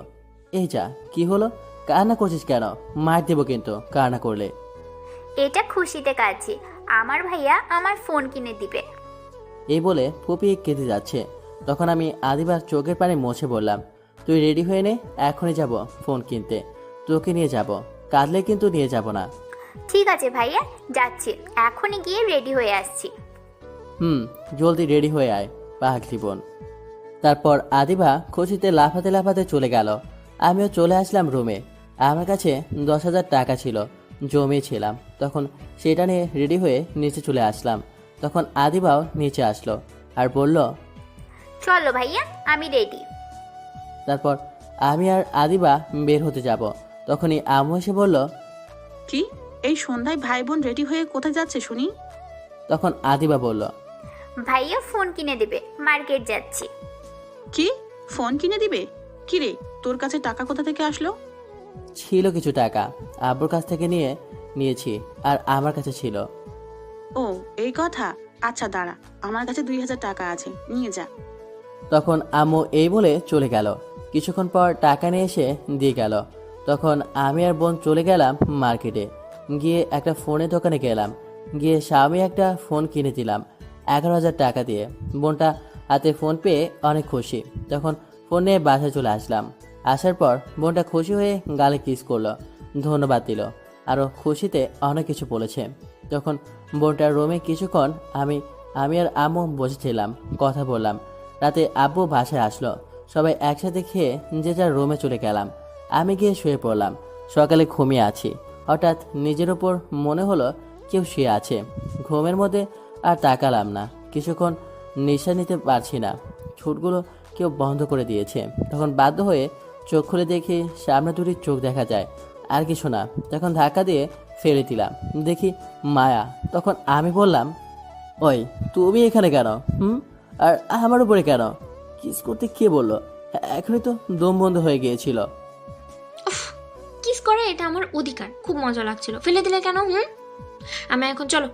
এই যা, কি হলো, কান্না করছিস কেন? মার দেব কিন্তু কান্না করলে।
এটা খুশিতে কাঁদছি, আমার ভাইয়া আমার ফোন কিনে দিবে।
এই বলে ফুপিয়ে কেঁদে যাচ্ছে। তখন আমি আদিবার চোখের পানি মুছে বললাম, তুই রেডি হয়ে নে, এখনই যাব ফোন কিনতে, তোকে নিয়ে যাব, কাঁদলে কিন্তু নিয়ে যাব না।
ঠিক আছে ভাইয়া, যাচ্ছি, এখনই গিয়ে রেডি হয়ে আসছি।
জলদি রেডি হয়ে আয় পাগলি বোন। তারপর আদিবা খুশিতে লাফাতে লাফাতে চলে গেল। আমিও চলে আসলাম রুমে। আমার কাছে 10,000 টাকা ছিল, জমিয়েছিলাম। তখন সেটা নিয়ে রেডি হয়ে নিচে চলে আসলাম। তখন আদিবাও নিচে আসলো আর বলল,
চলো ভাইয়া আমি রেডি।
তারপর আমি আর আদিবা বের হতে যাব। তখনই আম্মু এসে বলল,
কি এই সন্ধ্যায় ভাই বোন রেডি হয়ে কোথায় যাচ্ছে শুনি?
তখন আদিবা বলল,
ভাইয়া ফোন কিনে দেবে, মার্কেট যাচ্ছি।
কি ফোন কিনে দিবে? কি রে, তোর কাছে টাকা কোথা থেকে আসলো?
ছিল কিছু টাকা, আব্বুর কাছ থেকে নিয়েছি, আর আমার কাছে ছিল।
ও এই কথা, আচ্ছা দাঁড়া, আমার কাছে 2,000 টাকা আছে, নিয়ে যা।
তখন আম্মু এই বলে চলে গেল। কিছুক্ষণ পর টাকা নিয়ে এসে দিয়ে গেল। তখন আমি আর বোন চলে গেলাম মার্কেটে। গিয়ে একটা ফোনের দোকানে গেলাম। গিয়ে স্বামী একটা ফোন কিনে দিলাম 11,000 টাকা দিয়ে। বোনটা হাতে ফোন পেয়ে অনেক খুশি। তখন ফোন নিয়ে বাসায় চলে আসলাম। আসার পর বোনটা খুশি হয়ে গালে কিস করলো, ধন্যবাদ দিল, আরও খুশিতে অনেক কিছু বলেছে। তখন বোনটার রুমে কিছুক্ষণ আমি আর আম্মু বসেছিলাম, কথা বললাম। রাতে আব্বু বাসায় আসলো। সবাই একসাথে খেয়ে যে যার রুমে চলে গেলাম। আমি গিয়ে শুয়ে পড়লাম। সকালে ঘুমিয়ে আছি। হঠাৎ নিজের ওপর মনে হলো কেউ শুয়ে আছে। ঘুমের মধ্যে আর তাকালাম না। কিছুক্ষণ নিঃশ্বাস নিতে পারছি না, ঠোঁটগুলো কেউ বন্ধ করে দিয়েছে। তখন বাধ্য হয়ে চোখ খুলে দেখি সামনে দুটি চোখ দেখা যায়, আর কিছু না। তখন ধাক্কা দিয়ে ফেলে দিলাম, দেখি মায়া। তখন আমি বললাম, ওই তুমি এখানে কেন? আর আমার উপরে কেন? কিস করতে কে বললো? এখনই তো দম বন্ধ হয়ে গিয়েছিল।
কিস করে এটা আমার অধিকার, খুব মজা লাগছিল, ফেলে দিলে কেন? আমি এখন চলো,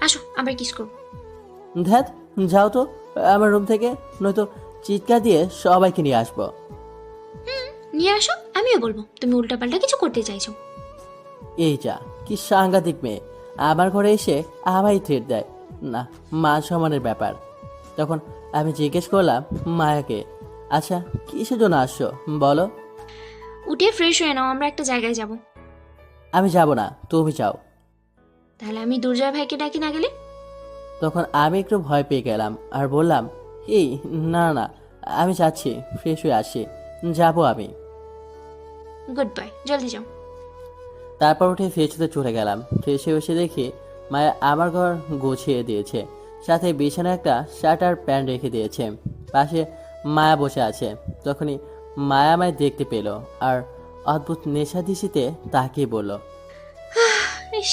আসো আবার কিস করবো।
ধ্যাত, যাও তো আমার রুম থেকে, নয়তো চিৎকার দিয়ে সবাইকে নিয়ে আসবো।
নিয়ে আসো, আমিও বলবো তুমি উল্টাপাল্টা কিছু করতে চাইছো।
এই যা, কি সাংঘাতিক মেয়ে, আমার ঘরে এসে আমায় থ্রেট দেয় না, মান সম্মানের ব্যাপার। তখন আমি জিজ্ঞেস করলাম মায়াকে, আচ্ছা কিসের জন্য আসছো বলো?
উঠে ফ্রেশ হয়ে নাও, আমরা একটা জায়গায় যাব।
আমি যাব না, তুমি যাও।
তাহলে আমি দুর্জয় ভাইকে ডাকি না গেলে?
তখন আমি একটু ভয় পেয়ে গেলাম আর বললাম, এই না না, আমি যাচ্ছি, ফ্রেশ হয়ে আসি, যাবো আমি।
গুড বাই, জলদি যাও।
তারপর উঠে ফ্রেশ হতে চলে গেলাম। ফ্রেশ হয়ে এসে দেখি মায়া আমার ঘর গুছিয়ে দিয়েছে, সাথে বিছানায় একটা শার্ট আর প্যান্ট রেখে দিয়েছে। পাশে মায়া বসে আছে। তখনই মায়া আমায় দেখতে পেল আর অদ্ভুত নেশাদিশিতে তাকিয়ে বলল,
ইস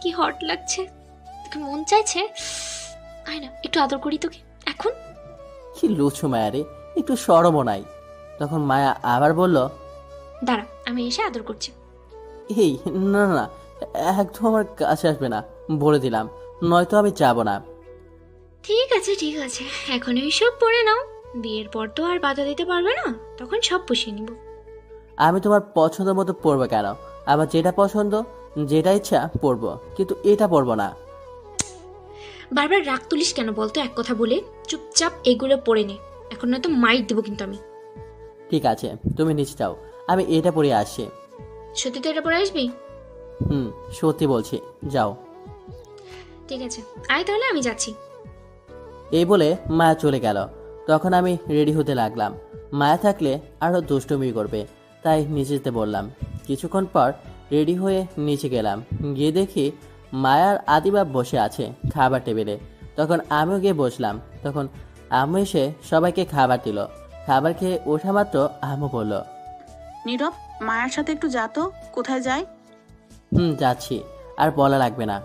কি হট লাগছে, তোকে মন চাইছে, আয় না একটু আদর করি তোকে এখন।
কি লুচু মায়া রে, একটু সরমও নাই। তখন মায়া আবার বলল,
দাঁড়া আমি এসে আদর করছি।
এই না না, একদম আমার কাছে আসবে না বলে দিলাম, নয়তো আমি যাব না।
ঠিক আছে ঠিক আছে, এখন সব পরে নাও, বিয়ের পর তো আর বাধা দিতে পারবে না, তখন সব পুষিয়ে নিব।
আমি তোমার পছন্দ মতো পরবো কেন? আমার যেটা পছন্দ, যেটা ইচ্ছা পরবো, কিন্তু এটা পরবো না।
বারবার রাগ তুলিস কেন বলতো এক কথা বলে? চুপচাপ এগুলো পড়ে নে, এখন নয়তো মাইট দেবো কিন্তু আমি।
ঠিক আছে, তুমি নিচে যাও, আমি এটা পরে আসছি।
সত্যি তো এটা পরে আসবি?
হুম, সত্যি বলছি, যাও।
ঠিক আছে, আয় তাহলে, আমি যাচ্ছি।
এই বলে মায়া চলে গেল। তখন আমি রেডি হতে লাগলাম। মায়া থাকলে আরও দুষ্টুমি করবে, তাই নিচে যেতে বললাম। কিছুক্ষণ পর রেডি হয়ে নিচে গেলাম। গিয়ে দেখি মায়ার আদিবা বসে আছে খাবার টেবিলে। তখন আমিও গিয়ে বসলাম। তখন আম্মু এসে সবাইকে খাবার দিল। খাবার খেয়ে ওঠা মাত্র আম্মু বলল,
নীরব, মায়ের সাথে একটু যা তো। কোথায় যায়?
যাচ্ছি, আর বলা লাগবে না।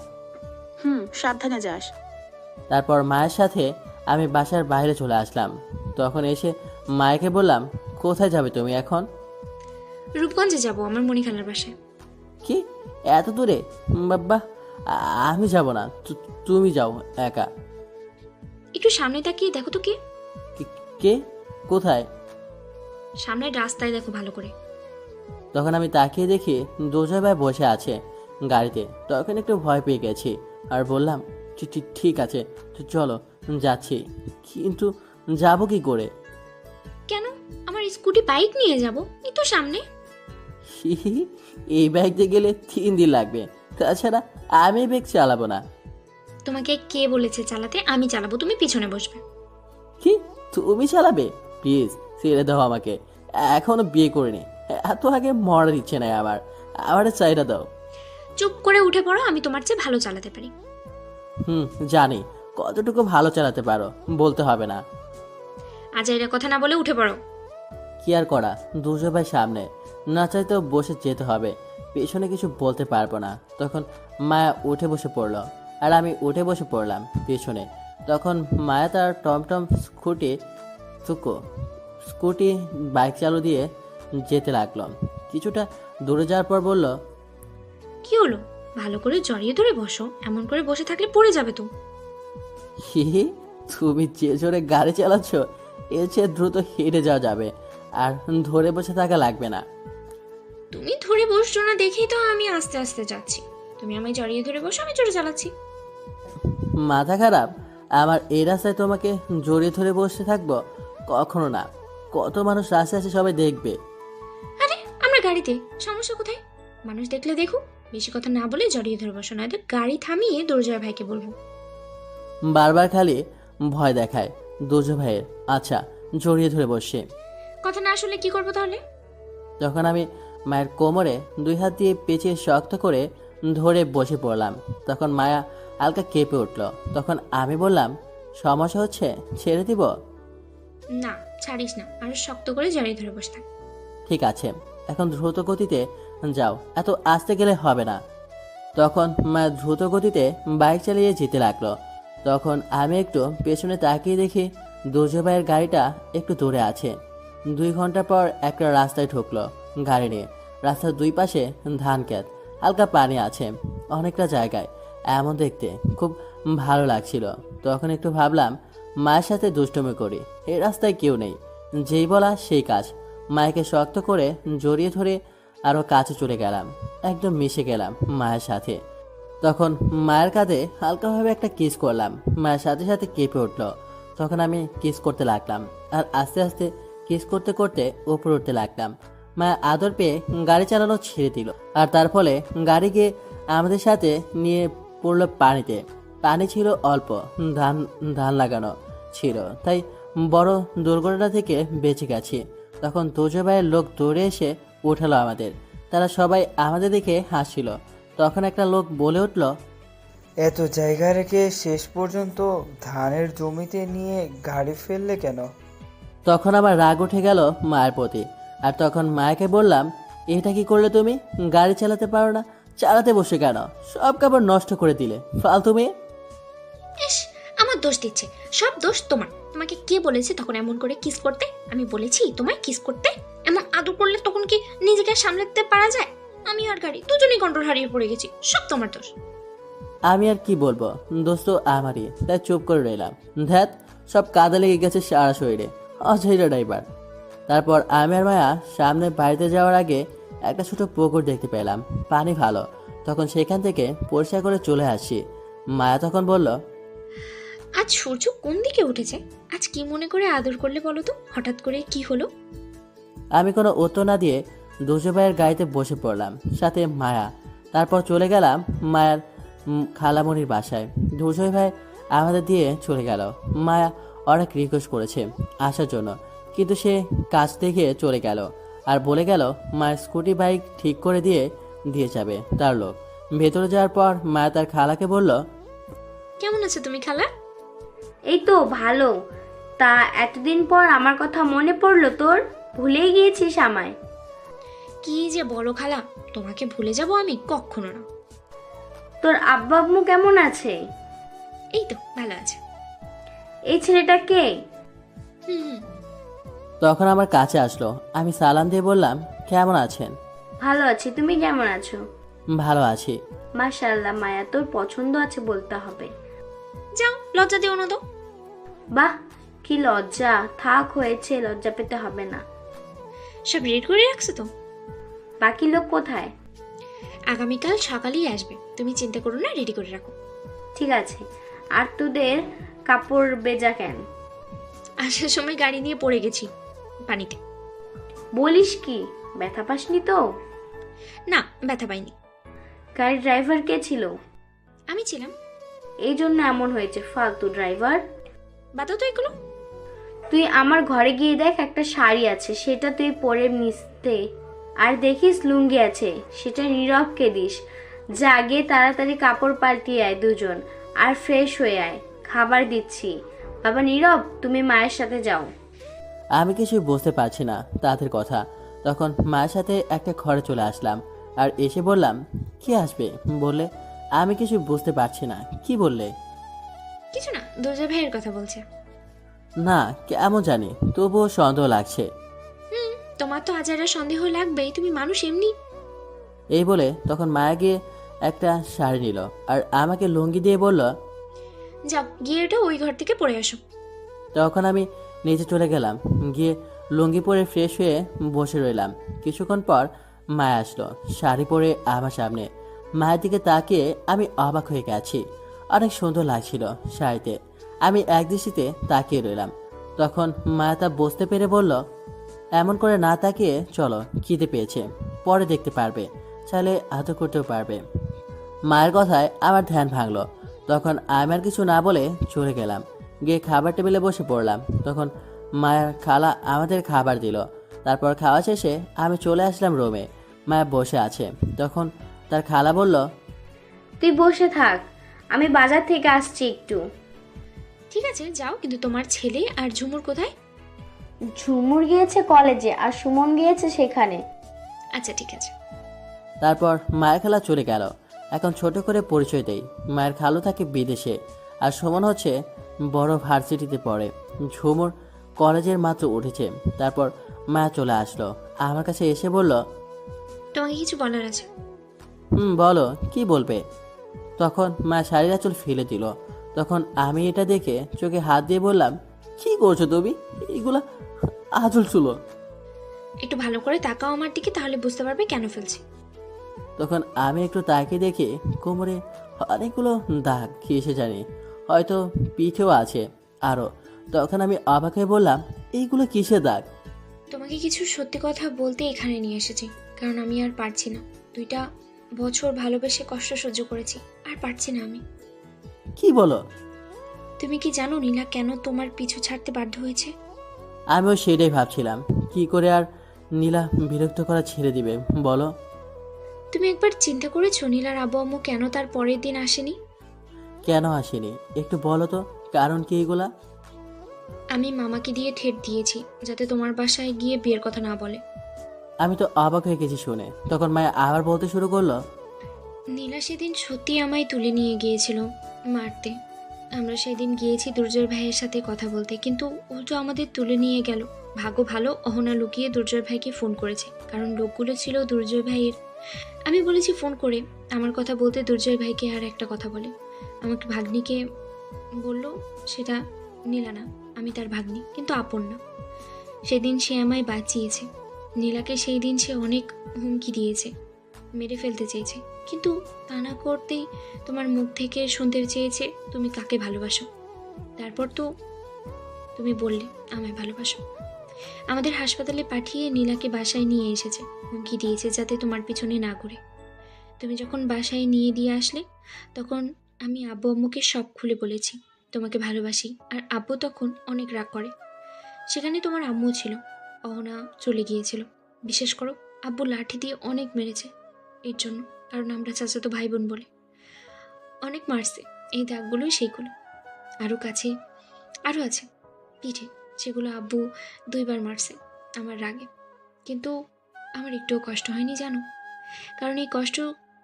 সাবধানে যাস।
তারপর মায়ের সাথে আমি বাসার বাইরে চলে আসলাম। তখন এসে মায়েকে বললাম, কোথায় যাবে তুমি এখন?
রূপগঞ্জে যাব, আমার মণিখালার বাসায়।
কি, এত দূরে? বাবা, আমি যাব না, তুমি যাও একা।
একটু সামনে তাকিয়ে দেখো তো কে।
কে? কোথায়?
সামনের রাস্তায় দেখো ভালো করে।
তখন আমি তাকিয়ে দেখি দুজয় ভাই বসে আছে গাড়িতে। তখন একটু ভয় পেয়ে গেছি আর বললাম, ঠিক আছে চলো, যাচ্ছি। কিন্তু যাব কি করে?
কেন, আমার স্কুটি বাইক নিয়ে যাব, এই তো সামনে।
এই বাইকে গেলে 3 দিন লাগবে, তাছাড়া আমি বাইক চালাবো না।
তোমাকে কে বলেছে চালাতে? আমি চালাবো, তুমি পিছনে বসবে।
কি, তুমি চালাবে? প্লিজ ছেড়ে দাও আমাকে, এখনো বিয়ে করিনি, এত আগে মরার ইচ্ছে নাই আমার চাইটা দাও।
চুপ করে উঠে পড়ো, আমি তোমার চেয়ে ভালো চালাতে পারি।
জানি কতটুকু ভালো চালাতে পারো, বলতে হবে না।
আজ এরা কথা না বলে উঠে পড়ো।
কি আর করা, দুজয় ভাই সামনে, না চাইতেও বসে যেতে হবে, পেছনে কিছু বলতে পারবো না। তখন মায়া উঠে বসে পড়লো আর আমি উঠে বসে পড়লাম পেছনে। তখন মায়া তার টমটম স্কুটি বাইক চালু দিয়ে যেতে লাগলো। কিছুটা দূরে যাওয়ার পর বলল,
কি হলো? ভালো করে জড়িয়ে ধরে বসো, এমন করে বসে থাকলে পড়ে যাবে তো।
তুমি যে জোরে গাড়ি চালাচ্ছ, এর চেয়ে দ্রুত হেঁটে যাওয়া যাবে, আর ধরে বসে থাকা লাগবে না।
তুমি ধরে বসছো না দেখেই তো আমি আস্তে আস্তে যাচ্ছি। তুমি আমায় জড়িয়ে ধরে বসো, আমি জোরে চালাচ্ছি।
মাথা খারাপ? আমার এই রাস্তায় তোমাকে জড়িয়ে ধরে বসে থাকবো? কখনো না। কত মানুষ রাস্তায় আছে, সবাই দেখবে।
আরে আমরা গাড়িতে, সমস্যা কোথায়? মানুষ দেখলে দেখুক, বেশি কথা না বলে জড়িয়ে ধরে বসো, নয়তো গাড়ি থামিয়ে দুর্জয় ভাইকে বলবো।
বারবার খালি ভয় দেখায় দুজয় ভাইয়ের। আচ্ছা, জড়িয়ে ধরে বসে।
কথা না শুনলে কি করবো তাহলে?
তখন আমি মায়ের কোমরে 2 হাত দিয়ে পেঁচিয়ে শক্ত করে ধরে বসে পড়লাম। তখন মায়া হালকা কেঁপে উঠল। তখন আমি বললাম, সমস্যা হচ্ছে, ছেড়ে দিব?
না, ছাড়িস না, আরো শক্ত করে জড়িয়ে ধরে বসে থাক।
ঠিক আছে, এখন দ্রুত গতিতে যাও, এত আস্তে গেলে হবে না। তখন মায়া দ্রুত গতিতে বাইক চালিয়ে যেতে লাগলো। তখন আমি একটু পেছনে তাকিয়ে দেখি দুর্জয় ভাইয়ের গাড়িটা একটু দূরে আছে। 2 ঘন্টা পর একটা রাস্তায় ঢুকলো গাড়ি নিয়ে। রাস্তার 2 পাশে ধান ক্ষেত, হালকা পানি আছে অনেকটা জায়গায়। এমন দেখতে খুব ভালো লাগছিল। তখন একটু ভাবলাম মায়ের সাথে দুষ্টুমি করি, এই রাস্তায় কেউ নেই। যেই বলা সেই কাজ, মায়েকে শক্ত করে জড়িয়ে ধরে আরও কাছে চলে গেলাম, একদম মিশে গেলাম মায়ের সাথে। তখন মায়ের কাঁধে হালকাভাবে একটা কিস করলাম। মায়ের সাথে সাথে কেঁপে উঠলো। তখন আমি কিস করতে লাগলাম আর আস্তে আস্তে কিস করতে করতে উপরে উঠতে লাগলাম। মায়া আদর পেয়ে গাড়ি চালানো ছেড়ে দিল, আর তার ফলে গাড়ি গিয়ে আমাদের সাথে নিয়ে পড়লো পানিতে। পানি ছিল অল্প, ধান লাগানো ছিল, তাই বড় দুর্ঘটনা থেকে বেঁচে গেছি। তখন দুজয় ভাইয়ের লোক দৌড়ে এসে উঠালো আমাদের। তারা সবাই আমাদের দেখে হাসছিল। তখন একটা লোক বলে উঠল,
এত জায়গা রেখে শেষ পর্যন্ত ধানের জমিতে নিয়ে গাড়ি ফেললে কেন?
তখন আবার রাগ উঠে গেল মায়ের প্রতি। আর তখন মায়াকে বললাম, এটা কি করলে তুমি? গাড়ি চালাতে পারো না, চালাতে বসে কেন? সব কাপড় নষ্ট করে দিলে, ফালতু মেয়ে।
ইস, আমার দোষ দিচ্ছে, সব দোষ তোমার। তোমাকে কে বলেছে তখন এমন করে কিস করতে? আমি বলেছি তোমায় কিস করতে? এমন আদর করলে তখন কি নিজেকে সামলাতে পারা যায়? আমি আর গাড়ি দুজনেই কন্ট্রোল হারিয়ে পড়ে গেছি, সব তোমার দোষ।
আমি আর কি বলবো, দোস্ত আমারই, তাই চুপ করে রইলাম। ধ্যাত, সব কাদা লেগে গেছে সারা শরীরে, অঝৈরা ড্রাইভার। তারপর আমি আর মায়া সামনে বাড়িতে যাওয়ার আগে একটা ছোট পুকুর দেখতে পেলাম, পানি ভালো। তখন সেখান থেকে পরিষ্কার করে চলে আসছি। মায়া তখন বলল, আজ সূর্য কোন দিকে উঠেছে? আজ কি মনে করে আদর করলে বলো তো? হঠাৎ করে কি হলো?
আমি কোনো উত্তর না দিয়ে দুজো ভাইয়ের গাড়িতে বসে পড়লাম, সাথে মায়া। তারপর চলে গেলাম মায়ার খালামণির বাসায়। দুজয় ভাই আমাদের দিয়ে চলে গেল। মায়া অনেক রিকোয়েস্ট করেছে আসার জন্য, কিন্তু সে কাজ দেখে চলে গেল আর বলে গেল মায়ের স্কুটি বাইক ঠিক করে দিয়ে যাবে তার লোক। ভেতরে যাওয়ার পর মায়া তার খালাকে বলল,
কেমন আছো তুমি খালা?
এই তো ভালো। তা এতদিন পর আমার কথা মনে পড়লো তোর? ভুলেই গিয়েছিস আমায়।
কি যে বলো খালা, তোমাকে ভুলে যাব আমি? কখনো না।
তোর আব্বা আম্মু কেমন আছে?
এই তো ভালো আছে।
এই ছেলেটা কে?
হুম।
তখন আমার কাছে আসলো। আমি সালাম দিয়ে বললাম, কেমন আছেন?
ভালো আছি, তুমি কেমন আছো?
ভালো আছি।
মাশাআল্লাহ মায়া, তোর পছন্দ আছে বলতে হবে।
যাও, লজ্জা দিও না তো।
বাহ, কি লজ্জা! থাক, হয়েছে, লজ্জা পেতে হবে না।
সব রেডি করে রাখছো তো?
বাকি লোক কোথায়?
আগামীকাল সকালেই আসবে, তুমি চিন্তা করো না, রেডি করে রাখো।
ঠিক আছে। আর তোদের কাপড় বেজা কেন?
আসার সময় গাড়ি নিয়ে পড়ে গেছি পানিতে।
বলিস কি, ব্যথা পাসনি তো?
না, ব্যথা পাইনি।
গাড়ির ড্রাইভার কে ছিল?
আমি ছিলাম।
এই জন্য এমন হয়েছে, ফালতু ড্রাইভার।
বাতাও তো এগুলো।
তুই আমার ঘরে গিয়ে দেখ, একটা শাড়ি আছে, সেটা তুই পরে মিশতে। আর দেখিস লুঙ্গি আছে, সেটা নীরবকে দিস। যা, গিয়ে তাড়াতাড়ি কাপড় পাল্টিয়ে আয় দুজন, আর ফ্রেশ হয়ে আয়। খাবার দিচ্ছি। বাবা নীরব, তুমি মায়ের সাথে যাও।
আমি কিছু বুঝতে পারছি না তাদের কথা। তখন মায়ের সাথে একটা ঘরে চলে আসলাম আর এসে বললাম, কি আসবে বললে? আমি কিছু বুঝতে পারছি না, কি বললে?
কিছু না, দুর্জয় ভাইয়ের কথা বলছে।
না, কেমন জানি, তবুও সন্দেহ লাগছে।
তোমার তো আজারা সন্দেহ লাগবেই, তুমি মানুষ এমনি।
এই বলে তখন মায়া গিয়ে একটা শাড়ি নিল আর আমাকে লুঙ্গি দিয়ে বলল,
যাও গিয়ে ওটা ওই ঘর থেকে পরে আসো।
তখন আমি নিচে চলে গেলাম, গিয়ে লুঙ্গি পরে ফ্রেশ হয়ে বসে রইলাম। কিছুক্ষণ পর মায়া আসলো, শাড়ি পরে আমার সামনে। মায়ের দিকে তাকিয়ে আমি অবাক হয়ে গেছি, অনেক সুন্দর লাগছিল শাড়িতে। আমি একদৃষ্টিতে তাকিয়ে রইলাম। তখন মায়া তা বুঝতে পেরে বলল, এমন করে না তাকিয়ে চলো, খিদে পেয়েছে, পরে দেখতে পারবে, চাইলে আদর করতেও পারবে। মায়ের কথায় আমার ধ্যান ভাঙলো। তখন আমি আর কিছু না বলে চলে গেলাম, গিয়ে খাবার টেবিলে বসে পড়লাম। তখন মায়ের খালা আমাদের খাবার দিল। তারপর খাওয়া শেষে আমি চলে আসলাম রুমে। মায়া বসে আছে। তখন তার খালা বলল,
তুই বসে থাক, আমি বাজার থেকে আসছি একটু।
ঠিক আছে যাও, কিন্তু তোমার ছেলে আর ঝুমুর কোথায়?
ঝুমুর গিয়েছে কলেজে, আর সুমন গিয়েছে সেখানে।
আচ্ছা ঠিক আছে।
তারপর মায়ের খালা চলে গেল। এখন ছোট করে পরিচয় দেই, মায়ের খালু থাকে বিদেশে, আর সুমন হচ্ছে বড় ভার্সিটিতে পড়ে। ঝুমুর কলেজের মাত্র উঠেছে। তারপর মায়া চলে আসলো, আমার কাছে এসে বলল,
তোমাকে কিছু বলার আছে।
বলো, কি বলবে? তখন মা শাড়ির আঁচল ফেলে দিল। তখন আমি এটা দেখে চোখে হাত দিয়ে বললাম, কি করছো তুমি? এগুলা আঁচল ছিল।
একটু ভালো করে তাকাও আমার দিকে, তাহলে বুঝতে পারবে কেন ফেলছি।
তখন আমি একটু তাকিয়ে দেখি কোমরে অনেকগুলো দাগ, কি এসে জানি, হয়তো পিঠেও আছে আরো। তখন আমি অবাক হয়ে বললাম, এইগুলো কিসের দাগ?
তোমাকে কিছু সত্যি কথা বলতে এখানে নিয়ে এসেছি, কারণ আমি আর পারছি না। 2টা বছর ভালোবেসে কষ্ট সহ্য করেছি, আর পারছি না আমি।
কি বলো?
তুমি কি জানো নীলা কেন তোমার পিছু ছাড়তে বাধ্য হয়েছে?
আমিও সেটাই ভাবছিলাম, কি করে আর নীলা বিরক্ত করা ছেড়ে দিবে বলো।
তুমি একবার চিন্তা করেছো নীলার আব্বু আম্মু কেন তার পরের দিন আসেনি?
কেন আসেনি একটু বলো তো, কারণ কি এগুলা?
আমি মামাকে দিয়ে ঠেট দিয়েছি যাতে তোমার বাসায় গিয়ে বিয়ের কথা না বলে।
আমি তো অবাক হয়ে গেছি শুনে। তখন মায়া আবার বলতে শুরু করলো,
নীলা সেদিন সত্যি আমায় তুলে নিয়ে গিয়েছিল মারতে। আমরা সেদিন গিয়েছি দুর্জয় ভাইয়ের সাথে কথা বলতে, কিন্তু উল্টো আমাদের তুলে নিয়ে গেল। ভাগ্য ভালো অহনা লুকিয়ে দুর্জয় ভাইকে ফোন করেছে, কারণ লোকগুলো ছিল দুর্জয় ভাইয়ের। আমি বলেছি ফোন করে আমার কথা বলতে, দুর্জয় ভাইকে আর একটা কথা বলে আমাকে ভাগ্নিকে বলল। সেটা নীলা না, আমি তার ভাগ্নি, কিন্তু আপন না। সেদিন সে আমায় বাঁচিয়েছে। নীলাকে সেই দিন সে অনেক হুমকি দিয়েছে, মেরে ফেলতে চেয়েছে, কিন্তু তা না করতেই তোমার মুখ থেকে শুনতে চেয়েছে তুমি কাকে ভালোবাসো। তারপর তো তুমি বললে আমায় ভালোবাসো। আমাদের হাসপাতালে পাঠিয়ে নীলাকে বাসায় নিয়ে এসেছে, হুমকি দিয়েছে যাতে তোমার পিছনে না ঘুরে। তুমি যখন বাসায় নিয়ে দিয়ে আসলে তখন আমি আব্বু আম্মুকে সব খুলে বলেছি তোমাকে ভালোবাসি, আর আব্বু তখন অনেক রাগ করে। সেখানে তোমার আম্মু ছিল, অহনা চলে গিয়েছিল। বিশেষ করো আব্বু লাঠি দিয়ে অনেক মেরেছে এর জন্য, কারণ আমরা চাচাতো ভাই বোন বলে অনেক মারছে। এই দাগগুলোই সেইগুলো, আরও কাছে আরও আছে পিঠে, সেগুলো আব্বু 2বার মারছে আমার রাগে। কিন্তু আমার একটুও কষ্ট হয়নি জানো, কারণ এই কষ্ট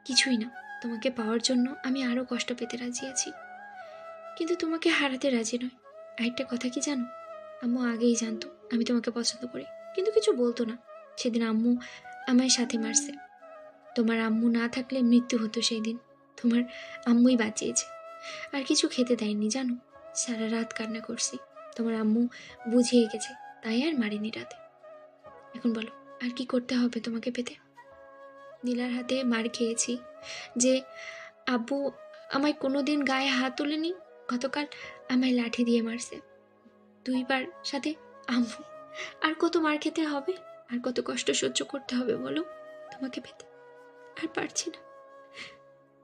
কিছুই না। তোমাকে পাওয়ার জন্য আমি আরও কষ্ট পেতে রাজি আছি, কিন্তু তোমাকে হারাতে রাজি নয়। আরেকটা কথা কি জানো, আম্মু আগেই জানতো আমি তোমাকে পছন্দ করি, কিন্তু কিছু বলতো না। সেদিন আম্মু আমায় সাথে মারছে। তোমার আম্মু না থাকলে মৃত্যু হতো সেই দিন, তোমার আম্মুই বাঁচিয়েছে। আর কিছু খেতে দেয়নি জানো, সারা রাত কান্না করছি। তোমার আম্মু বুঝিয়ে গেছে, তাই আর মারিনি রাতে। এখন বলো আর কি করতে হবে তোমাকে পেতে? নীলার হাতে মার খেয়েছি যে আব্বু আমায় কোনোদিন গায়ে হাত তোলেনি, গতকাল আমায় লাঠি দিয়ে মারছে 2বার, সাথে আম্মু। আর কত মার খেতে হবে, আর কত কষ্ট সহ্য করতে হবে বলো তোমাকে পেতে? আর পারছি না,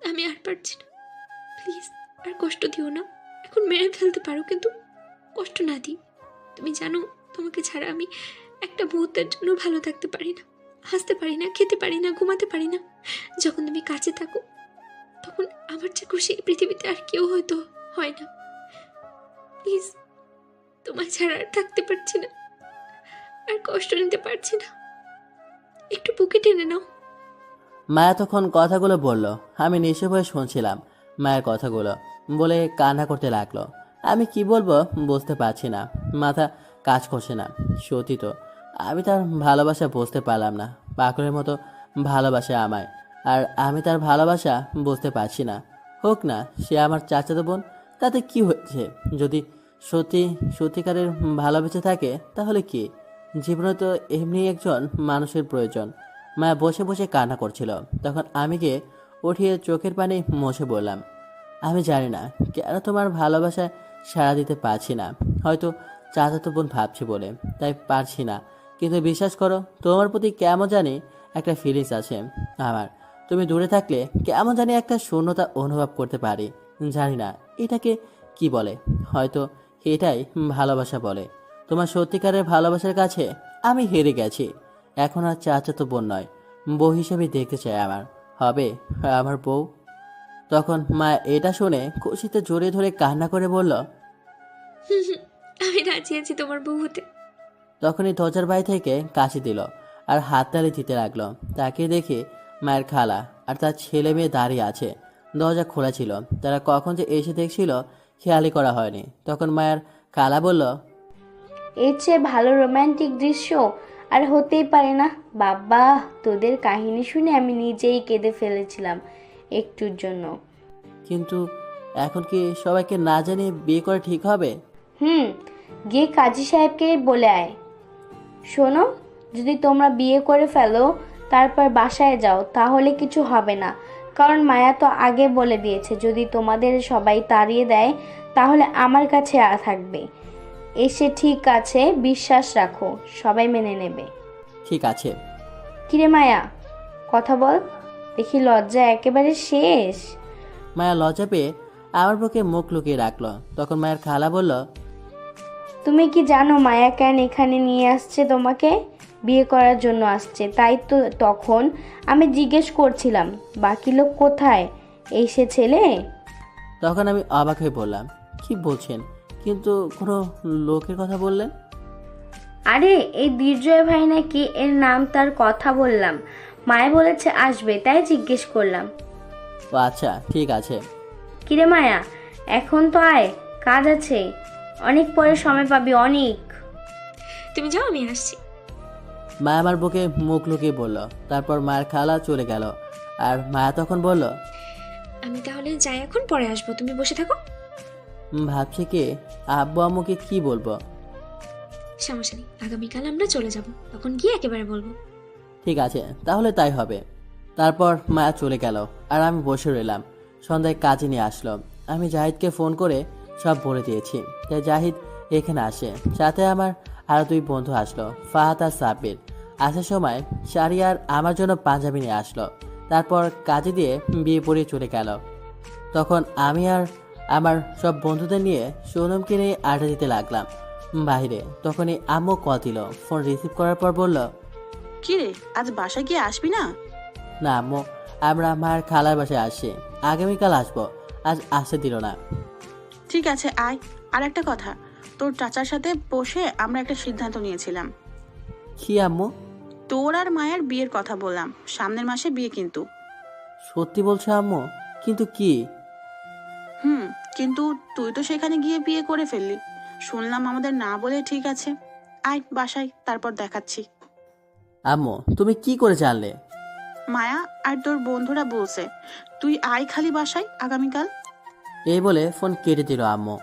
আমি আর পারছি না। প্লিজ আর কষ্ট দিও না। এখন মেরে ফেলতে পারো, কিন্তু কষ্ট না দিই। তুমি জানো তোমাকে ছাড়া আমি একটা মুহূর্তের জন্য ভালো থাকতে পারি না, হাসতে পারি না, খেতে পারি না, ঘুমাতে পারি না। যখন তুমি কাছে থাকো তখন আমার যে খুশি এই পৃথিবীতে আর কেউ হয়তো হয় না। প্লিজ, তোমার ছাড়া আর থাকতে পারছি না, আর কষ্ট নিতে পারছি না, একটু বুকে টেনে নাও।
মায়া তখন কথাগুলো বলল, আমি নিঃস্ব হয়ে শুনছিলাম মায়ের কথাগুলো, বলে কান্না করতে লাগলো। আমি কি বলবো বুঝতে পারছি না, মাথা কাজ করছে না। সত্যি তো আমি তার ভালোবাসা বুঝতে পারলাম না, পাগলের মতো ভালোবাসা আমায়, আর আমি তার ভালোবাসা বুঝতে পারছি না। হোক না সে আমার চাচাতো বোন, তাতে কি হয়েছে? যদি সত্যিকারের ভালোবেসে থাকে তাহলে কি? জীবনে তো এমনি একজন মানুষের প্রয়োজন। মায়া বসে বসে কান্না করছিল, তখন আমি গিয়ে উঠিয়ে চোখের পানি মুছে বললাম, আমি জানি না কেন তোমার ভালোবাসায় সাড়া দিতে পারছি না। হয়তো চাচাতো বোন ভাবছি বলে তাই পারছি না, কিন্তু বিশ্বাস করো তোমার প্রতি কেমন জানি একটা ফিলিংস আছে আমার। তুমি দূরে থাকলে কেমন জানি একটা শূন্যতা অনুভব করতে পারি। জানি না এটাকে কি বলে, হয়তো এটাই ভালোবাসা বলে। তোমার সত্যিকারের ভালোবাসার কাছে আমি হেরে গেছি। এখন আর চাচাতো বোন নয়, বউ হিসেবে দেখতে চাই আমার, হবে আমার বউ। তখন মা এটা শুনে খুশিতে জড়িয়ে ধরে কান্না করে বলল,
আমি রাজি আছি তোমার বউ হতে।
তখনই দরজার বাইরে থেকে কাশি দিল আর হাততালি দিতে লাগলো। তাকে দেখে মায়ের খালা আর তার ছেলে মেয়ে দাঁড়িয়ে আছে। দরজা খোলা ছিল, তারা কখন যে এসে দেখছিল খেয়ালই করা হয়নি। তখন মায়ের খালা বলল,
এর চেয়ে ভালো রোমান্টিক দৃশ্য আর হতেই পারে না। বাবা, তোদের কাহিনী শুনে আমি নিজেই কেঁদে ফেলেছিলাম একটুর জন্য।
কিন্তু এখন কি সবাইকে না জানিয়ে বিয়ে করা ঠিক হবে?
গিয়ে কাজী সাহেবকে বলে আয়। শোনো, যদি তোমরা বিয়ে করে ফেলো তারপর বাসায় যাও তাহলে কিছু হবে না, কারণ মায়া তো আগে বলে দিয়েছে যদি তোমাদের সবাই তাড়িয়ে দেয় তাহলে আমার কাছে থাকবে। এসে ঠিক আছে, বিশ্বাস রাখো, সবাই মেনে নেবে।
ঠিক আছে।
কিরে মায়া, কথা বল, দেখি লজ্জা একেবারে শেষ।
মায়া লজ্জা পেয়ে আমার বুকে মুখ লুকিয়ে রাখলো। তখন মায়ের খালা বলল,
তুমি কি জানো মায়া কেন এখানে নিয়ে আসছে? তোমাকে বিয়ে করার জন্য আসছে। তাই তো তখন আমি জিজ্ঞেস করছিলাম বাকি লোক কোথায়, এই সে ছেলে।
তখন আমি অবাক হয়ে বললাম, কি বলছেন? কিন্তু কোনো লোকের কথা বললেন?
আরে এই বিজয় ভাই নাকি, এর নাম, তার কথা বললাম। মায়া বলেছে আসবে, তাই জিজ্ঞেস করলাম।
ও আচ্ছা, ঠিক আছে।
কিরে মায়া, এখন তো আয়, কাজ আছে, অনেক পরে সময় পাবি অনেক।
তুমি যাও, আমি আসছি।
মায়া আমার বুকে মুখ লুকিয়ে বলল। তারপর মায়ের খালা চলে গেল আর মায়া তখন বলল,
আমি তাহলে যাই, এখন পরে আসবো, তুমি বসে থাকো।
ভাবছি কি আব্বু আম্মুকে কি বলবো?
সমস্যা নেই, আগামীকাল আমরা চলে যাব, তখন গিয়ে একেবারে বলবো।
ঠিক আছে, তাহলে তাই হবে। তারপর মায়া চলে গেল আর আমি বসে রইলাম। সন্ধ্যায় কাজে নিয়ে আসলো। আমি জাহিদকে ফোন করে সব বলে দিয়েছি। তাই জাহিদ এখানে আসে, সাথে আমার আরও 2 বন্ধু আসলো, ফাহাদ আর সাব্বির। আসার সময় শারিয়ার আমার জন্য পাঞ্জাবি নিয়ে আসলো, তারপর কাজে দিয়ে বিয়ে পড়িয়ে চলে গেল। তখন আমি আর আমার সব বন্ধুদের নিয়ে সোনমকে নিয়ে আড্ডা দিতে লাগলাম বাইরে। তখনই আম্মু কল দিল। ফোন রিসিভ করার পর বলল,
কি রে, আজ বাসায় গিয়ে আসবি না?
না আম্মু, আমরা মায়ের খালার বাসায় আসি, আগামীকাল আসবো, আজ আসতে দিল না।
ঠিক আছে আয়। আর একটা কথা, তোর চাচার সাথে বসে আমরা একটা সিদ্ধান্ত নিয়েছিলাম।
কি আম্মু?
তোর আর মায়ের বিয়ের কথা বললাম, সামনের মাসে বিয়ে কিন্তু।
সত্যি বলছো আম্মু? কিন্তু কি?
কিন্তু তুই তো সেখানে গিয়ে বিয়ে করে ফেললি। শুনলাম আমাদের না বলে ঠিক আছে, আয় বাসায়, তারপর দেখাচ্ছি।
আম্মু তুমি কি করে জানলে?
মায়া আর তোর বন্ধুরা বলছে, তুই আয় খালি বাসায় আগামীকাল।
এই বলে ফোন কেটে দিল আম্মু।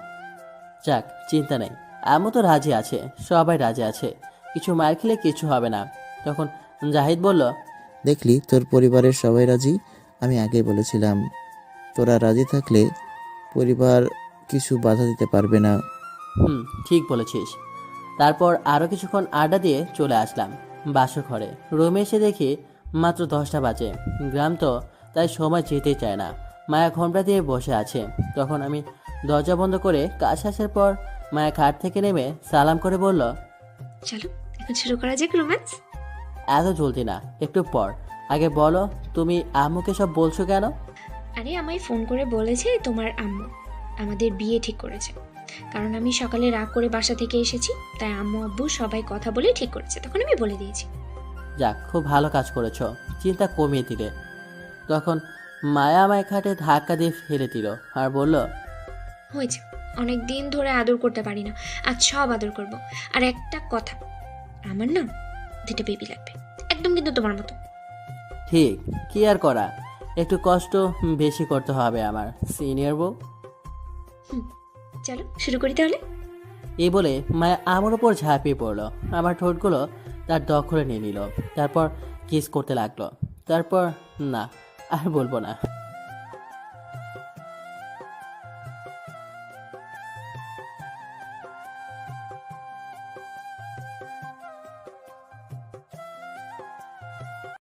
যাক, চিন্তা নেই, আম্মু তো রাজি আছে, সবাই রাজি আছে, কিছু মার খেলে কিছু হবে না। তখন জাহিদ বলল,
দেখলি তোর পরিবারের সবাই রাজি। আমি আগে বলেছিলাম তোরা রাজি থাকলে পরিবার কিছু বাধা দিতে পারবে না।
ঠিক বলেছিস। তারপর আরও কিছুক্ষণ আড্ডা দিয়ে চলে আসলাম বাসর ঘরে। রুমে এসে দেখি মাত্র 10টা বাজে। গ্রাম তো, তাই সময় যেতেই চায় না। মায়া ঘোমটা দিয়ে বসে আছে। তখন আমি দরজা বন্ধ করে কাছে আসার পর মায়া খাট থেকে নেমে সালাম করে বলল,
চলো এখন শুরু করা যাক রোম্যান্স।
এত জলদি না, একটু পর। আগে বলো, তুমি আম্মুকে সব বলছো কেন?
আরে আমায় ফোন করে বলেছে তোমার আম্মু আমাদের বিয়ে ঠিক করেছে। কারণ আমি সকালে রাগ করে বাসা থেকে এসেছি, তাই আম্মু আব্বু সবাই কথা বলে ঠিক করেছে, তখন আমি বলে দিয়েছি।
যাক, খুব ভালো কাজ করেছো, চিন্তা কমিয়ে দিলে। তখন মায়া আমায় খাটে ধাক্কা দিয়ে ফেলে দিল আর বলল,
হয়েছে, অনেক দিন ধরে আদর করতে পারি না, আজ সব আদর করব। আর একটা কথা, আমার না 2টা বেবি লাগবে, একদম কিন্তু তোমার মতো।
ঠিক, কি আর করা, একটু কষ্ট বেশি করতে হবে আমার সিনিয়র বউ।
চলো শুরু করি তাহলে।
এই বলে মায়া আমার উপর ঝাঁপিয়ে পড়লো, আমার ঠোঁটগুলো তার দখলে নিয়ে নিল, তারপর কিস করতে লাগলো। তারপর না, আর বলবো না।